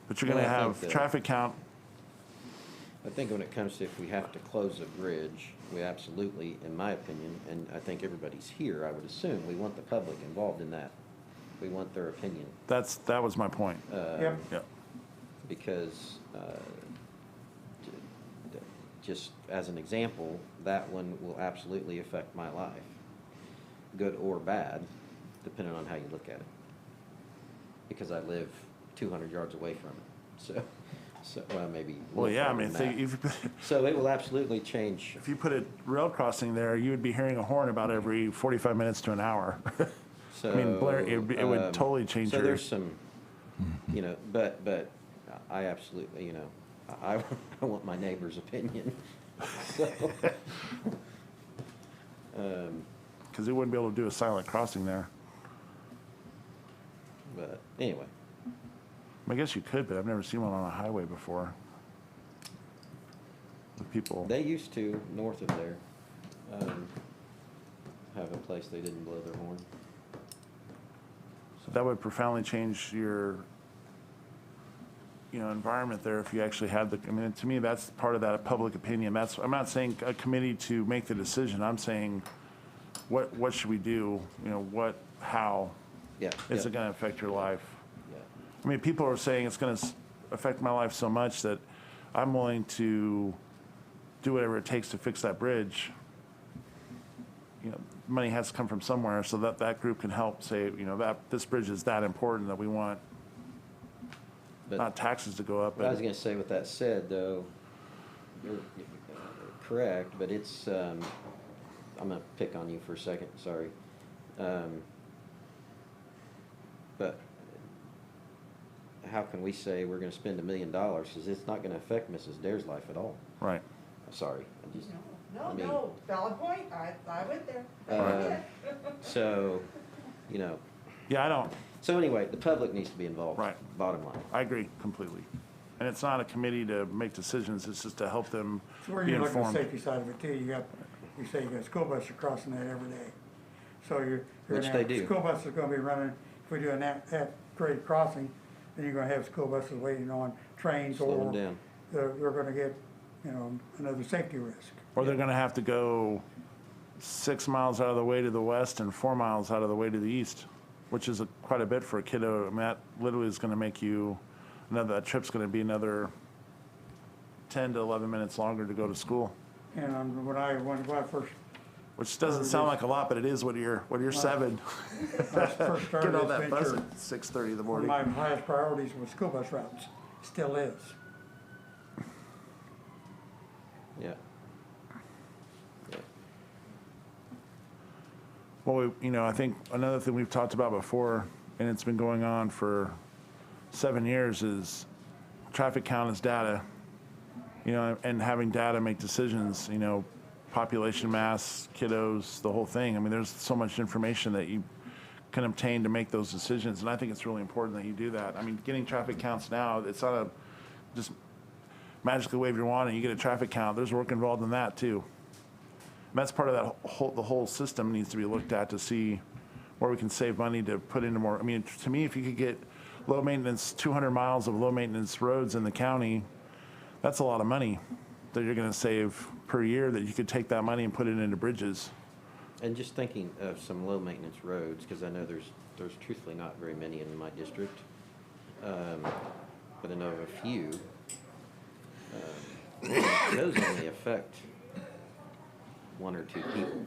But you're going to Well, I have think that- traffic count. I think when it comes to if we have to close a bridge, we absolutely, in my opinion, and I think everybody's here, I would assume, we want the public involved in that. We want their opinion. That was my point. Yep. Yeah. Because, just as an example, that one will absolutely affect my life, good or bad, depending on how you look at it. Because I live 200 yards away from it, so well, maybe. a Well, little yeah, I farther mean, than that. if So it will absolutely change. you put a rail crossing there, you would be hearing a horn about every 45 minutes to an hour. So, I mean, Blair, it would totally change So your. there's some, but I absolutely, I want my neighbor's opinion. So, Because they wouldn't be able to do a silent crossing there. but anyway, I guess you could, but I've never seen one on a highway before. With people. they used to, north of there, have a place they didn't blow their horn. So that would profoundly change your, environment there if you actually had the, I mean, to me, that's part of that public opinion. I'm not saying a committee to make the decision. I'm saying, what should we do? How Yeah. is yeah, it going to affect your life? yeah. I mean, people are saying it's going to affect my life so much that I'm willing to do whatever it takes to fix that bridge. You know, money has to come from somewhere so that that group can help say, you know, that this bridge is that important that we want But not taxes to go up, I was but gonna say, with that said, though, you're correct, but it's, I'm gonna pick on you for a second, sorry. But how can we say we're gonna spend $1 million, because it's not gonna affect Mrs. Dare's life at all? right. Sorry, I just, No, I mean- no, valid point, I went there. so, you know, Yeah, I don't, so anyway, the public needs to be involved. Right. Bottom line. I agree completely. And it's not a committee to make decisions, it's just to help them So where be you look at the informed. safety side of it too, you say you got school buses crossing that every day. So you're Which gonna they have, do. school buses gonna be running, if we do a that grade crossing, then you're gonna have school buses waiting on trains Slow them or down. they're gonna get, you know, another safety risk. Or they're gonna have to go 6 miles out of the way to the west and 4 miles out of the way to the east, which is quite a bit for a kiddo. I mean, that literally is gonna make you, that trip's gonna be another 10 to 11 minutes longer to go to school, And when I first, which doesn't sound like a lot, but it is when you're 7. first started Get on this that bus venture, at 6:30 in the one morning. of my highest priorities was school bus routes, still is. Yeah. Yeah. Well, I think another thing we've talked about before, and it's been going on for 7 years, is traffic count is data, and having data make decisions, population mass, kiddos, the whole thing. I mean, there's so much information that you can obtain to make those decisions, and I think it's really important that you do that. I mean, getting traffic counts now, it's not a just magically wave your wand and you get a traffic count. There's work involved in that too. And that's part of the whole system needs to be looked at to see where we can save money to put into more. I mean, to me, if you could get low maintenance, 200 miles of low maintenance roads in the county, that's a lot of money that you're going to save per year, that you could take that money and put it into bridges. And just thinking of some low maintenance roads, because I know there's truthfully not very many in my district, but I know of a few. Those only affect 1 or 2 people.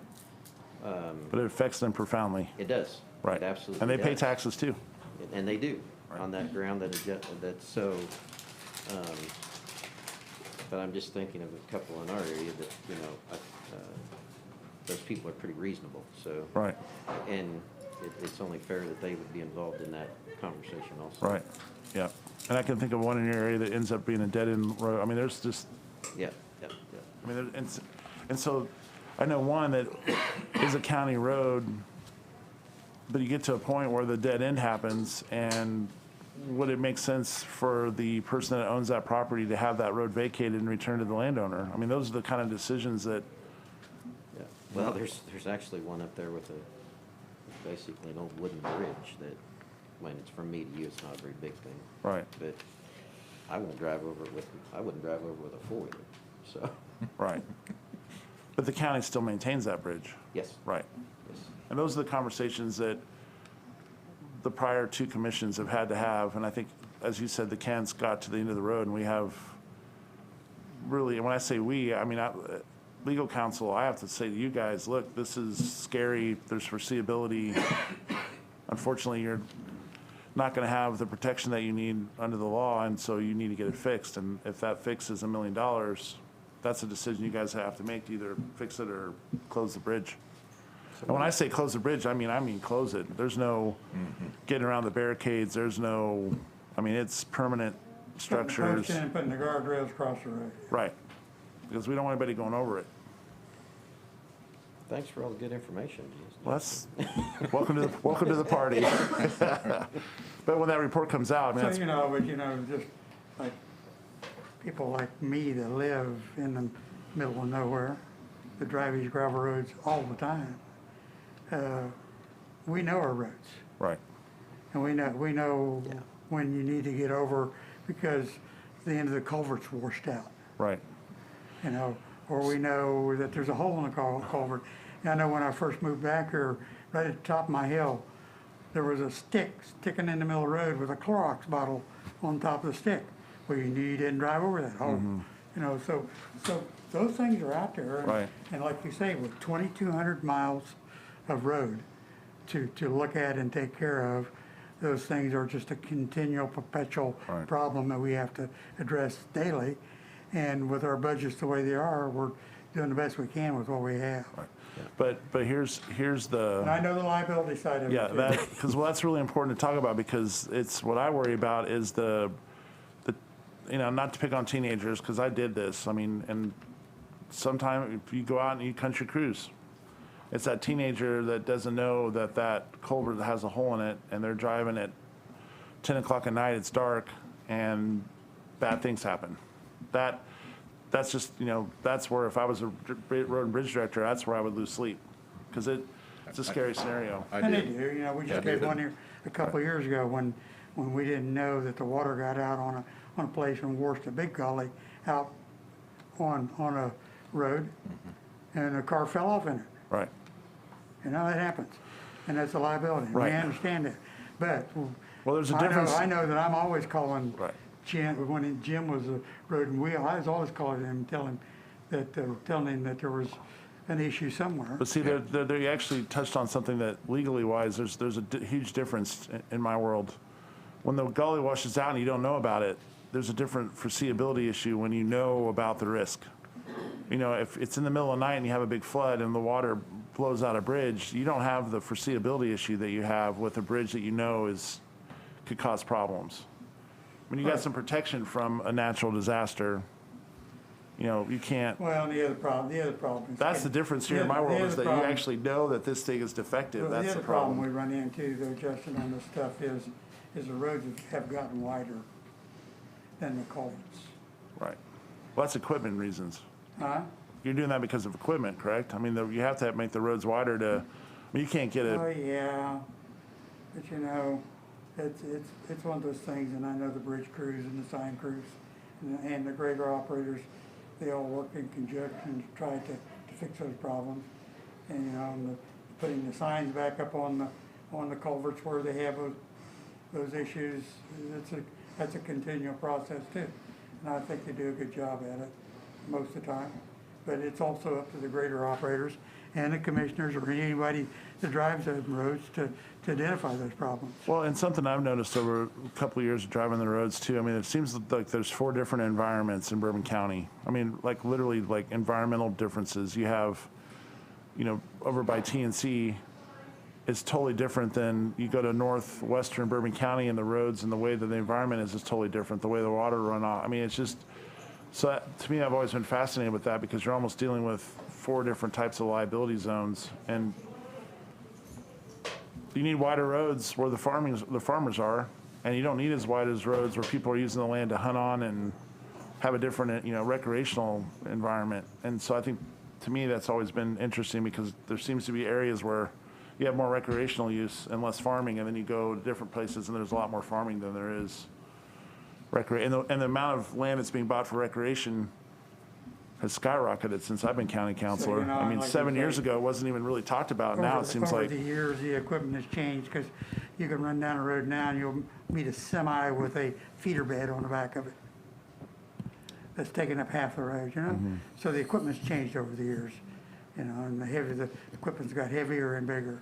But it affects them profoundly. It does. Right. It absolutely And they pay does. taxes too. And they do, Right. on that ground that's so, but I'm just thinking of a couple in our area that, those people are pretty reasonable, so. Right, And it's only fair that they would be involved in that conversation also. right, yeah. And I can think of one in your area that ends up being a dead-end road. I mean, there's just, Yeah, yeah, yeah. I mean, and so I know one that is a county road, but you get to a point where the dead end happens, and would it make sense for the person that owns that property to have that road vacated and returned to the landowner? I mean, those are the kind of decisions that, Yeah. Well, there's actually one up there with basically an old wooden bridge that, when it's from me to you, it's not a very big thing. right, But I wouldn't drive over it with a 4-wheeler, so, right. But the county still maintains that bridge, yes, right. yes. And those are the conversations that the prior 2 commissions have had to have, and I think, as you said, the Kents got to the end of the road, and we have really, and when I say we, I mean, legal counsel, I have to say to you guys, look, this is scary, there's foreseeability. Unfortunately, you're not gonna have the protection that you need under the law, and so you need to get it fixed, and if that fix is $1 million, that's a decision you guys have to make, to either fix it or close the bridge. And when I say close the bridge, I mean close it. There's no getting around the barricades, there's no, I mean, it's permanent structures. Posting and putting the guardrails across the road. Right, because we don't want anybody going over it. Thanks for all the good information. Well, that's, welcome to the party. But when that report comes out, I mean, So, that's, just like people like me that live in the middle of nowhere, that drive these gravel roads all the time, we know our roads. right, And we know Yeah. when you need to get over because the end of the culvert's washed out, right, or we know that there's a hole in the culvert. And I know when I first moved back here, right at the top of my hill, there was a stick sticking in the middle of the road with a Clorox bottle on top of the stick. well, you knew you didn't drive over that hole. You know, so those things are out there. Right. And like you say, with 2,200 miles of road to look at and take care of, those things are just a continual, perpetual Right. problem that we have to address daily. And with our budgets the way they are, we're doing the best we can with what we have. But here's the. And I know the liability side of it Yeah, too. because that's really important to talk about, because it's what I worry about is the not to pick on teenagers, because I did this. I mean, and sometimes if you go out and you country cruise, it's that teenager that doesn't know that culvert has a hole in it, and they're driving at 10 o'clock at night. It's dark, and bad things happen. That's just, that's where, if I was a road and bridge director, that's where I would lose sleep, because it's a scary scenario. And they do, we just Yeah, had one here a couple of years ago when we didn't know that the water got out on a place in Worcester, Big Gully, out on a road, and a car fell off in it. Right. That happens, and that's a liability. and Right. We understand that, but. Well, there's a difference. I know that I'm always calling Right. Jim, when Jim was a road and wheel, I was always calling him, telling him that there was an issue somewhere. But see, they actually touched on something that legally wise, there's a huge difference in my world. When the gully washes out and you don't know about it, there's a different foreseeability issue when you know about the risk. If it's in the middle of the night and you have a big flood and the water blows out a bridge, you don't have the foreseeability issue that you have with a bridge that could cause problems. When you got some protection from a natural disaster, you can't. Well, and the other problem is. That's the difference here in my world, is that you actually know that this thing is defective. That's The the other problem problem. we run into, though, Justin, on this stuff is the roads have gotten wider than the culverts. Right. Well, that's equipment reasons. Huh? You're doing that because of equipment, correct? I mean, you have to make the roads wider you can't get Oh, a, yeah, but it's one of those things, and I know the bridge crews and the sign crews and the grader operators, they all work in conjunction to try to fix those problems. And, and putting the signs back up on the culverts where they have those issues, that's a continual process too. And I think they do a good job at it most of the time. But it's also up to the grader operators and the commissioners or anybody that drives those roads to identify those problems. well, and something I've noticed over a couple of years of driving the roads too, I mean, it seems like there's 4 different environments in Bourbon County. I mean, like literally like environmental differences. You have, over by TNC, it's totally different than you go to northwestern Bourbon County, and the roads and the way that the environment is totally different. The way the water run off. I mean, it's just, so to me, I've always been fascinated with that, because you're almost dealing with 4 different types of liability zones, and you need wider roads where the farmers are, and you don't need as wide as roads where people are using the land to hunt on and have a different, recreational environment. And so I think, to me, that's always been interesting, because there seems to be areas where you have more recreational use and less farming, and then you go to different places and there's a lot more farming than there is and the amount of land that's being bought for recreation has skyrocketed since I've been county councilor. I mean, like 7 you years say, ago, it wasn't even really talked about. Now it seems over like, the years, the equipment has changed, because you can run down the road now and you'll meet a semi with a feeder bed on the back of it that's taking up half the road, So the equipment's changed over the years, and the equipment's got heavier and bigger.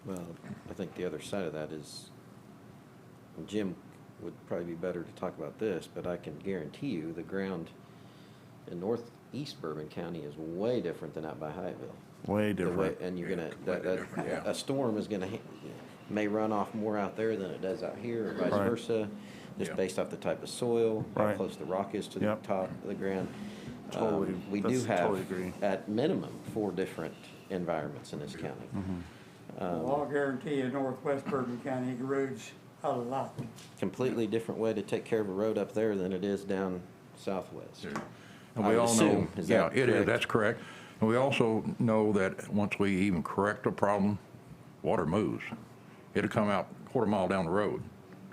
Well, I think the other side of that is, Jim would probably be better to talk about this, but I can guarantee you the ground in northeast Bourbon County is way different than out by Hyattville. way different. And you're gonna, a storm is gonna, may run off more out there than it does out here, or vice Right. versa, just Yeah. based off the type of soil, how Right. close the rock is to the Yep. top of the ground. Totally. We do Totally have, agree. at minimum, 4 different environments in this county. Well, I'll guarantee you, northwest Bourbon County erodes a lot. Completely different way to take care of a road up there than it is down southwest. And I we would all know, assume. Is yeah, that it is, correct? that's correct. And we also know that once we even correct a problem, water moves. It'll come out quarter mile down the road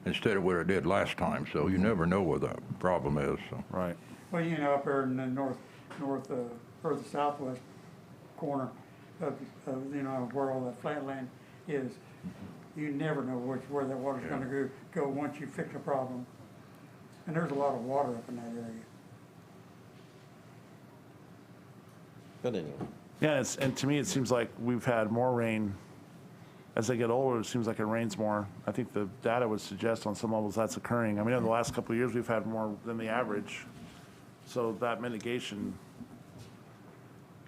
instead of where it did last time, so you never know where the problem is, so. Right. Well, up there in the north, or the southwest corner of, where all that flatland is, you never know where that water's gonna go once you fix a problem. And there's a lot of water up in that area. But anyway, Yeah, and to me, it seems like we've had more rain. As they get older, it seems like it rains more. I think the data would suggest on some levels that's occurring. I mean, in the last couple of years, we've had more than the average. So that mitigation,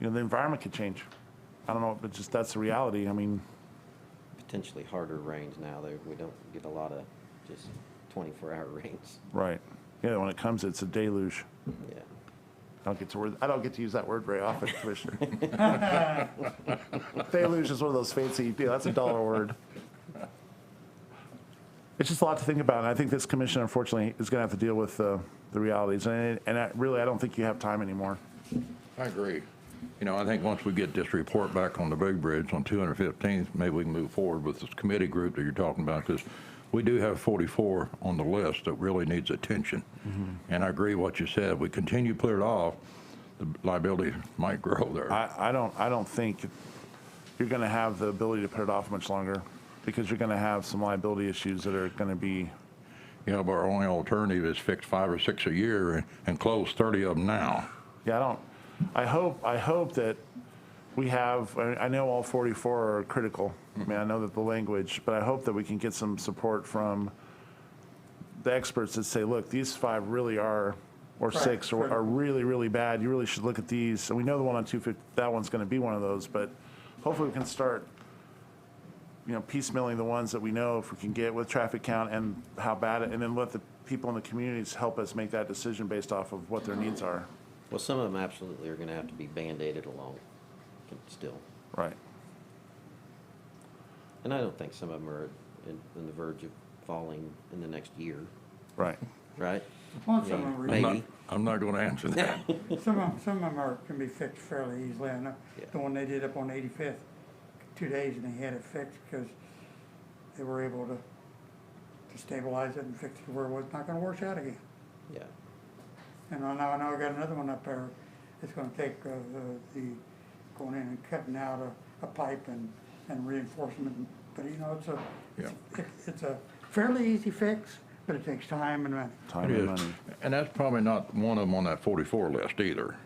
the environment could change. I don't know, but just that's the reality. I mean, potentially harder rains now. We don't get a lot of just 24-hour rains. right. Yeah, when it comes, it's a deluge. Yeah. I don't get to use that word very often, Commissioner. Deluge is one of those fancy, that's a dollar word. It's just a lot to think about, and I think this commission, unfortunately, is going to have to deal with the realities, and I don't think you have time anymore. I agree. I think once we get this report back on the big bridge on 215th, maybe we can move forward with this committee group that you're talking about, because we do have 44 on the list that really needs attention. And I agree what you said. We continue to put it off, the liability might grow there. I don't think you're going to have the ability to put it off much longer, because you're going to have some liability issues that are going to be. But our only alternative is fix 5 or 6 a year and close 30 of them now. Yeah, I hope that we have, I know all 44 are critical. I mean, I know that the language, but I hope that we can get some support from the experts that say, look, these 5 really are, or 6 are really, really bad. You really should look at these. And we know the one on 250, that one's going to be one of those, but hopefully we can start, piecemealing the ones that we know if we can get with traffic count and how bad it, and then let the people in the communities help us make that decision based off of what their needs are. Well, some of them absolutely are going to have to be band-aided along still. Right. And I don't think some of them are on the verge of falling in the next year, Right. right? Well, some of them, Maybe. I'm not going to answer that. some of them can be fixed fairly easily. I know Yeah. the one they did up on 85th, 2 days, and they had it fixed because they were able to stabilize it and fix it to where it was not gonna wash out again. Yeah. And I know I got another one up there. It's gonna take, the going in and cutting out a pipe and reinforcement. But it's a fairly easy fix, but it takes time and money. Time It and is. money. And that's probably not one of them on that 44 list either.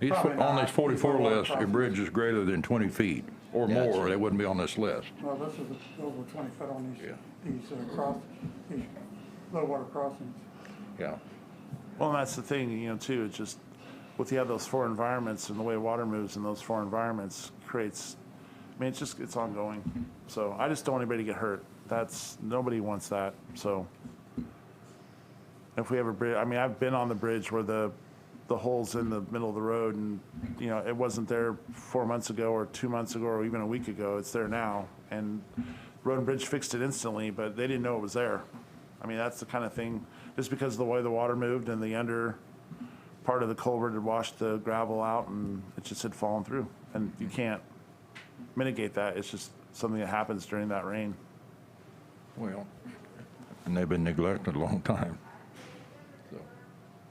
Probably On not. these 44 These are lists, a all bridge is greater than 20 feet or more, Gotcha. they wouldn't be on this list. Well, this is over 20 foot on Yeah. these low water crossings. Yeah. Well, and that's the thing, too, it's just, with you have those 4 environments and the way water moves in those 4 environments creates, it's ongoing. So I just don't want anybody to get hurt. Nobody wants that, so. If we have a bridge, I've been on the bridge where the hole's in the middle of the road and, it wasn't there 4 months ago or 2 months ago or even a week ago, it's there now. And Road and Bridge fixed it instantly, but they didn't know it was there. That's the kind of thing, just because of the way the water moved and the under part of the culvert had washed the gravel out and it just had fallen through. And you can't mitigate that, it's just something that happens during that rain. Well, and they've been neglected a long time. So,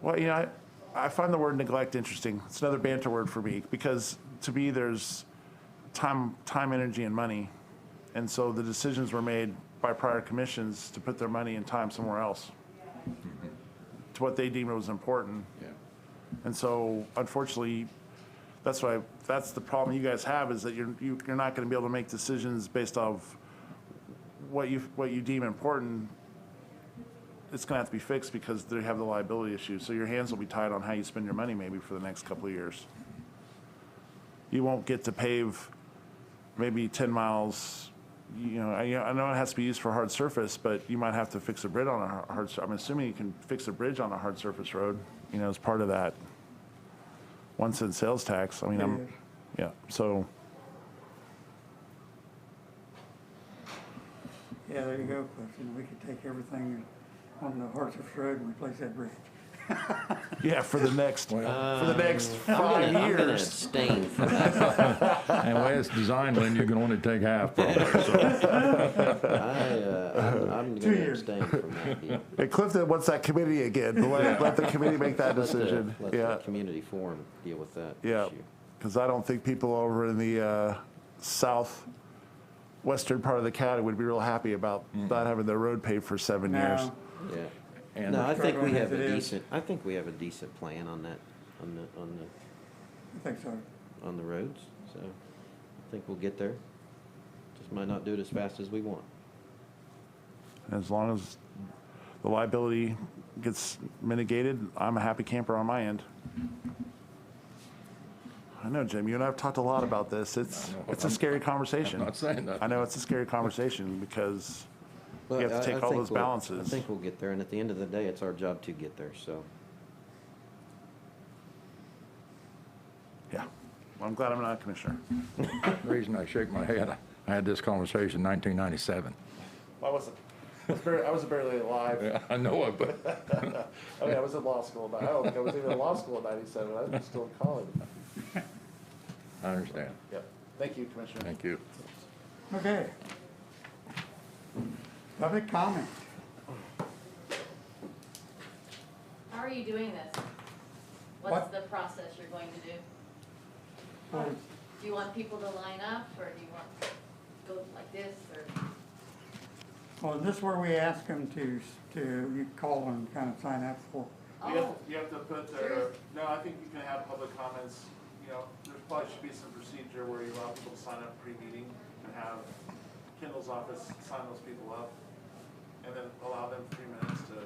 Well, I find the word neglect interesting. It's another banter word for me, because to me there's time, energy, and money. And so the decisions were made by prior commissions to put their money and time somewhere else to what they deemed was important. yeah. And so unfortunately, that's the problem you guys have, is that you're not going to be able to make decisions based off what you deem important. It's going to have to be fixed because they have the liability issue. So your hands will be tied on how you spend your money maybe for the next couple of years. You won't get to pave maybe 10 miles. I know it has to be used for hard surface, but you might have to fix a bridge on a hard. I'm assuming you can fix a bridge on a hard surface road. As part of that 1 cent sales tax. Yeah. So. Yeah, there you go, Cliff. We could take everything on the Hartsfield Road and replace that bridge. Yeah, for the next 5 I'm gonna years. abstain from that. And the way it's designed, Lynn, you can only take half probably, so. I'm 2 going to years. abstain from that deal. And Clifton wants that committee again. To let the committee make that decision. Let the community forum deal with that Yeah, issue. because I don't think people over in the southwestern part of the county would be real happy about not having their road paved for 7 years. No. Yeah. And No, I think we struggling have as a it is. decent plan on that, I think so. on the roads, so I think we'll get there. Just might not do it as fast as we want. As long as the liability gets mitigated, I'm a happy camper on my end. I know, Jim, you and I have talked a lot about this. It's a scary conversation. I'm not saying that. I know it's a scary conversation because But you have to I take all think those we'll- balances. I think we'll get there, and at the end of the day, it's our job to get there, so. Yeah. Well, I'm glad I'm not a commissioner. The reason I shake my head, I had this conversation in 1997. I wasn't. I was barely alive. Yeah, I know it, but I mean, I was in law school. I don't think I was even in law school in '97. I was still in college. I understand. Yep. Thank you, Commissioner. Thank you. Okay. Public comment. How are you doing this? What? What's the process you're going to do? Well, Do you want people to line up, or do you want to go like this, or? Well, is this where we ask them to you call and kind of sign up for? You have to put their, no, I think you can have public comments, you know, there probably should be some procedure where you allow people to sign up pre-meeting and have Kendall's office sign those people up and then allow them 3 minutes to,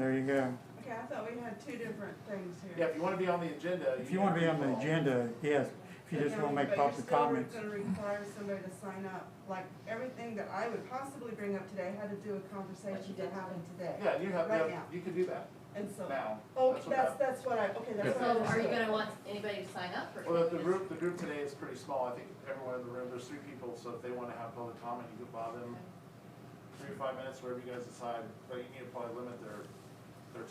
There you go. Okay, I thought we had two different things here. yeah, if you want to be on the agenda. If you want to be on the agenda, yes. If you just want to make public comments. But you're still gonna require somebody to sign up, like, everything that I would possibly bring up today had to do with conversations that happened today. Yeah, you have, Right now. you can do that And so, now. oh, what that's what I, okay, that's what I So are you understood. gonna want anybody to sign up, or? Well, can you just- the group today is pretty small. I think everyone in the room, there's 3 people, so if they want to have public comment, you could allow them 3 or 5 minutes, wherever you guys decide. But you need to probably limit their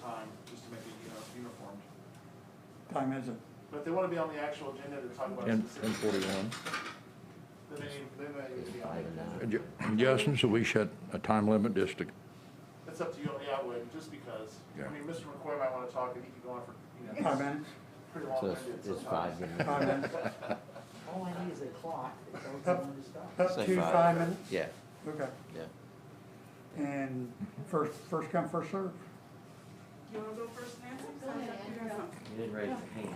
time, just to make it, uniformed. Time is it? But if they want to be on the actual agenda to talk about a 10:41. specific, then they need to be on it. Justin, should we set a time limit just to, It's up to you, yeah, I would, just because. Yeah. I mean, Mr. McCoy might want to talk, and he could go on for, 5 minutes? pretty So long. it's 5 minutes. 5 minutes? All I need is a clock that tells me Up, when to stop. up Say to 5. 5 minutes? Yeah, Okay. yeah. And first come, first serve. You wanna go first, Nancy? Go ahead, Andrew. You didn't raise your hand.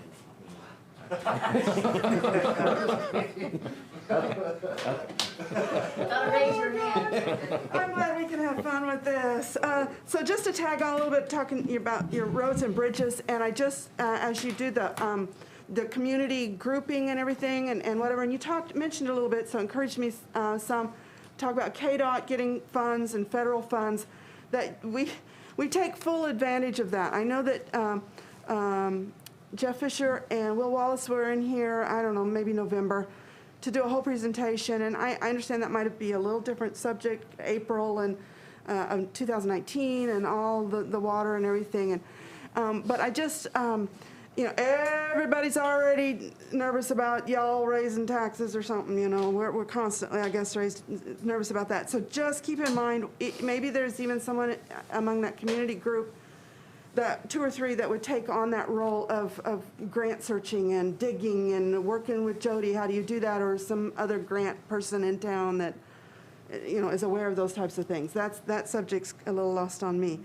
Gotta raise your hand. I'm glad we can have fun with this. So just to tag on a little bit, talking about your roads and bridges, and I just, as you do the community grouping and everything and whatever, and you mentioned a little bit, so encouraged me some, talk about KDOT getting funds and federal funds, that we take full advantage of that. I know that Jeff Fisher and Will Wallace were in here, I don't know, maybe November, to do a whole presentation, and I understand that might be a little different subject, April and of 2019 and all the water and everything, and but I just everybody's already nervous about y'all raising taxes or something, we're constantly, I guess, nervous about that. So just keep in mind, maybe there's even someone among that community group, that 2 or 3 that would take on that role of grant searching and digging and working with Jody. How do you do that? Or some other grant person in town that, is aware of those types of things. That subject's a little lost on me.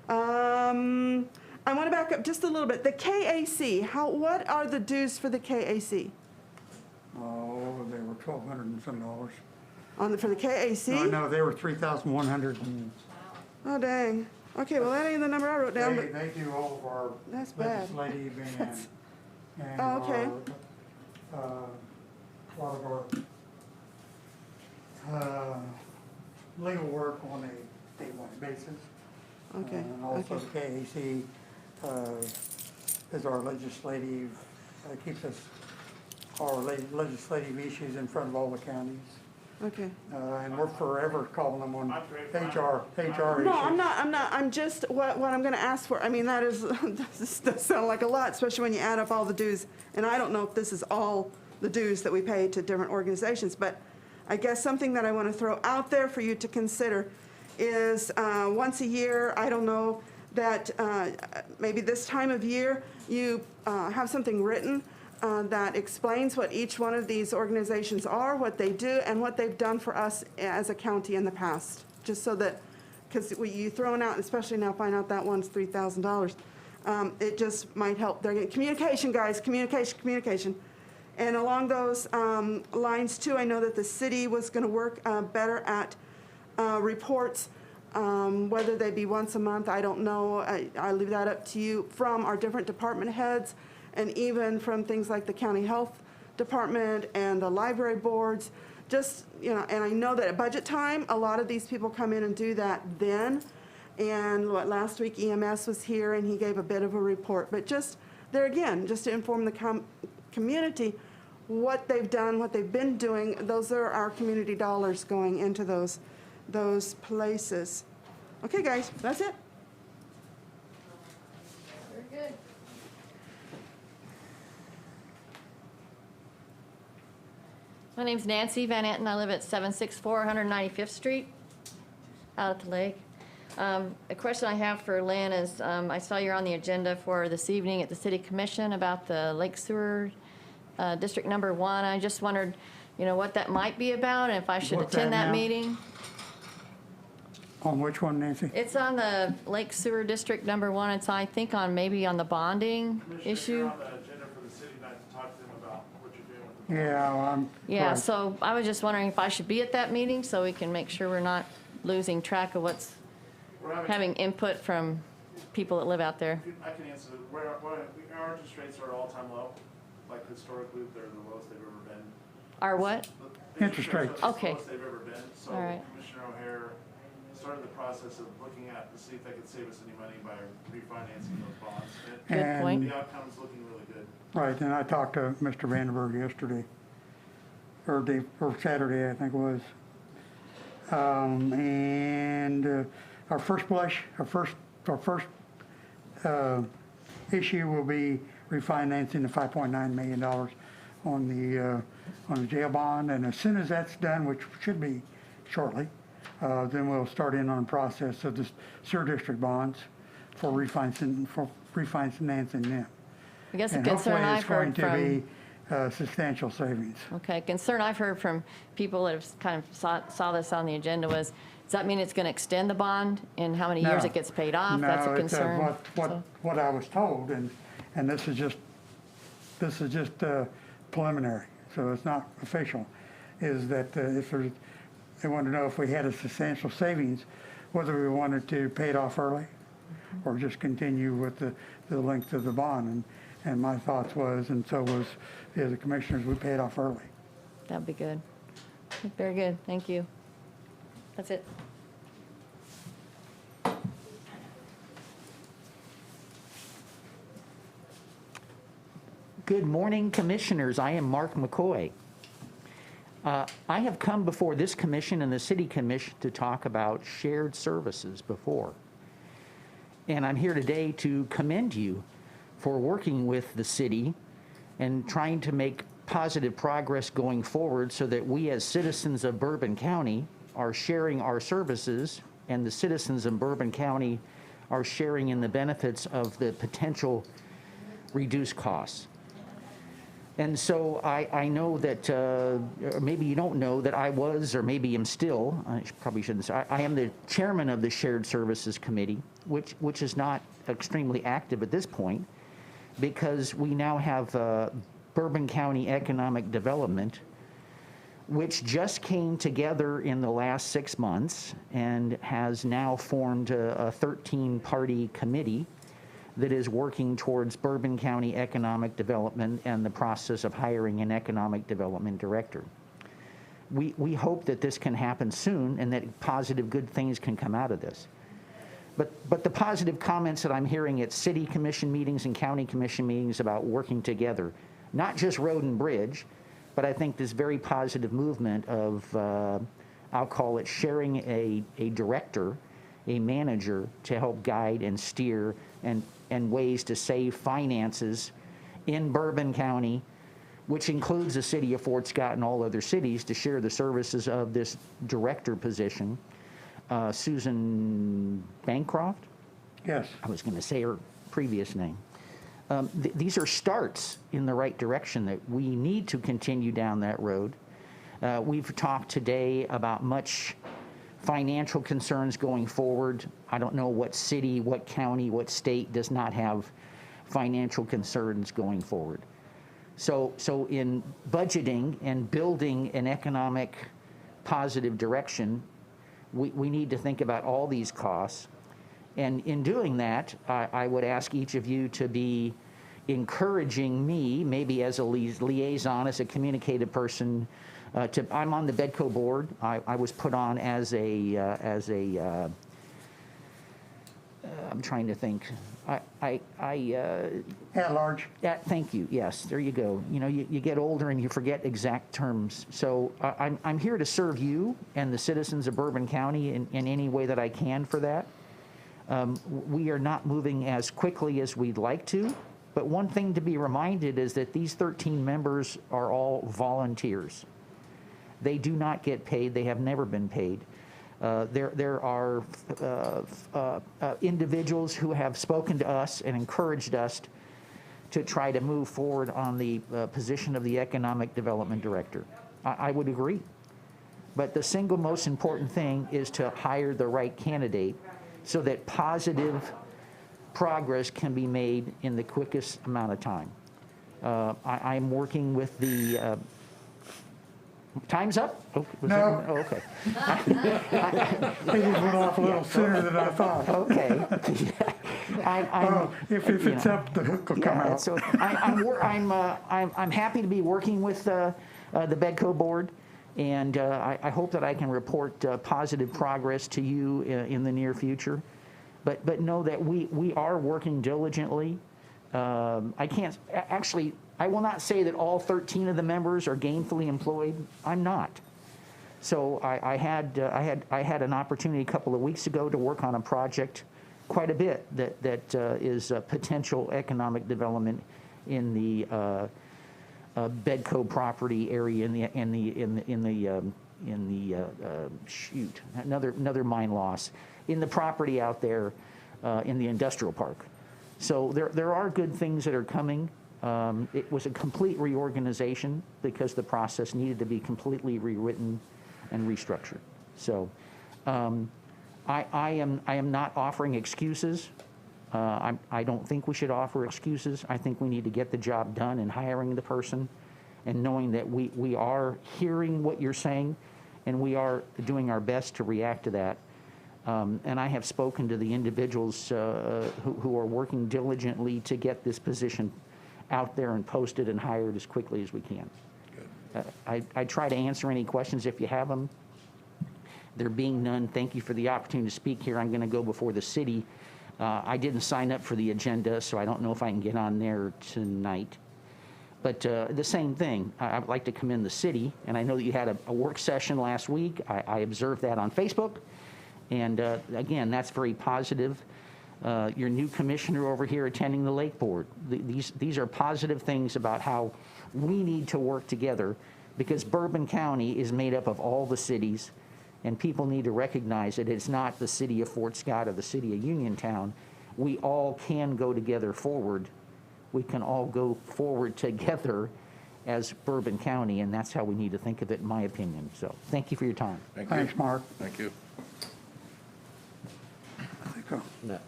I want to back up just a little bit. The KAC, what are the dues for the KAC? Oh, they were $1,200 and some dollars. For the KAC? No, they were 3,100 and Oh, dang. Okay, well, that ain't the number I wrote down, but they do all of our That's bad. legislative and Oh, okay. a lot of our legal work on a statewide basis. okay, And also okay. the KAC is our legislative, keeps our legislative issues in front of all the counties. Okay. And we're forever calling them on HR issues. No, I'm not, I'm just, what I'm gonna ask for, I mean, that is, this does sound like a lot, especially when you add up all the dues. And I don't know if this is all the dues that we pay to different organizations, but I guess something that I wanna throw out there for you to consider is, once a year, I don't know, that, maybe this time of year, you, have something written that explains what each one of these organizations are, what they do, and what they've done for us as a county in the past, just so that because you throwing out, especially now find out that one's $3,000. It just might help. They're getting communication, guys, communication. And along those lines too, I know that the city was going to work better at reports, whether they be once a month, I don't know. I leave that up to you, from our different department heads, and even from things like the county health department and the library boards. Just, you know, and I know that at budget time, a lot of these people come in and do that then. And last week EMS was here and he gave a bit of a report. But just there again, just to inform the community what they've done, what they've been doing. Those are our community dollars going into those places. Okay, guys, that's it. Very good. My name's Nancy Van Anten. I live at 764 195th Street, out at the lake. A question I have for Lynn is, I saw you're on the agenda for this evening at the City Commission about the Lake Sewer District Number 1. I just wondered, you know, what that might be about and if I should What's attend that that now? meeting. On which one, Nancy? It's on the Lake Sewer District Number 1. It's, I think, maybe on the bonding Commissioner, issue. you're on the agenda for the city tonight to talk to them about what you're doing with the bond. Yeah, well, Yeah, right. so I was just wondering if I should be at that meeting so we can make sure we're not losing track of what's We're having input from people that live out there. I can answer. Our interest rates are all-time low. Like historically, they're the lowest they've ever been. Our what? The Interest rates. are Okay. the lowest they've ever been. So All right. Commissioner O'Hare started the process of looking at to see if they could save us any money by refinancing those bonds. Good And- point. The outcome's looking really good. Right, and I talked to Mr. Vandenberg yesterday, or Saturday, I think it was. And our first blush, our first issue will be refinancing the $5.9 million on the jail bond. And as soon as that's done, which should be shortly, then we'll start in on the process of the sewer district bonds for refinancing them. I guess the And concern hopefully I've it's going heard to from, be substantial savings. okay, concern I've heard from people that have kind of saw this on the agenda was, does that mean it's going to extend the bond and how many years No. it gets paid off? That's a No, it's, concern. So- what I was told, and this is just preliminary, so it's not official, is that if there's, they wanted to know if we had a substantial savings, whether we wanted to pay it off early or just continue with the length of the bond. And my thoughts was, and so was the commissioners, we pay it off early. That'd be good. Very good, thank you. That's it. Good morning, Commissioners. I am Mark McCoy. I have come before this commission and the City Commission to talk about shared services before. And I'm here today to commend you for working with the city and trying to make positive progress going forward so that we as citizens of Bourbon County are sharing our services and the citizens of Bourbon County are sharing in the benefits of the potential reduced costs. And so I know that, or maybe you don't know that I was, or maybe am still, I probably shouldn't say, I am the chairman of the Shared Services Committee, which is not extremely active at this point, because we now have Bourbon County Economic Development, which just came together in the last 6 months and has now formed a 13-party committee that is working towards Bourbon County economic development and the process of hiring an economic development director. We hope that this can happen soon and that positive, good things can come out of this. But the positive comments that I'm hearing at city commission meetings and county commission meetings about working together, not just road and bridge, but I think this very positive movement of, I'll call it sharing a director, a manager to help guide and steer and ways to save finances in Bourbon County, which includes the city of Fort Scott and all other cities, to share the services of this director position. Susan Bancroft? Yes. I was going to say her previous name. These are starts in the right direction that we need to continue down that road. We've talked today about much financial concerns going forward. I don't know what city, what county, what state does not have financial concerns going forward. So in budgeting and building an economic positive direction, we need to think about all these costs. And in doing that, I would ask each of you to be encouraging me, maybe as a liaison, as a communicative person. I'm on the Bedco board. I was put on as a I'm trying to think. At large. Yeah, thank you. Yes, there you go. You know, you get older and you forget exact terms. So I'm here to serve you and the citizens of Bourbon County in any way that I can for that. We are not moving as quickly as we'd like to, but one thing to be reminded is that these 13 members are all volunteers. They do not get paid. They have never been paid. There are individuals who have spoken to us and encouraged us to try to move forward on the position of the Economic Development Director. I would agree. But the single most important thing is to hire the right candidate so that positive progress can be made in the quickest amount of time. I'm working with the time's up? Oh, No. Oh, okay. They just went off a little sooner than I thought. Okay. If it's up, the hook will come out. So I'm happy to be working with the Bedco board, and I hope that I can report positive progress to you in the near future. But know that we are working diligently. I will not say that all 13 of the members are gainfully employed. I'm not. So I had an opportunity a couple of weeks ago to work on a project, quite a bit, that is potential economic development in the Bedco property area another mine loss in the property out there in the industrial park. So there are good things that are coming. It was a complete reorganization because the process needed to be completely rewritten and restructured. So I am not offering excuses. I don't think we should offer excuses. I think we need to get the job done in hiring the person and knowing that we are hearing what you're saying and we are doing our best to react to that. And I have spoken to the individuals who are working diligently to get this position out there and posted and hired as quickly as we can. I try to answer any questions if you have them. There being none, thank you for the opportunity to speak here. I'm going to go before the city. I didn't sign up for the agenda, so I don't know if I can get on there tonight. But the same thing, I would like to commend the city, and I know that you had a work session last week. I observed that on Facebook, and again, that's very positive. Your new commissioner over here attending the Lake Board. These are positive things about how we need to work together because Bourbon County is made up of all the cities, and people need to recognize that it's not the city of Fort Scott or the city of Uniontown. We all can go together forward. We can all go forward together as Bourbon County, and that's how we need to think of it, in my opinion. So thank you for your time. Thank you. Thanks, Mark. Thank you. No.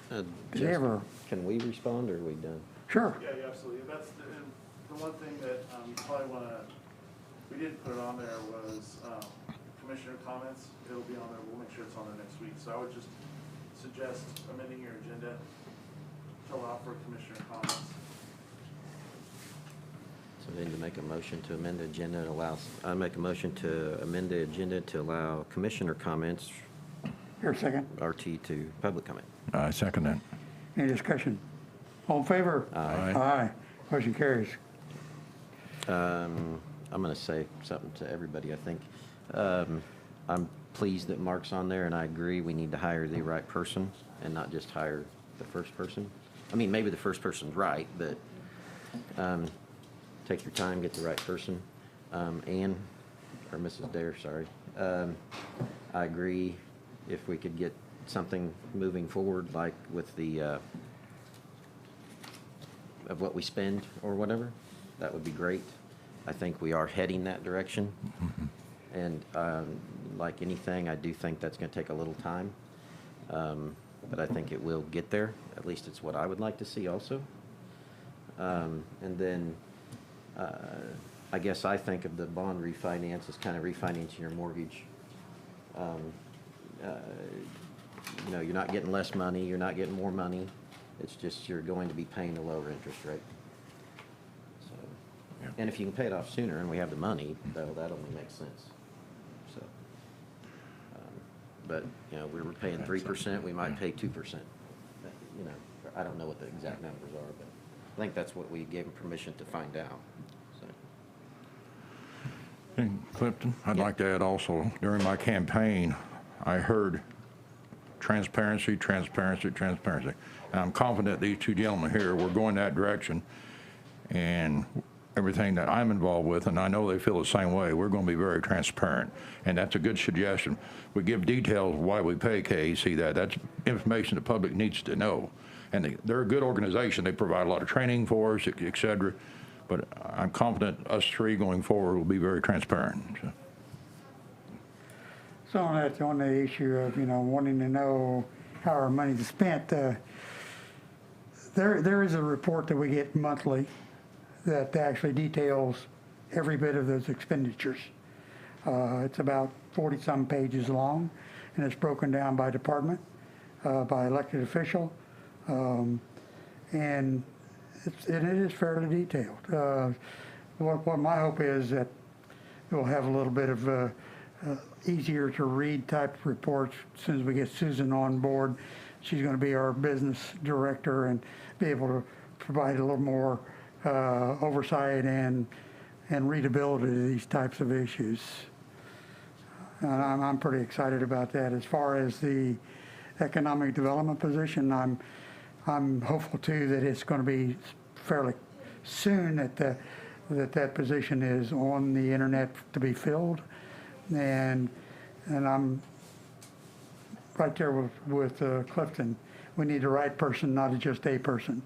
Did you Just- ever- Can we respond, or are we done? Sure. Yeah, absolutely. That's the one thing that you probably want to, we didn't put it on there was commissioner comments. It'll be on there. We'll make sure it's on there next week. So I would just suggest amending your agenda to allow for commissioner comments. So we need to make a motion to amend the agenda to allow, I make a motion to amend the agenda to allow commissioner comments, Here, a second. RT to public comment. I second that. Any discussion? All in favor? Aye. Aye. Motion carries. I'm going to say something to everybody, I think. I'm pleased that Mark's on there, and I agree we need to hire the right person and not just hire the first person. I mean, maybe the first person's right, but take your time, get the right person. Ann, or Mrs. Dare, sorry. I agree if we could get something moving forward, like with the, of what we spend or whatever, that would be great. I think we are heading that direction. And like anything, I do think that's gonna take a little time. But I think it will get there. At least it's what I would like to see also. And then, I guess I think of the bond refinance as kind of refinancing your mortgage. You know, you're not getting less money, you're not getting more money. It's just you're going to be paying a lower interest rate. So, and if you can pay it off sooner and we have the money, that only makes sense. So, but, you know, we were paying 3%, we might pay 2%. You know, I don't know what the exact numbers are, but I think that's what we gave them permission to find out. So. And Clifton, I'd like to add also, during my campaign, I heard transparency, transparency, transparency. And I'm confident these two gentlemen here, we're going that direction. And everything that I'm involved with, and I know they feel the same way, we're going to be very transparent. And that's a good suggestion. We give details of why we pay KAC that. That's information the public needs to know. And they're a good organization. They provide a lot of training for us, et cetera. But I'm confident us three going forward will be very transparent. So on the issue of, you know, wanting to know how our money's spent, there is a report that we get monthly that actually details every bit of those expenditures. It's about 40-some pages long, and it's broken down by department, by elected official, and it is fairly detailed. What my hope is that we'll have a little bit of easier to read type reports as soon as we get Susan on board. She's going to be our business director and be able to provide a little more oversight and readability to these types of issues. And I'm pretty excited about that. As far as the economic development position, I'm hopeful too that it's going to be fairly soon that position is on the internet to be filled, and I'm right there with Clifton. We need the right person, not just a person.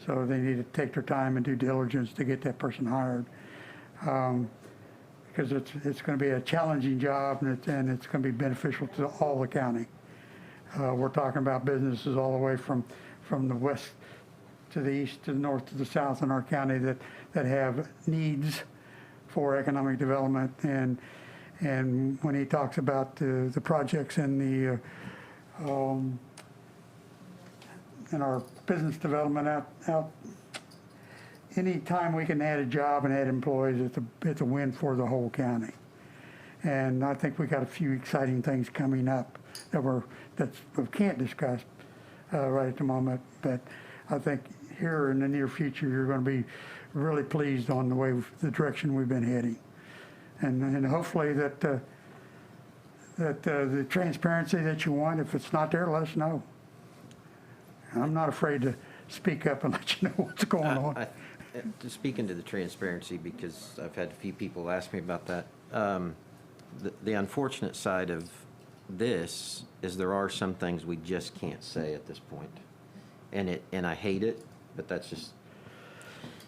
So they need to take their time and due diligence to get that person hired, because it's going to be a challenging job, and it's going to be beneficial to all the county. We're talking about businesses all the way from the west to the east to the north to the south in our county that have needs for economic development. And when he talks about the projects in our business development out, any time we can add a job and add employees, it's a win for the whole county. And I think we got a few exciting things coming up that we can't discuss right at the moment, but I think here in the near future you're going to be really pleased on the direction we've been heading, and hopefully that the transparency that you want, if it's not there, let us know. I'm not afraid to speak up and let you know what's going on. To speak into the transparency, because I've had a few people ask me about that. The unfortunate side of this is there are some things we just can't say at this point. And I hate it, but that's just,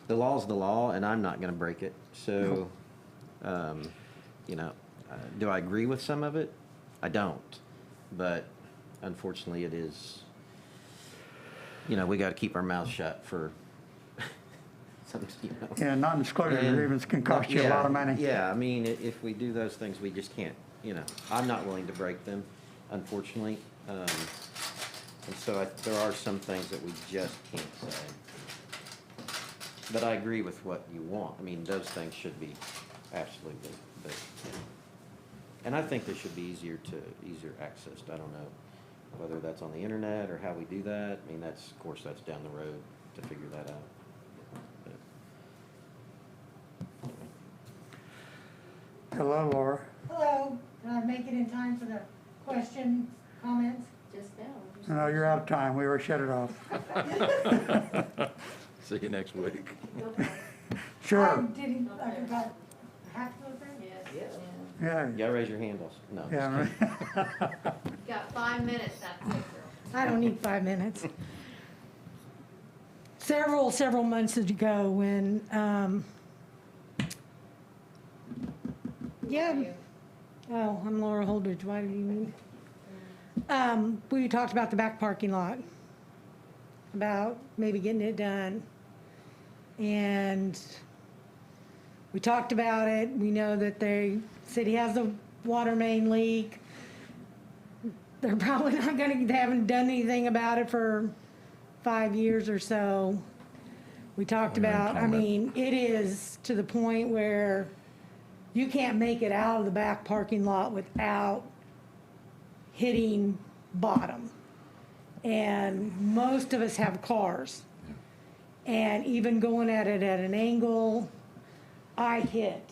the law's the law, and I'm not going to break it. So, you know, do I agree with some of it? I don't. But unfortunately, it is, you know, we got to keep our mouths shut for some, you know. Yeah, non-disclosure agreements can cost you a lot of money. Yeah, I mean, if we do those things, we just can't, you know, I'm not willing to break them, unfortunately. And so there are some things that we just can't say. But I agree with what you want. I mean, those things should be absolutely, but, and I think they should be easier accessed. I don't know whether that's on the internet or how we do that. I mean, of course, that's down the road to figure that out. But, Hello, Laura. Hello, did I make it in time for the questions, comments? Just now. No, you're out of time. We already shut it off. See you next week. Sure. Did I got half of them? Yes. Yeah. yeah, raise your hand. No. Yeah. You've got 5 minutes, that's it, girl. I don't need 5 minutes. Several months ago when, yeah, Oh, I'm Laura Holdridge. Why do you need? We talked about the back parking lot, about maybe getting it done. And we talked about it. We know that the city has a water main leak. They're probably not gonna, they haven't done anything about it for 5 years or so. We talked about, I mean, it is to the point where you can't make it out of the back parking lot without hitting bottom. And most of us have cars. And even going at it at an angle, I hit.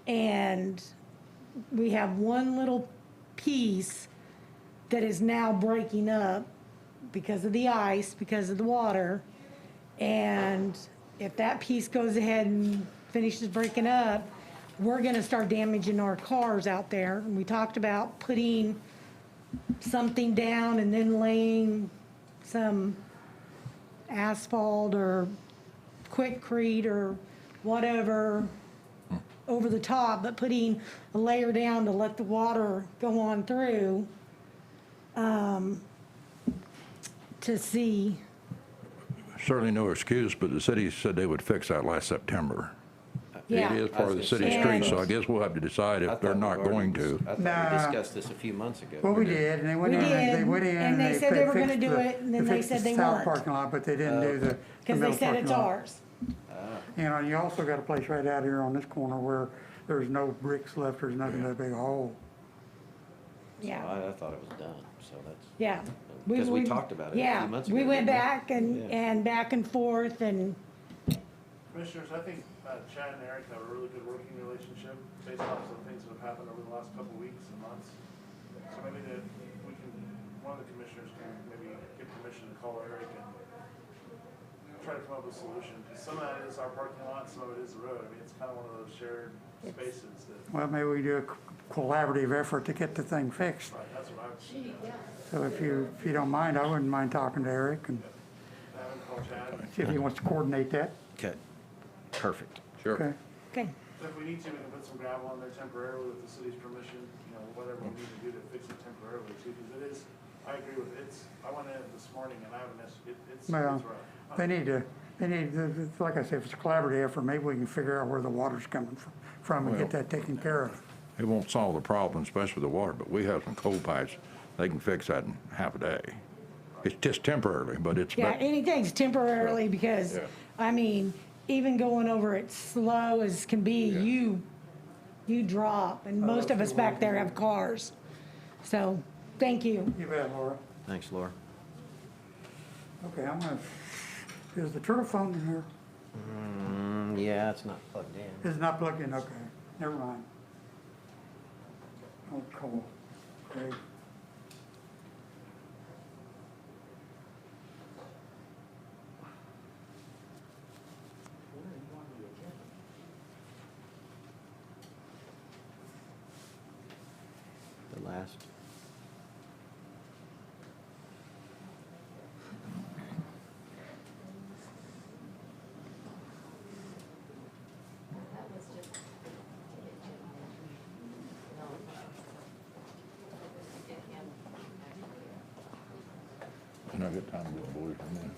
And we have one little piece that is now breaking up because of the ice, because of the water. And if that piece goes ahead and finishes breaking up, we're gonna start damaging our cars out there. And we talked about putting something down and then laying some asphalt or quickcrete or whatever over the top, but putting a layer down to let the water go on through, to see. Certainly no excuse, but the city said they would fix that last September. Yeah. It is part of the city And- street, so I guess we'll have to decide I if they're thought not we've already going to. I thought Nah. we discussed this a few months ago. Well, we did, and they went We in, and they did, went in, and they said they were gonna fixed do the- it, and then they fixed the said they south weren't. parking lot, but they didn't do the Because they middle said parking it's lot. ours. And you also got a place right out here on this corner where there's no bricks left, there's nothing but a big hole. Yeah, I thought it was done, so that's. yeah. Because we talked about it a few months ago. Yeah, we went didn't back and, Yeah. and back and forth and, Commissioners, I think Chad and Eric have a really good working relationship based off some things that have happened over the last couple of weeks and months. So maybe one of the commissioners can maybe get permission to call Eric and try to come up with a solution. Because some of that is our parking lot, some of it is the road. I mean, it's kind of one of those shared spaces that, Well, maybe we do a collaborative effort to get the thing fixed. right, that's what I was Gee, thinking. yeah. So if you don't mind, I wouldn't mind talking to Eric and Have him call Chad. see if he wants to coordinate that. Okay, perfect. Sure. Okay. okay. So if we need to, we can put some gravel on there temporarily with the city's permission, you know, whatever we need to do to fix it temporarily too, because it is, I agree with it. I went in this morning and I haven't missed, it's Well, rough. they need to, like I said, if it's a collaborative effort, maybe we can figure out where the water's coming from and get Well- that taken care of. It won't solve the problem, especially with the water, but we have some cold pipes. They can fix that in half a day. It's just temporarily, but it's. Yeah, anything's temporarily because, Yeah. I mean, even going over it slow as can be, you drop. And most of us back there have cars. So, thank you. You bet, Laura. Thanks, Laura. Okay, is the turtle phone in here? Yeah, it's not plugged in. Is it not plugged in? Okay, never mind. I'll call Craig. Where are you on the agenda? The last. That was just to get Jim. No. To get him actually. Not a good time to do a boys from there.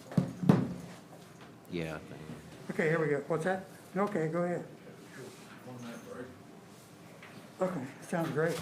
Yeah, I think. Okay, here we go. What's that? Okay, go ahead. Okay, sounds great.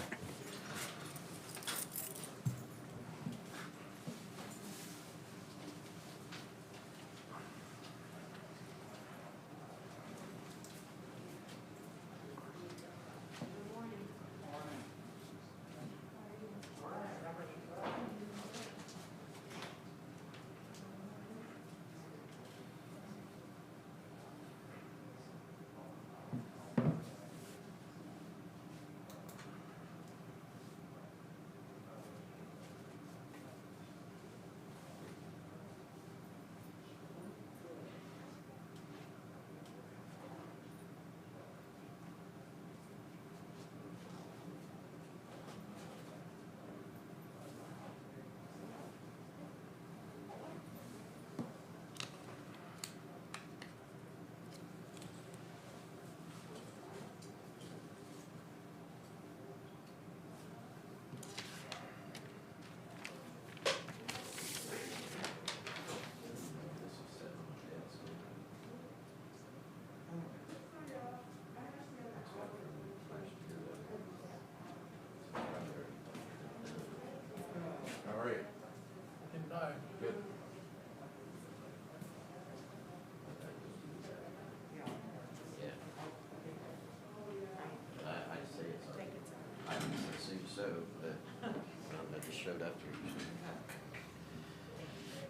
showed up here.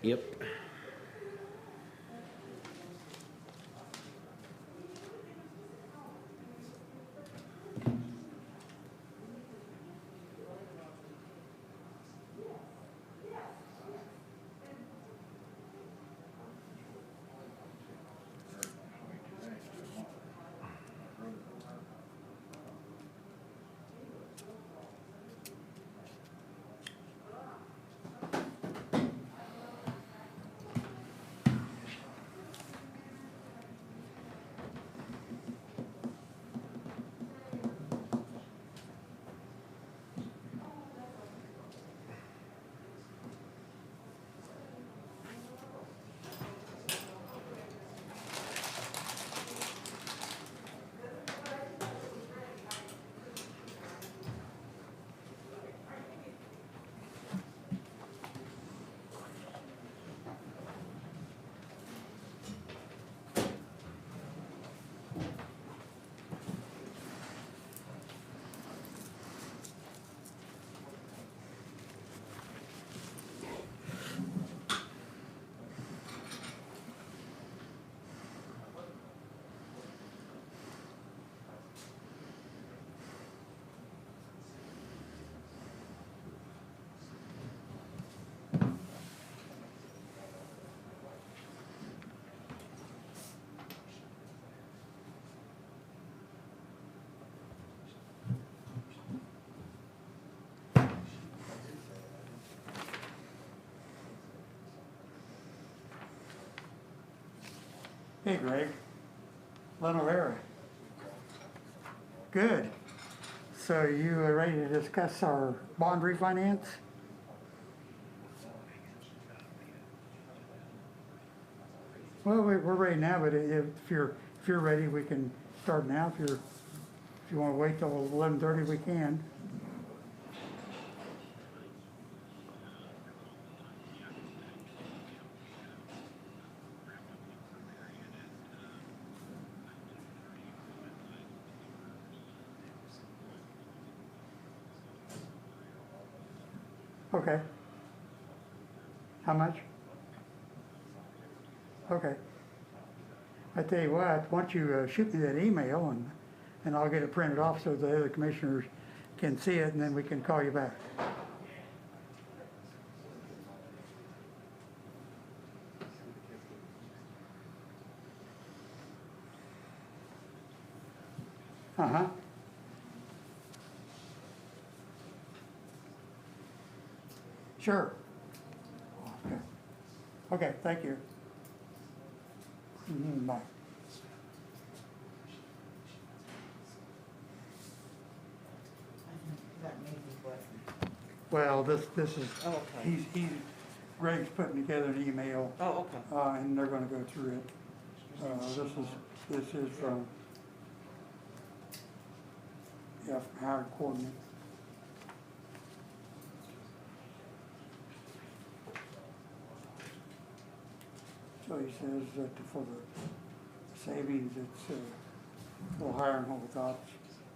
Yep. Hey, Greg. Len O'Hara. Good. So you are ready to discuss our bond refinance? Well, we're ready now, but if you're ready, we can start now. If you want to wait till 11:30, we can. Okay. How much? Okay. I tell you what, why don't you shoot me that email and I'll get it printed off so the other commissioners can see it, and then we can call you back. Uh-huh. Sure. Okay. Okay, thank you. Bye. That may be what. Well, this is, Oh, okay. Greg's putting together an email, Oh, okay. and they're gonna go through it. This is from, yeah, from Howard Coordinate. So he says that for the savings, it's a little higher than what we thought,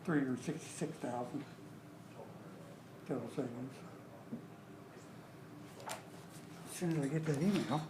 366,000 total savings. As soon as I get that email.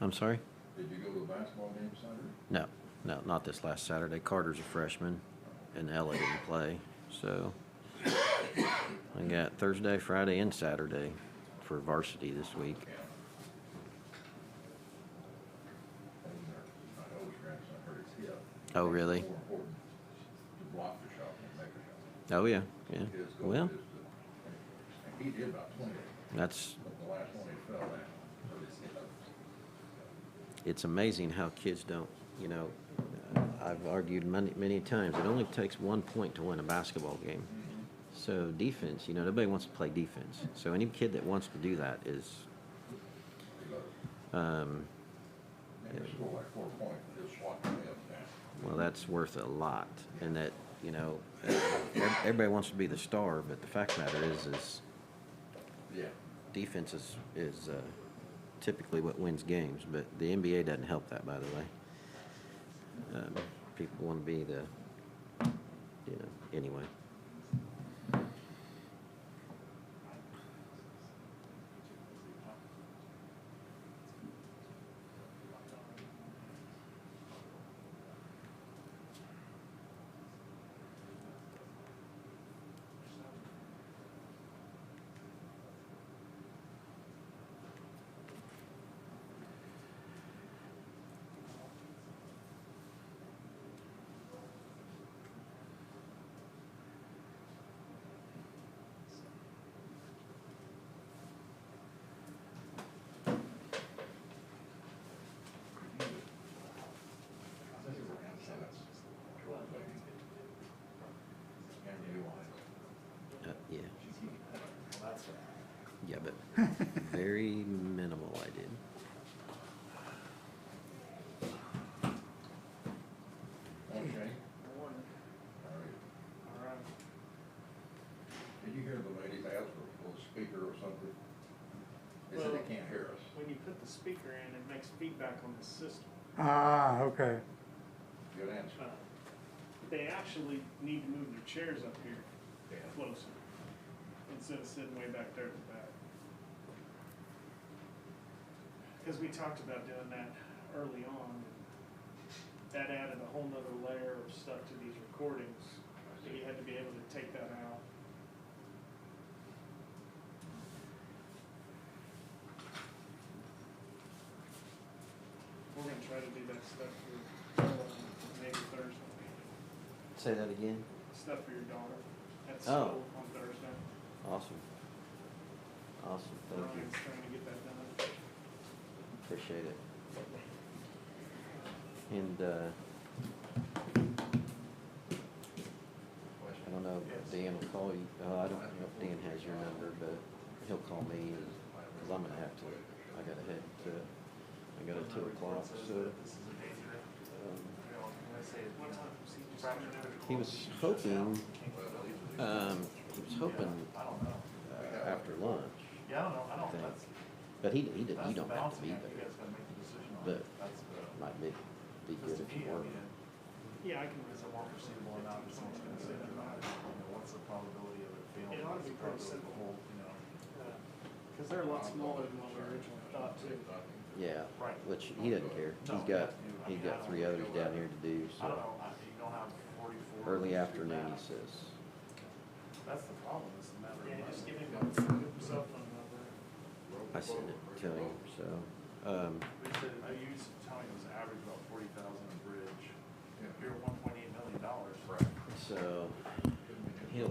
I'm sorry? Did you go to the basketball game Saturday? No, not this last Saturday. Carter's a freshman, and Ella didn't play. So I got Thursday, Friday, and Saturday for varsity this week. My oldest grandson hurt his hip. Oh, really? More important to block the shot than make a shot. Oh, yeah, yeah. His goal Well, is to, and he did about 20, that's, but the last one he fell down, hurt his hip. it's amazing how kids don't, you know, I've argued many times, it only takes 1 point to win a basketball game. So defense, you know, nobody wants to play defense. So any kid that wants to do that is, And he scored like 4 points, and he'll swat the hip down. well, that's worth a lot. And that, you know, everybody wants to be the star, but the fact of the matter is Yeah. defense is typically what wins games. But the NBA doesn't help that, by the way. People want to be the, you know, anyway. Yeah. Yeah, but very minimal I did. Okay. All right. Did you hear the ladies ask for a speaker or something? They said they can't hear us. When you put the speaker in, it makes feedback on the system. Ah, okay. Good answer. They actually need to move their chairs up here Yeah. closer instead of sitting way back there at the back. Because we talked about doing that early on. That added a whole nother layer of stuff to these recordings. So you had to be able to take that out. We're gonna try to do that stuff for maybe Thursday. Say that again. Stuff for your daughter at Oh. school on Thursday. Awesome. Awesome. Thank you. Ryan's trying to get that done. Appreciate it. And I don't know if Dan will call you. I don't know if Dan has your number, but he'll call me because I'm gonna have to. I gotta head to. I got a 2 o'clock. So he was hoping. He was hoping after lunch. I think. But he did. You don't have to be there. But might be good if you were. Yeah, I can. Is it more foreseeable or not, if someone's gonna say that, what's the probability of it failing? It ought to be pretty simple. Because they're a lot smaller than what we originally thought too. Yeah, Right. which he doesn't care. He's got 3 others down here to do. I don't So know, you don't have 44. early afternoon, he says. That's the problem, it's the matter of. Yeah, just give him a cell phone number. I sent it to him. So We said, you used to tell me it was average about 40,000 a bridge. You're $1.8 million. Right. so he'll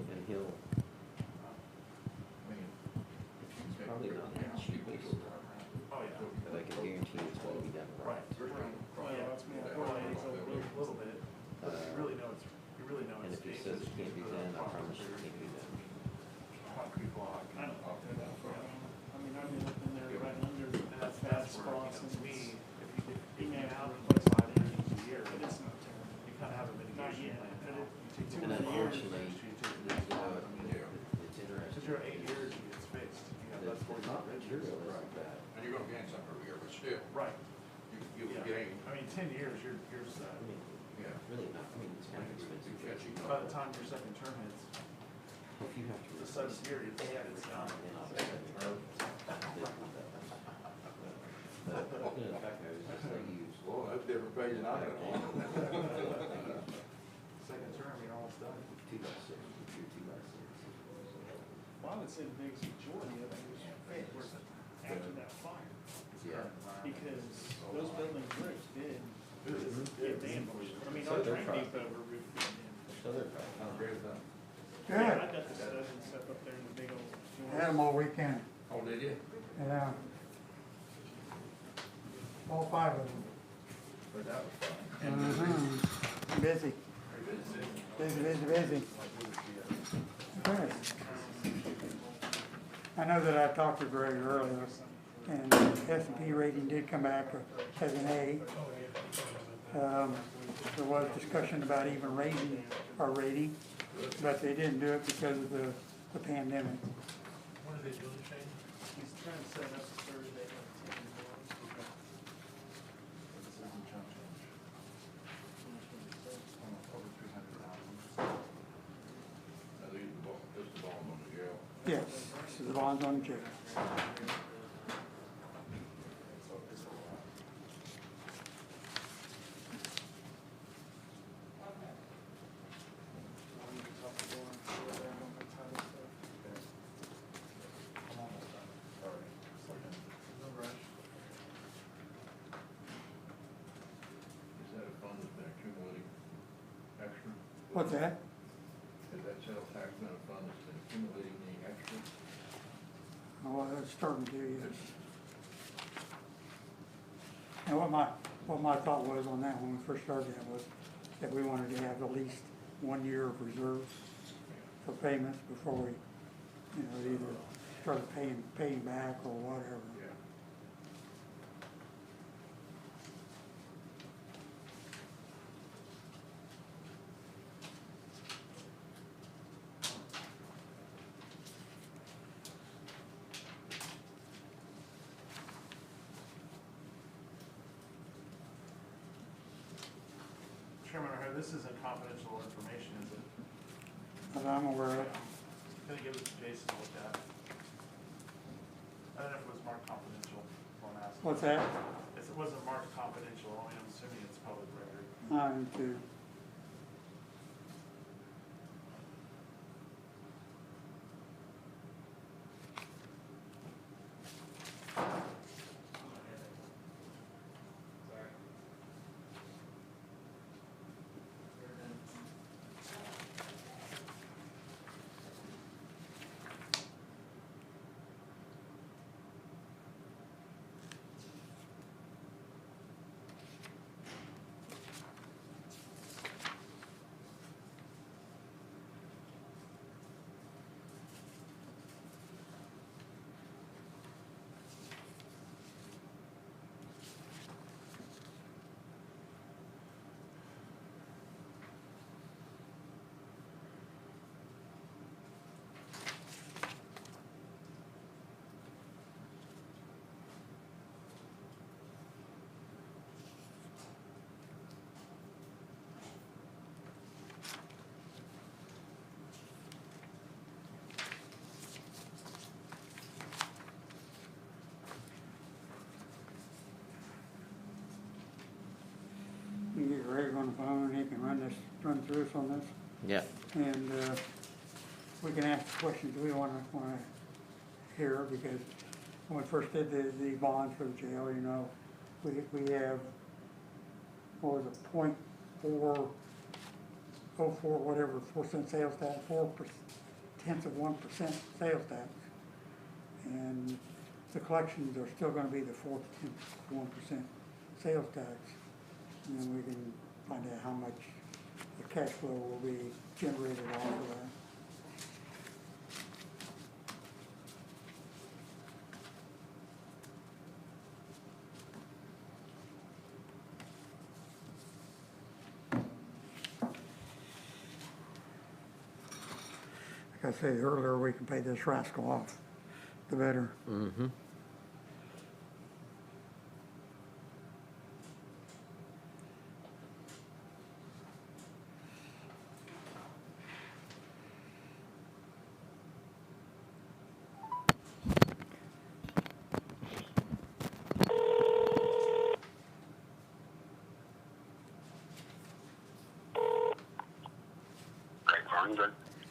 probably not the cheapest, Oh, yeah. but I can guarantee it's going to be done right. Well, that's more important. It's a Little bit, but you really know And if he says it can't be done, I promise it can't be done. Concrete block. I don't know. I mean, I've been up in there right under And that that's fast where, spots to and me, it's, if you you may can have have to like 5 meetings a year, but it's not terrible. you kind of have a Not mitigation yet, plan. but it, You take two And and a half years. unfortunately, you take you this know, one, I mean, it's since interesting. you're 8 years, you get spaced. You have The that 40 top bridges. material isn't bad. And you're gonna gain some every year, but still, Right. you Yeah. gain. I mean, 10 years, you're set. I mean, Yeah. really not. I mean, it's kind of expensive. By the time your second term hits, If you have to. the seventh year, it's done. But Well, that's different page than I had on. Second term, you're almost done. Well, I would say the biggest majority of it was after that fire. Yeah. Because those buildings were bid, get damaged. I mean, our train depot were roof damaged. So they're I'm great with that. Yeah, Good. I got the studs and stuff up there in the big old. Had them all weekend, Oh, did you? yeah. All 5 of them. But that was fun. Busy, busy. Good. I know that I talked to Greg earlier, and the S&P rating did come back as an A. There was discussion about even raising our rating, but they didn't do it because of the pandemic. What are they doing, Shane? He's trying to set up a Thursday. This isn't chunk change. Over 300,000. This is the ball on the jail. Yes, this is the bonds on the jail. I'm almost done. Sorry. No rush. Is that a fund that's been accumulating extra? What's that? Has that sales tax been a fund that's been accumulating any extra? Oh, that's starting to, yes. And what my thought was on that when we first started that was that we wanted to have at least 1 year of reserves for payments before we, either started paying back or whatever. Yeah. Chairman O'Hara, this isn't confidential information, is it? But I'm aware of it. Can I give it to Jason to look at? I don't know if it was marked confidential, so I'm asking. What's that? If it wasn't marked confidential, I'm assuming it's public record. I am too. You can get Greg on the phone, he can run through us on this. Yeah. And we can ask the questions we want to hear, because when we first did the bonds for the jail, we have, what was it, 0.404, whatever, 4-cent sales tax, 0.4% sales tax. And the collections are still gonna be the 4-1% sales tax. And then we can find out how much the cash flow will be generated off of that. Like I said, the earlier we can pay this rascal off, the better. Mm-hmm.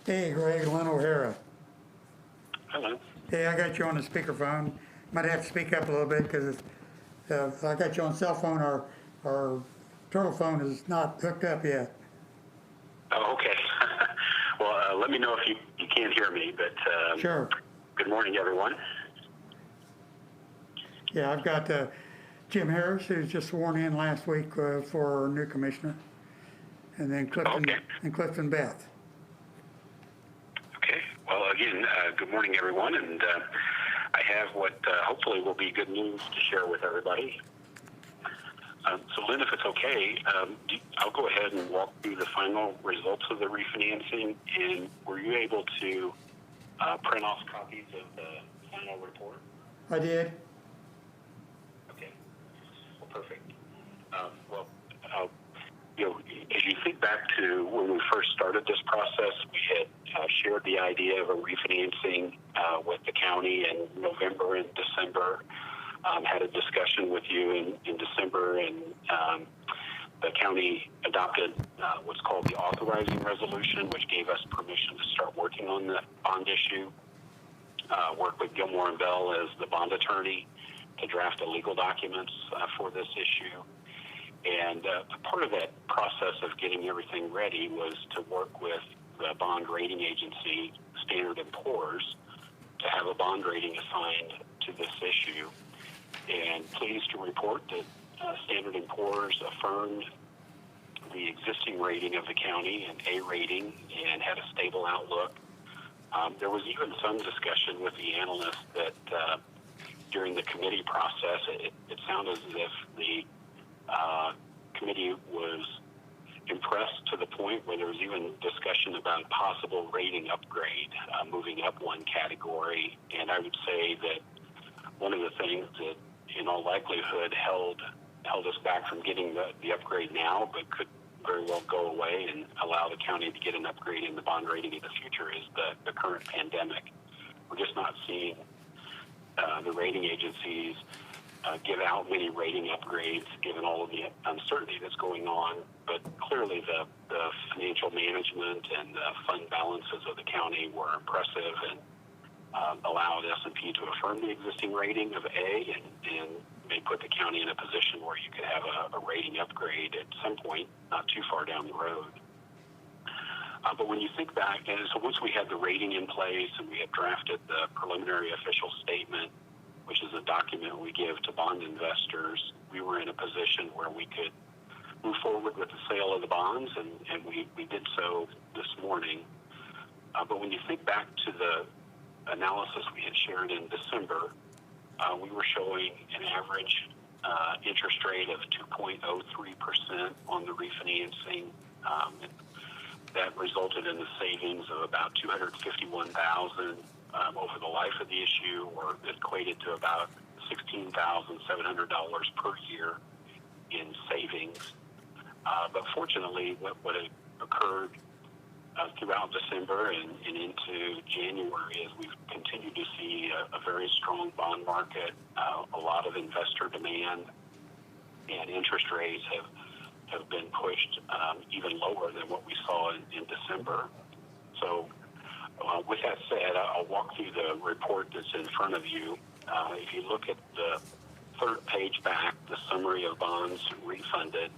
Hey, Greg, Lynn O'Hara. Hello. Hey, I got you on the speakerphone. Might have to speak up a little bit because I got you on cell phone. Our turtle phone is not hooked up yet. Oh, okay. Well, let me know if you can't hear me, but Sure. good morning, everyone. Yeah, I've got Jim Harris, who's just sworn in last week for our new commissioner, and then Clifton Beth. Okay. Well, again, good morning, everyone, and I have what hopefully will be good news to share with everybody. So, Lynn, if it's okay, I'll go ahead and walk through the final results of the refinancing, and were you able to print off copies of the final report? I did. Okay. Well, perfect. Well, as you think back to when we first started this process, we had shared the idea of a refinancing with the county in November and December. Had a discussion with you in December, and the county adopted what's called the authorizing resolution, which gave us permission to start working on the bond issue. Work with Gilmore and Bell as the bond attorney to draft the legal documents for this issue. And part of that process of getting everything ready was to work with the bond rating agency, Standard & Poor's, to have a bond rating assigned to this issue. And pleased to report that Standard & Poor's affirmed the existing rating of the county, an A rating, and had a stable outlook. There was even some discussion with the analysts that during the committee process, it sounded as if the committee was impressed to the point where there was even discussion about possible rating upgrade, moving up one category. And I would say that one of the things that in all likelihood held us back from getting the upgrade now, but could very well go away and allow the county to get an upgrade in the bond rating in the future, is the current pandemic. We're just not seeing the rating agencies give out many rating upgrades given all of the uncertainty that's going on. But clearly the financial management and the fund balances of the county were impressive and allowed S&P to affirm the existing rating of A, and may put the county in a position where you could have a rating upgrade at some point, not too far down the road. But when you think back, and so once we had the rating in place and we had drafted the preliminary official statement, which is a document we give to bond investors, we were in a position where we could move forward with the sale of the bonds, and we did so this morning. But when you think back to the analysis we had shared in December, we were showing an average interest rate of 2.03% on the refinancing. That resulted in the savings of about $251,000 over the life of the issue, or equated to about $16,700 per year in savings. But fortunately, what had occurred throughout December and into January, as we've continued to see a very strong bond market, a lot of investor demand, and interest rates have been pushed even lower than what we saw in December. So with that said, I'll walk through the report that's in front of you. If you look at the third page back, the summary of bonds refunded,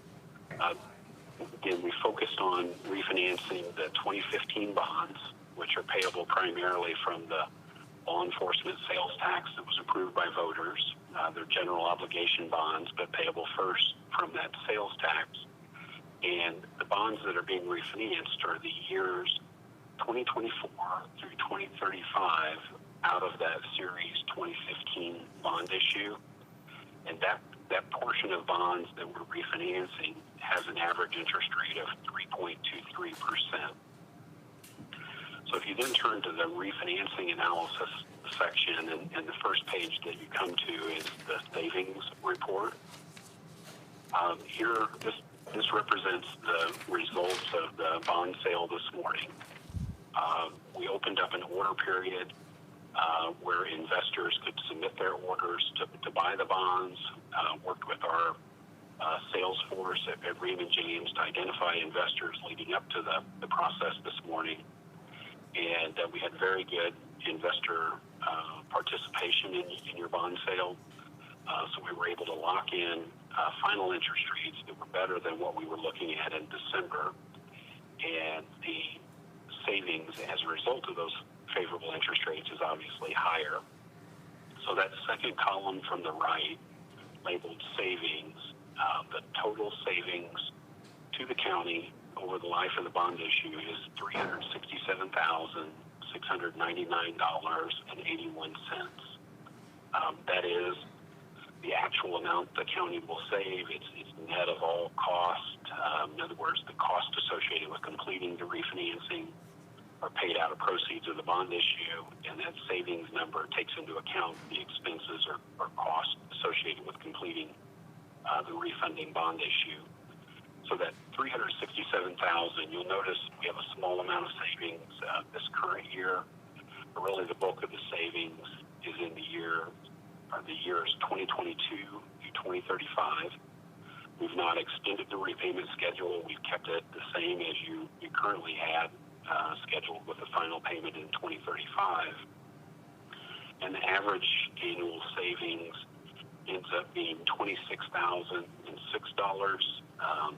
again, we focused on refinancing the 2015 bonds, which are payable primarily from the law enforcement sales tax that was approved by voters. They're general obligation bonds, but payable first from that sales tax. And the bonds that are being refinanced are the years 2024 through 2035 out of that Series 2015 bond issue. And that portion of bonds that we're refinancing has an average interest rate of 3.23%. So if you then turn to the refinancing analysis section, and the first page that you come to is the savings report. Here, this represents the results of the bond sale this morning. We opened up an order period where investors could submit their orders to buy the bonds, worked with our sales force at Raymond James to identify investors leading up to the process this morning. and we had very good investor participation in your bond sale. So we were able to lock in final interest rates that were better than what we were looking at in December, and the savings as a result of those favorable interest rates is obviously higher. So that second column from the right, labeled savings, the total savings to the county over the life of the bond issue is $367,699.81. That is the actual amount the county will save. It's net of all cost. In other words, the cost associated with completing the refinancing are paid out of proceeds of the bond issue, and that savings number takes into account the expenses or costs associated with completing the refunding bond issue. So that $367,000, you'll notice we have a small amount of savings this current year, but really the bulk of the savings is in the years 2022 through 2035. We've not extended the repayment schedule. We've kept it the same as you currently had scheduled, with the final payment in 2035. And the average annual savings ends up being $26,006.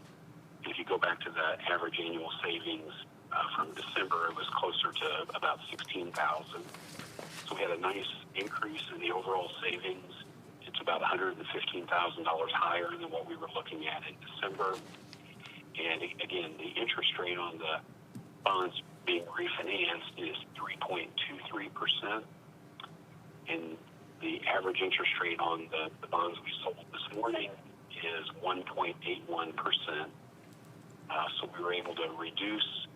If you go back to the average annual savings from December, it was closer to about $16,000. So we had a nice increase in the overall savings. It's about $115,000 higher than what we were looking at in December. And again, the interest rate on the bonds being refinanced is 3.23%. And the average interest rate on the bonds we sold this morning is 1.81%. So we were able to reduce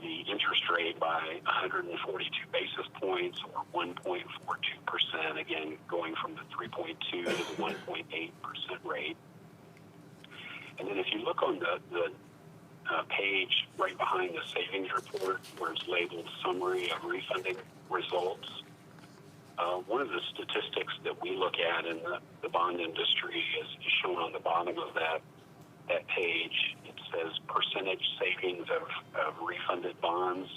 the interest rate by 142 basis points, or 1.42%, again, going from the 3.2 to the 1.8% rate. And then if you look on the page right behind the savings report, where it's labeled Summary of Refunding Results, one of the statistics that we look at in the bond industry is shown on the bottom of that page. It says percentage savings of refunded bonds.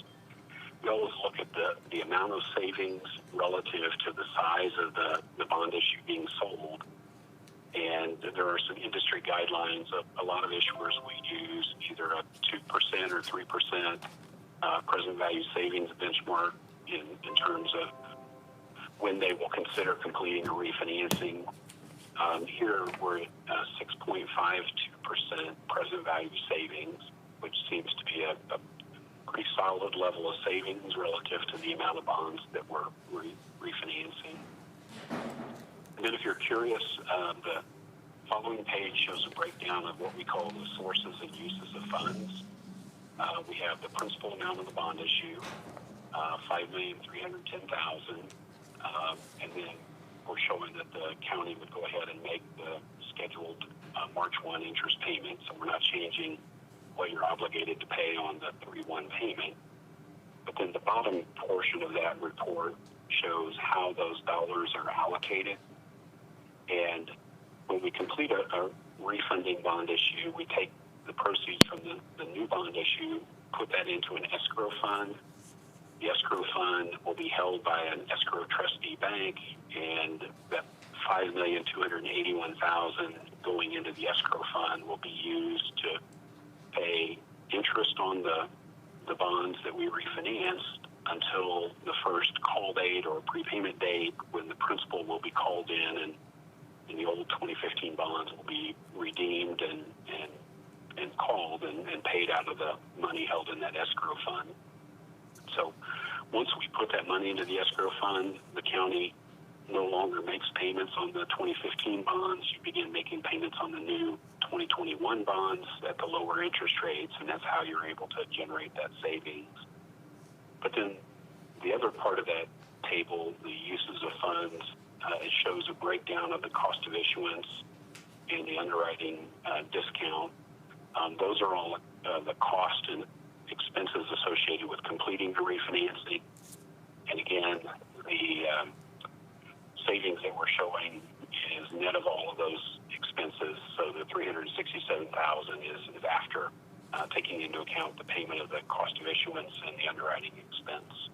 We always look at the amount of savings relative to the size of the bond issue being sold. And there are some industry guidelines. A lot of issuers we use either a 2% or 3% present value savings benchmark in terms of when they will consider completing a refinancing. Here we're at 6.52% present value savings, which seems to be a pretty solid level of savings relative to the amount of bonds that we're refinancing. And then if you're curious, the following page shows a breakdown of what we call the sources and uses of funds. We have the principal amount of the bond issue, $5,310,000, and then we're showing that the county would go ahead and make the scheduled March 1 interest payment, so we're not changing what you're obligated to pay on the 3/1 payment. But then the bottom portion of that report shows how those dollars are allocated. And when we complete a refunding bond issue, we take the proceeds from the new bond issue, put that into an escrow fund. The escrow fund will be held by an escrow trustee bank, and that $5,281,000 going into the escrow fund will be used to pay interest on the bonds that we refinanced until the first call date or prepayment date, when the principal will be called in, and the old 2015 bonds will be redeemed and called and paid out of the money held in that escrow fund. So once we put that money into the escrow fund, the county no longer makes payments on the 2015 bonds. You begin making payments on the new 2021 bonds at the lower interest rates, and that's how you're able to generate that savings. But then the other part of that table, the uses of funds, it shows a breakdown of the cost of issuance and the underwriting discount. Those are all the cost and expenses associated with completing the refinancing. And again, the savings that we're showing is net of all of those expenses. So the $367,000 is after taking into account the payment of the cost of issuance and the underwriting expense.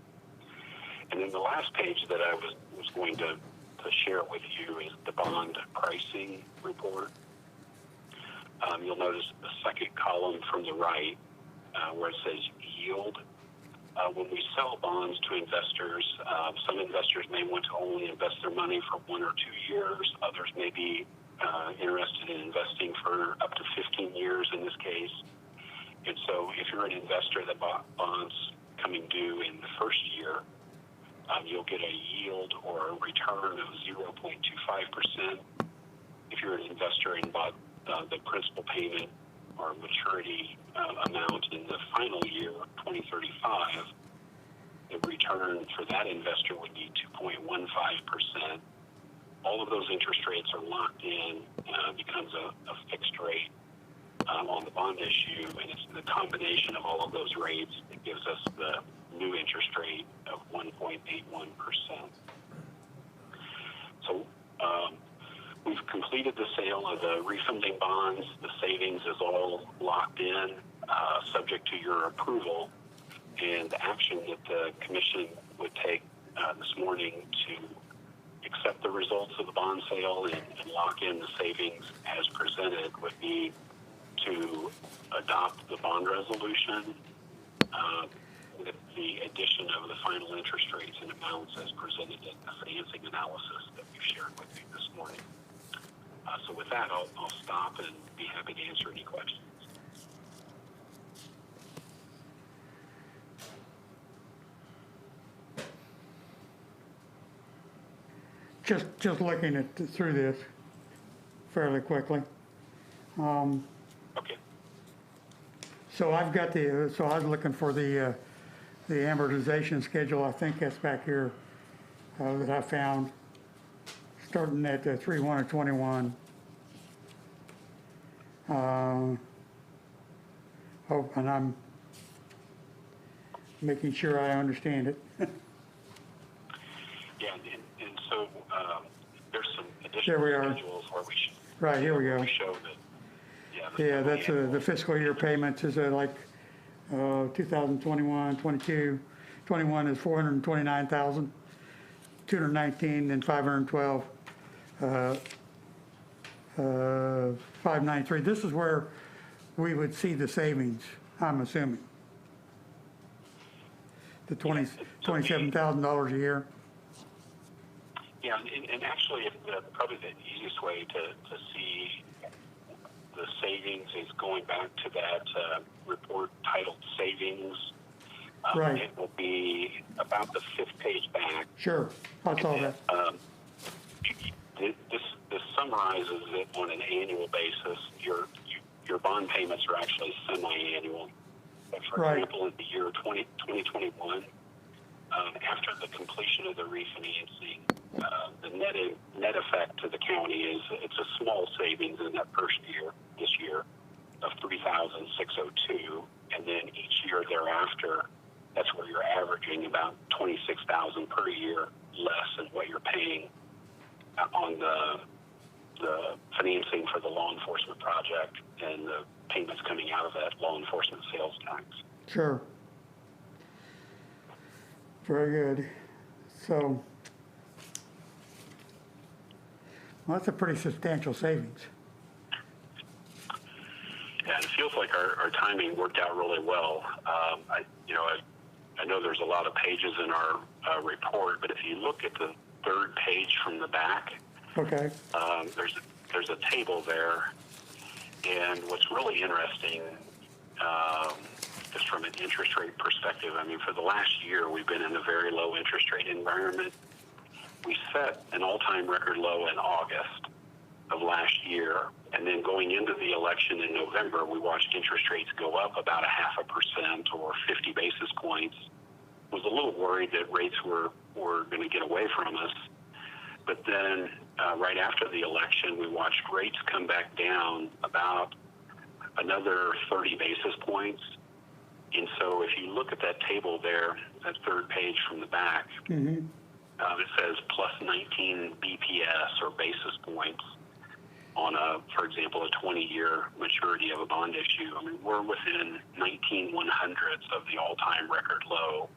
And then the last page that I was going to share with you is the bond pricing report. You'll notice the second column from the right where it says yield. When we sell bonds to investors, some investors may want to only invest their money for 1 or 2 years. Others may be interested in investing for up to 15 years in this case. And so if you're an investor that bought bonds coming due in the first year, you'll get a yield or a return of 0.25%. If you're an investor and bought the principal payment or maturity amount in the final year, 2035, the return for that investor would be 2.15%. All of those interest rates are locked in, becomes a fixed rate on the bond issue, and it's the combination of all of those rates that gives us the new interest rate of 1.81%. So we've completed the sale of the refunding bonds. The savings is all locked in, subject to your approval. And the action that the commission would take this morning to accept the results of the bond sale and lock in the savings as presented would be to adopt the bond resolution with the addition of the final interest rates and amounts as presented in the financing analysis that we've shared with you this morning. So with that, I'll stop and be happy to answer any questions. Just looking at through this fairly quickly. Okay. So I've got so I was looking for the amortization schedule. I think that's back here that I found, starting at 3/1 of 21. And I'm making sure I understand it. Yeah, and so there's some There we additional are. schedules where we show, Right, here we go. we show that. Yeah, that's the fiscal year payments is like 2021, 22. 21 is 429,000, 219, and 512, 593. This is where we would see the savings, I'm assuming. The $27,000 a year. Yeah, and actually, probably the easiest way to see the savings is going back to that report titled Savings. Right. It will be about the 5th page back. Sure, I saw that. This summarizes it on an annual basis. Your bond payments are actually semi-annual. For example, in the year 2021, after the completion of the refinancing, the net effect to the county is it's a small savings in that first year, this year, of $3,602, and then each year thereafter, that's where you're averaging about $26,000 per year less than what you're paying on the financing for the law enforcement project and the payments coming out of that law enforcement sales tax. Sure. Very good. So, well, that's a pretty substantial savings. Yeah, it feels like our timing worked out really well. I know there's a lot of pages in our report, but if you look at the 3rd page from the back, okay, there's a table there, and what's really interesting just from an interest rate perspective, I mean, for the last year, we've been in a very low interest rate environment. We set an all-time record low in August of last year, and then going into the election in November, we watched interest rates go up about 0.5% or 50 basis points. Was a little worried that rates were going to get away from us. But then right after the election, we watched rates come back down about another 30 basis points. And so if you look at that table there, that 3rd page from the back, it says plus 19 BPS or basis points. on for example, a 20-year maturity of a bond issue. I mean, we're within 19/100ths of the all-time record low.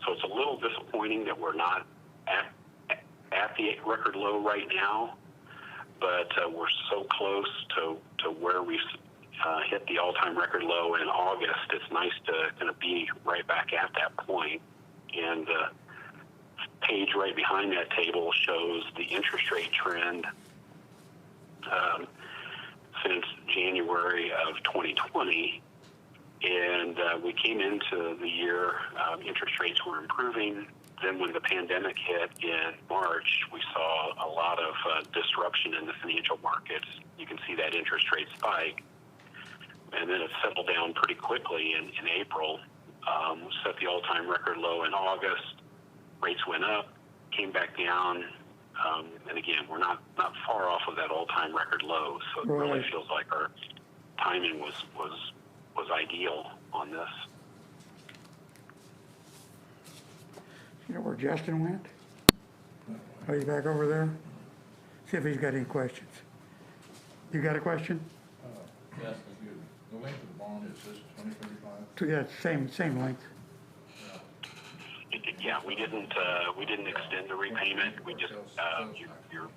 So it's a little disappointing that we're not at the record low right now, but we're so close to where we hit the all-time record low in August. It's nice to kind of be right back at that point. And the page right behind that table shows the interest rate trend since January of 2020. And we came into the year, interest rates were improving. Then when the pandemic hit in March, we saw a lot of disruption in the financial markets. You can see that interest rate spike. And then it settled down pretty quickly in April. Set the all-time record low in August. Rates went up, came back down. And again, we're not far off of that all-time record low. So it really feels like our timing was ideal on this. You know where Justin went? Are you back over there? See if he's got any questions. You got a question? Yes, the length of the bond is this 2035? Yeah, same length. Yeah, we didn't extend the repayment. We just your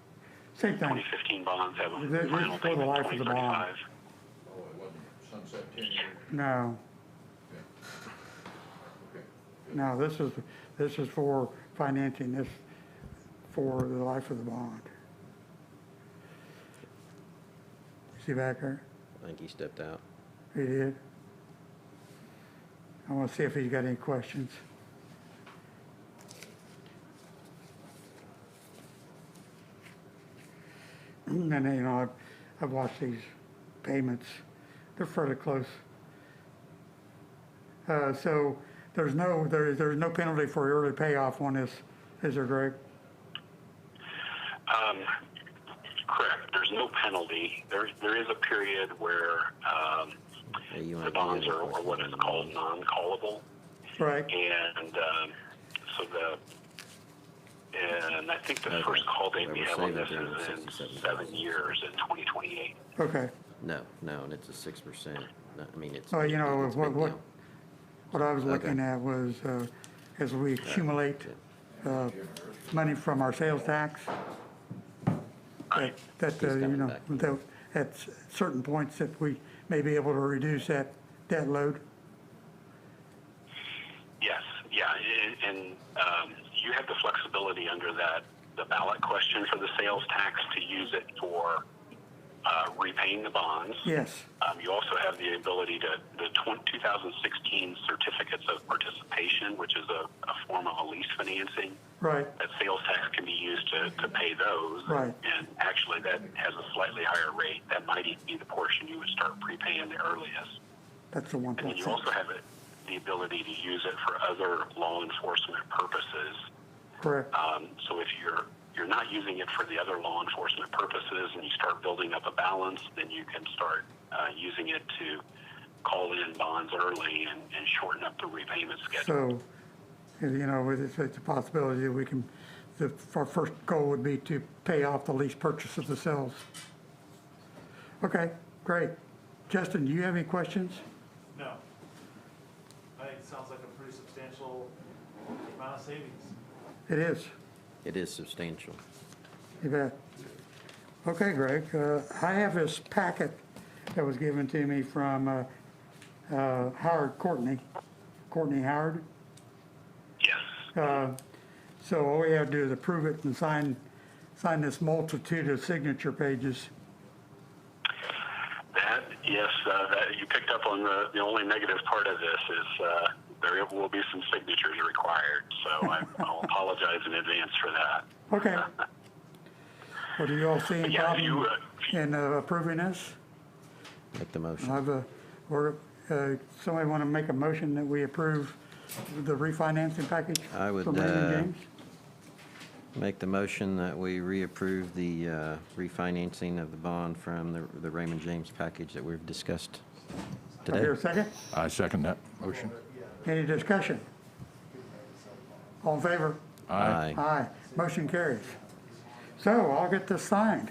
Same thing. 2015 bonds have a This final is for the payment life of the bond. 2035. Oh, it wasn't sunset 10 years? No, Okay. no, this is for financing this for the life of the bond. See back there? I think he stepped out. He did. I want to see if he's got any questions. And then, you know, I've watched these payments. They're fairly close. So there's no penalty for early payoff on this, is there, Greg? Correct. There's no penalty. There is a period where the bonds are what is called non-callable. Right. And and I think the first call date we have on this is in 7 years, in 2028. Okay. No, and it's a 6%. I mean, it's. Oh, you know, it's a big deal. what I was looking at was, as we accumulate, money from our sales tax, that, you know, that at certain points that we may be able to reduce that debt load. Yes, yeah, and you have the flexibility under the ballot question for the sales tax to use it for repaying the bonds. Yes. You also have the ability to, the 2016 certificates of participation, which is a form of a lease financing. Right. That sales tax can be used to pay those. Right. And actually that has a slightly higher rate. That might even be the portion you would start prepaying the earliest. That's the 1%. And then you also have the ability to use it for other law enforcement purposes. Correct. So if you're not using it for the other law enforcement purposes and you start building up a balance, then you can start using it to call in bonds early and shorten up the repayment schedule. So, you know, it's a possibility that we can, our first goal would be to pay off the lease purchase of the cells. Okay, great. Justin, do you have any questions? No. I think it sounds like a pretty substantial amount of savings. It is. It is substantial. You bet. Okay, Greg, I have this packet that was given to me from Courtney Howard. Yes. So all we have to do is approve it and sign this multitude of signature pages. Yes, that you picked up on the only negative part of this is there will be some signatures required. So I'll apologize in advance for that. Okay. Well, do you all see any Yeah, problem in approving this? Make the motion. Somebody want to make a motion that we approve the refinancing package I would, from Raymond James? Make the motion that we reapprove the refinancing of the bond from the Raymond James package that we've discussed I hear a today. second? I second that motion. Any discussion? All in favor? Aye. Aye. Motion carries. So I'll get this signed.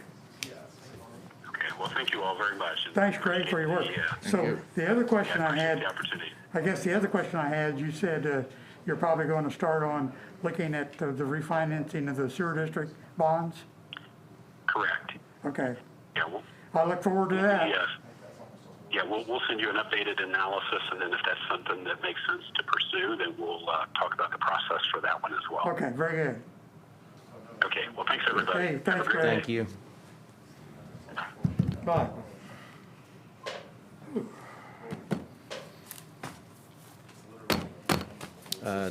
Well, thank you all very much. Thanks, Craig, for your work. So you. the other question I Appreciate had, the opportunity. I guess the other question I had, you said you're probably going to start on looking at the refinancing of the sewer district bonds? Correct. Okay, Yeah, we'll, I look forward to that. yes. Yeah, we'll send you an updated analysis, and then if that's something that makes sense to pursue, then we'll talk about the process for that one as well. Okay, very good. Okay, well, thanks, everybody. Hey, Have a thanks, great Greg. Thank you. Bye.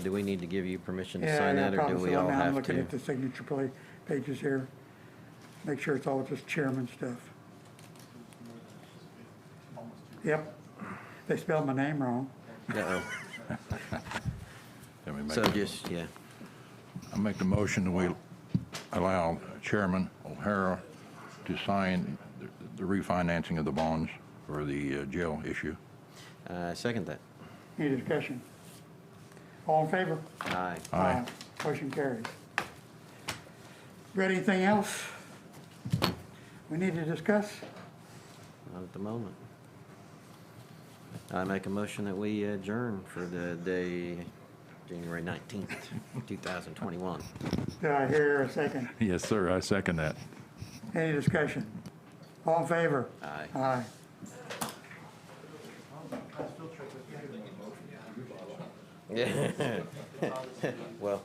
Do we need to give you permission to Yeah, sign yeah, that, or do probably we so. all Now I'm have looking to? at the signature pages here. Make sure it's all just chairman stuff. Yep, they spelled my name wrong. Uh-oh. Then we make So a- just, yeah. I make the motion that we allow Chairman O'Hara to sign the refinancing of the bonds for the jail issue. Second that. Any discussion? All in favor? Aye. Aye. Motion carries. Got anything else we need to discuss? Not at the moment. I make a motion that we adjourn for the day, January 19th, 2021. Do I hear a second? Yes, sir, I second that. Any discussion? All in favor? Aye. Aye. Well,